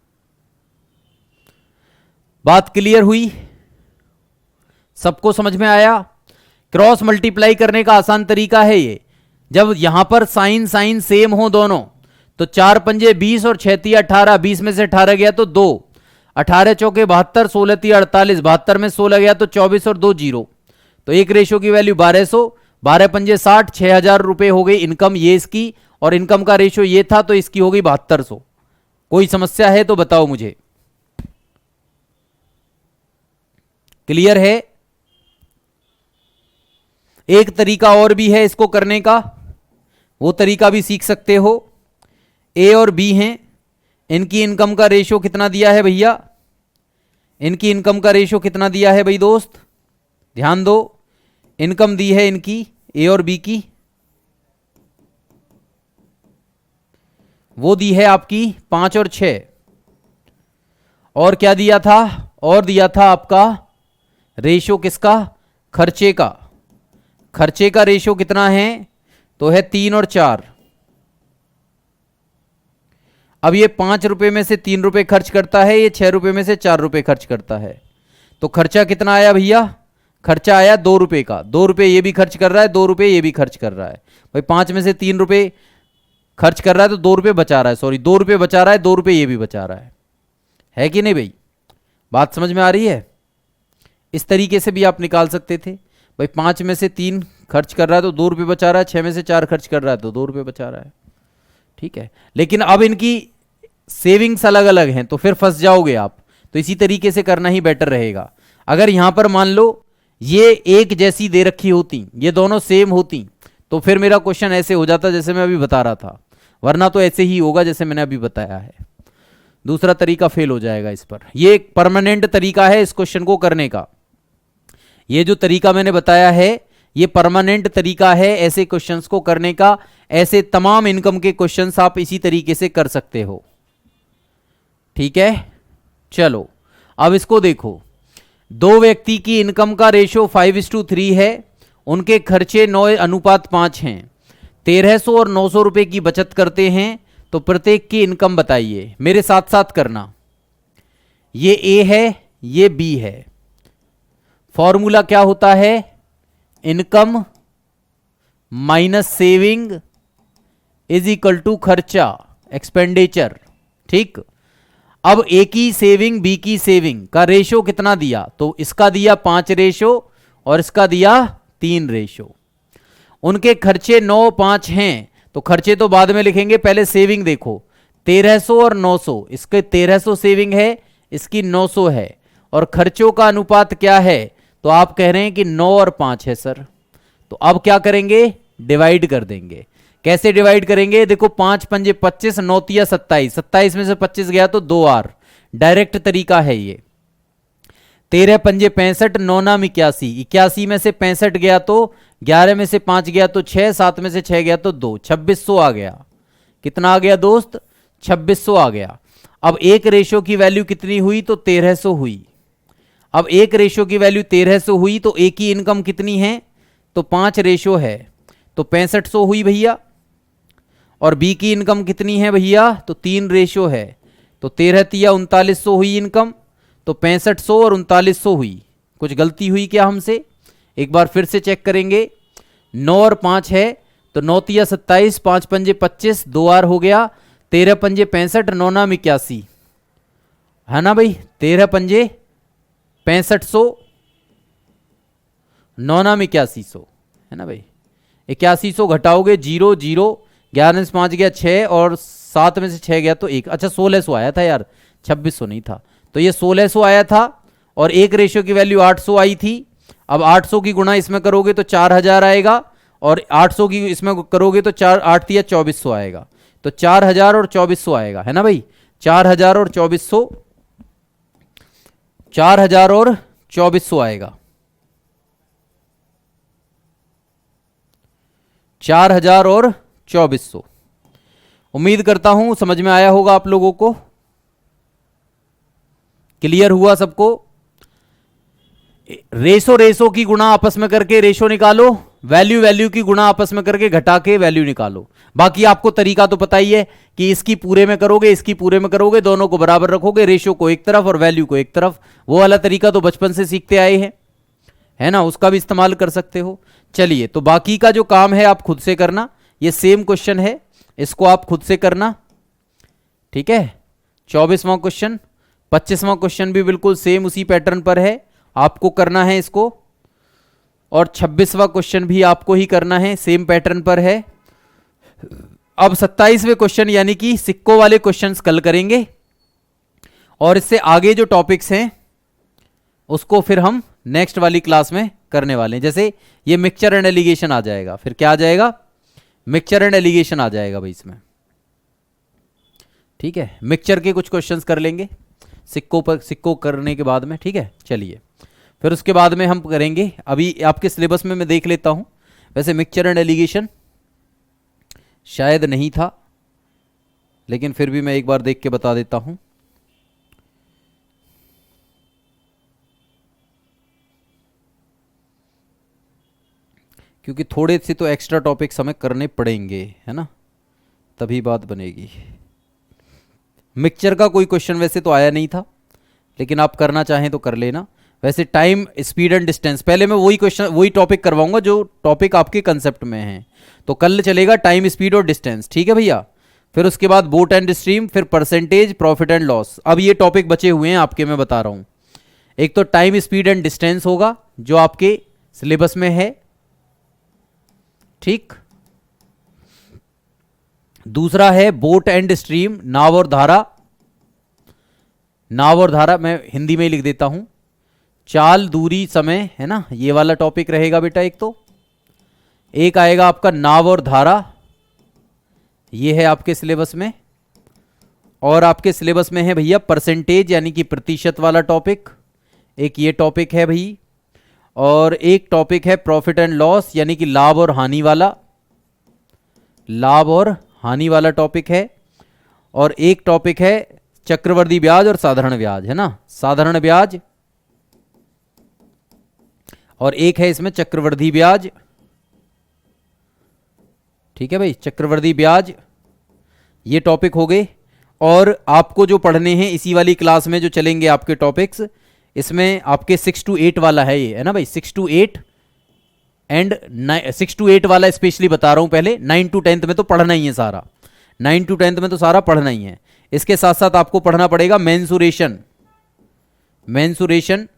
बात क्लियर हुई, सबको समझ में आया। क्रॉस मल्टीप्लाई करने का आसान तरीका है ये, जब यहां पर साइन साइन सेम हो दोनों, तो 4 पंजे 20 और 6 तिया 18, 20 में से 18 गया तो 2, 18 चौके 72, 16 तिया 48, 72 में 16 गया तो 24 और 2 जीरो, तो 1 रेशो की वैल्यू 1200, 12 पंजे 60, 6000 रुपए हो गई इनकम ये इसकी, और इनकम का रेशो ये था तो इसकी हो गई 7200। कोई समस्या है तो बताओ मुझे। क्लियर है। एक तरीका और भी है इसको करने का, वो तरीका भी सीख सकते हो। ए और बी हैं, इनकी इनकम का रेशो कितना दिया है भैया, इनकी इनकम का रेशो कितना दिया है भाई दोस्त, ध्यान दो। इनकम दी है इनकी ए और बी की, वो दी है आपकी 5 और 6, और क्या दिया था, और दिया था आपका रेशो किसका, खर्चे का। खर्चे का रेशो कितना है, तो है 3 और 4। अब ये 5 रुपए में से 3 रुपए खर्च करता है, ये 6 रुपए में से 4 रुपए खर्च करता है, तो खर्चा कितना आया भैया, खर्चा आया 2 रुपए का। 2 रुपए ये भी खर्च कर रहा है, 2 रुपए ये भी खर्च कर रहा है। भाई 5 में से 3 रुपए खर्च कर रहा है तो 2 रुपए बचा रहा है, सॉरी 2 रुपए बचा रहा है, 2 रुपए ये भी बचा रहा है कि नहीं भाई। बात समझ में आ रही है। इस तरीके से भी आप निकाल सकते थे, भाई 5 में से 3 खर्च कर रहा है तो 2 रुपए बचा रहा है, 6 में से 4 खर्च कर रहा है तो 2 रुपए बचा रहा है, ठीक है। लेकिन अब इनकी सेविंग्स अलग अलग हैं तो फिर फंस जाओगे आप, तो इसी तरीके से करना ही बेटर रहेगा। अगर यहां पर मान लो ये एक जैसी दे रखी होती, ये दोनों सेम होती, तो फिर मेरा क्वेश्चन ऐसे हो जाता जैसे मैं अभी बता रहा था, वरना तो ऐसे ही होगा जैसे मैंने अभी बताया है। दूसरा तरीका फेल हो जाएगा इस पर। ये एक परमानेंट तरीका है इस क्वेश्चन को करने का। ये जो तरीका मैंने बताया है ये परमानेंट तरीका है ऐसे क्वेश्चंस को करने का। ऐसे तमाम इनकम के क्वेश्चंस आप इसी तरीके से कर सकते हो, ठीक है। चलो अब इसको देखो, 2 व्यक्ति की इनकम का रेशो 5:3 है, उनके खर्चे 9:5 हैं, 1300 और 900 रुपए की बचत करते हैं, तो प्रत्येक की इनकम बताइए। मेरे साथ साथ करना, ये ए है ये बी है। फॉर्मूला क्या होता है, income minus saving is equal to खर्चा, एक्सपेंडिचर, ठीक। अब ए की सेविंग बी की सेविंग का रेशो कितना दिया, तो इसका दिया 5 रेशो और इसका दिया 3 रेशो। उनके खर्चे 9-5 हैं, तो खर्चे तो बाद में लिखेंगे, पहले सेविंग देखो, 1300 और 900, इसके 1300 सेविंग है, इसकी 900 है, और खर्चों का अनुपात क्या है, तो आप कह रहे हैं कि 9 और 5 है सर। तो अब क्या करेंगे, डिवाइड कर देंगे। कैसे डिवाइड करेंगे, देखो 5 पंजे 25, 9 तिया 27, 27 में से 25 गया तो 2 आर, डायरेक्ट तरीका है ये। 13 पंजे 65, 9 नाम 81, 81 में से 65 गया तो 11 में से 5 गया तो 6, 7 में से 6 गया तो 2, 2600 आ गया। कितना आ गया दोस्त? 2600 आ गया। अब एक रेशो की वैल्यू कितनी हुई? तो 1300 हुई। अब एक रेशो की वैल्यू 1300 हुई तो ए की इनकम कितनी है? तो 5 रेशो है, तो 6500 हुई भैया। और बी की इनकम कितनी है भैया? तो 3 रेशो है, तो 13 तिया 3900 हुई इनकम, तो 6500 और 3900 हुई। कुछ गलती हुई क्या हमसे? एक बार फिर से चेक करेंगे। 9 और 5 है, तो 9 तिया 27, 5 पंजे 25, 2 आर हो गया, 13 पंजे 65, 9 नाम 81, है ना भाई? 13 पंजे 6500, 9 नाम 8100, है ना भाई? 8100 घटाओगे 0 0, 11 में से 5 गया 6 और 7 में से 6 गया तो 1। अच्छा 1600 आया था यार, 2600 नहीं था। तो ये 1600 आया था और एक रेशियो की वैल्यू 800 आई थी। अब 800 की गुणा इसमें करोगे तो 4000 आएगा, और 800 की इसमें करोगे तो 4 8 या 2400 आएगा। तो 4000 और 2400 आएगा, है ना भाई? 4000 और 2400, 4000 और 2400 आएगा। 4000 और 2400। उम्मीद करता हूं समझ में आया होगा आप लोगों को। क्लियर हुआ सबको? रेशो रेशो की गुणा आपस में करके रेशो निकालो, वैल्यू वैल्यू की गुणा आपस में करके घटा के वैल्यू निकालो। बाकी आपको तरीका तो पता ही है कि इसकी पूरे में करोगे, इसकी पूरे में करोगे, दोनों को बराबर रखोगे, रेशो को एक तरफ और वैल्यू को एक तरफ। वो वाला तरीका तो बचपन से सीखते आए हैं, है ना? उसका भी इस्तेमाल कर सकते हो। चलिए, तो बाकी का जो काम है आप खुद से करना। ये सेम क्वेश्चन है, इसको आप खुद से करना, ठीक है? 24वां क्वेश्चन, 25वां क्वेश्चन भी बिल्कुल सेम उसी पैटर्न पर है, आपको करना है इसको। और 26वां क्वेश्चन भी आपको ही करना है, सेम पैटर्न पर है। अब 27वें क्वेश्चन यानी कि सिक्कों वाले क्वेश्चंस कल करेंगे, और इससे आगे जो टॉपिक्स हैं उसको फिर हम नेक्स्ट वाली क्लास में करने वाले हैं। जैसे ये मिक्सचर एंड एलिगेशन आ जाएगा, फिर क्या आ जाएगा? मिक्सचर एंड एलिगेशन आ जाएगा भाई इसमें, ठीक है? मिक्सचर के कुछ क्वेश्चंस कर लेंगे सिक्को करने के बाद में, ठीक है? चलिए, फिर उसके बाद में हम करेंगे। अभी आपके सिलेबस में मैं देख लेता हूं, वैसे मिक्सचर एंड एलिगेशन शायद नहीं था, लेकिन फिर भी मैं एक बार देख के बता देता हूं। क्योंकि थोड़े से तो एक्स्ट्रा टॉपिक्स हमें करने पड़ेंगे, है ना? तभी बात बनेगी। मिक्सचर का कोई क्वेश्चन वैसे तो आया नहीं था, लेकिन आप करना चाहें तो कर लेना। वैसे टाइम, स्पीड एंड डिस्टेंस, पहले मैं वही टॉपिक करवाऊंगा जो टॉपिक आपके कंसेप्ट में है। तो कल चलेगा टाइम, स्पीड और डिस्टेंस, ठीक है भैया? फिर उसके बाद बोट एंड स्ट्रीम, फिर परसेंटेज, प्रॉफिट एंड लॉस। अब ये टॉपिक बचे हुए हैं आपके, मैं बता रहा हूं। एक तो टाइम, स्पीड एंड डिस्टेंस होगा जो आपके सिलेबस में है, ठीक? दूसरा है बोट एंड स्ट्रीम, नाव और धारा। नाव और धारा मैं हिंदी में ही लिख देता हूं, चाल, दूरी, समय, है ना? ये वाला टॉपिक रहेगा बेटा एक तो। एक आएगा आपका नाव और धारा, ये है आपके सिलेबस में। और आपके सिलेबस में है भैया परसेंटेज यानी कि प्रतिशत वाला टॉपिक, एक ये टॉपिक है भाई। और एक टॉपिक है प्रॉफिट एंड लॉस यानी कि लाभ और हानि वाला, लाभ और हानि वाला टॉपिक है। और एक टॉपिक है चक्रवर्ती ब्याज और साधारण ब्याज, है ना? साधारण ब्याज। और एक है इसमें चक्रवर्ती ब्याज, ठीक है भाई? चक्रवर्ती ब्याज, ये टॉपिक हो गए। और आपको जो पढ़ने हैं इसी वाली क्लास में जो चलेंगे आपके टॉपिक्स, इसमें आपके 6 to 8 वाला है ये, है ना भाई? 6 to 8 एंड 6 to 8 वाला स्पेशली बता रहा हूं पहले। 9 to 10th में तो पढ़ना ही है सारा, 9 to 10th में तो सारा पढ़ना ही है। इसके साथ साथ आपको पढ़ना पड़ेगा मेंसुरेशन, मेंसुरेशन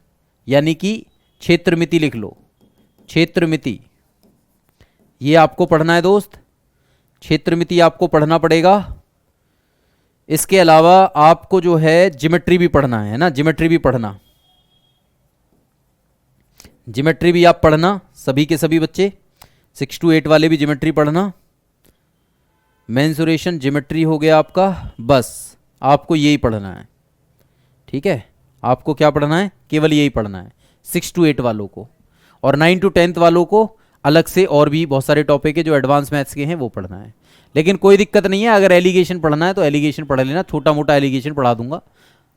यानी कि क्षेत्रमिति, लिख लो क्षेत्रमिति, ये आपको पढ़ना है दोस्त। क्षेत्रमिति आपको पढ़ना पड़ेगा। इसके अलावा आपको जो है ज्योमेट्री भी पढ़ना है ना? ज्योमेट्री भी पढ़ना, ज्योमेट्री भी आप पढ़ना, सभी के सभी बच्चे 6 to 8 वाले भी ज्योमेट्री पढ़ना। मेंसुरेशन, ज्योमेट्री हो गया आपका, बस आपको यही पढ़ना है, ठीक है? आपको क्या पढ़ना है, केवल यही पढ़ना है 6 to 8 वालों को, और 9 to 10th वालों को अलग से और भी बहुत सारे टॉपिक है जो एडवांस मैथ्स के हैं वो पढ़ना है। लेकिन कोई दिक्कत नहीं है, अगर एलिगेशन पढ़ना है तो एलिगेशन पढ़ लेना, छोटा मोटा एलिगेशन पढ़ा दूंगा,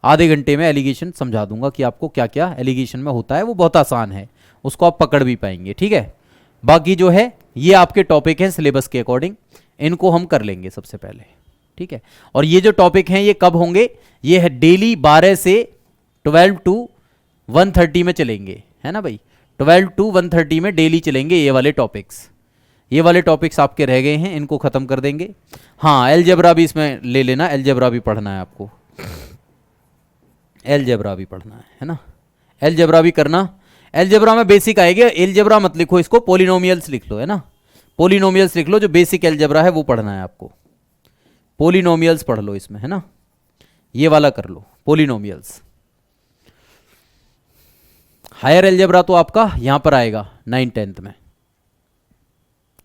आधे घंटे में एलिगेशन समझा दूंगा कि आपको क्या क्या एलिगेशन में होता है, वो बहुत आसान है, उसको आप पकड़ भी पाएंगे, ठीक है। बाकी जो है ये आपके टॉपिक हैं सिलेबस के अकॉर्डिंग, इनको हम कर लेंगे सबसे पहले, ठीक है। और ये जो टॉपिक हैं ये कब होंगे, ये है डेली 12 से 12 to 1:30 में चलेंगे, है ना भाई, 12 to 1:30 में डेली चलेंगे ये वाले टॉपिक्स। ये वाले टॉपिक्स आपके रह गए हैं, इनको खत्म कर देंगे। हाँ, अलजेब्रा भी इसमें ले लेना, अलजेब्रा भी पढ़ना है आपको, अलजेब्रा भी पढ़ना है ना, अलजेब्रा भी करना। अलजेब्रा में बेसिक आएगा, अलजेब्रा मत लिखो इसको, पोलिनोमियल्स लिख लो, है ना, पोलिनोमियल्स लिख लो, जो बेसिक अलजेब्रा है वो पढ़ना है आपको, पोलिनोमियल्स पढ़ लो इसमें, है ना, ये वाला कर लो पोलिनोमियल्स। हायर अलजेब्रा तो आपका यहां पर आएगा 9 10th में,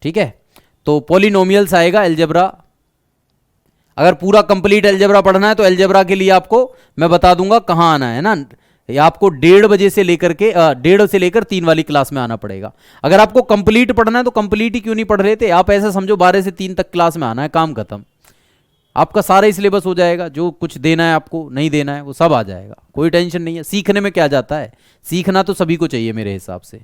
ठीक है। तो पोलिनोमियल्स आएगा अलजेब्रा। अगर पूरा कंप्लीट अलजेब्रा पढ़ना है तो अलजेब्रा के लिए आपको मैं बता दूंगा कहां आना है ना, ये आपको 1:30 बजे से लेकर के 1:30 से लेकर 3 वाली क्लास में आना पड़ेगा। अगर आपको कंप्लीट पढ़ना है तो कंप्लीट ही क्यों नहीं पढ़ लेते आप, ऐसा समझो 12 से 3 तक क्लास में आना है, काम खत्म, आपका सारा ही सिलेबस हो जाएगा, जो कुछ देना है आपको नहीं देना है वो सब आ जाएगा, कोई टेंशन नहीं है। सीखने में क्या जाता है, सीखना तो सभी को चाहिए मेरे हिसाब से,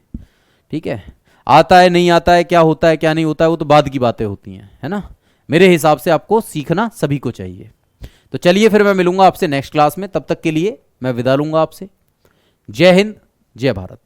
ठीक है। आता है नहीं आता है, क्या होता है क्या नहीं होता है, वो तो बाद की बातें होती हैं, है ना। मेरे हिसाब से आपको सीखना सभी को चाहिए। तो चलिए फिर मैं मिलूंगा आपसे नेक्स्ट क्लास में, तब तक के लिए मैं विदा लूंगा आपसे। जय हिंद, जय भारत।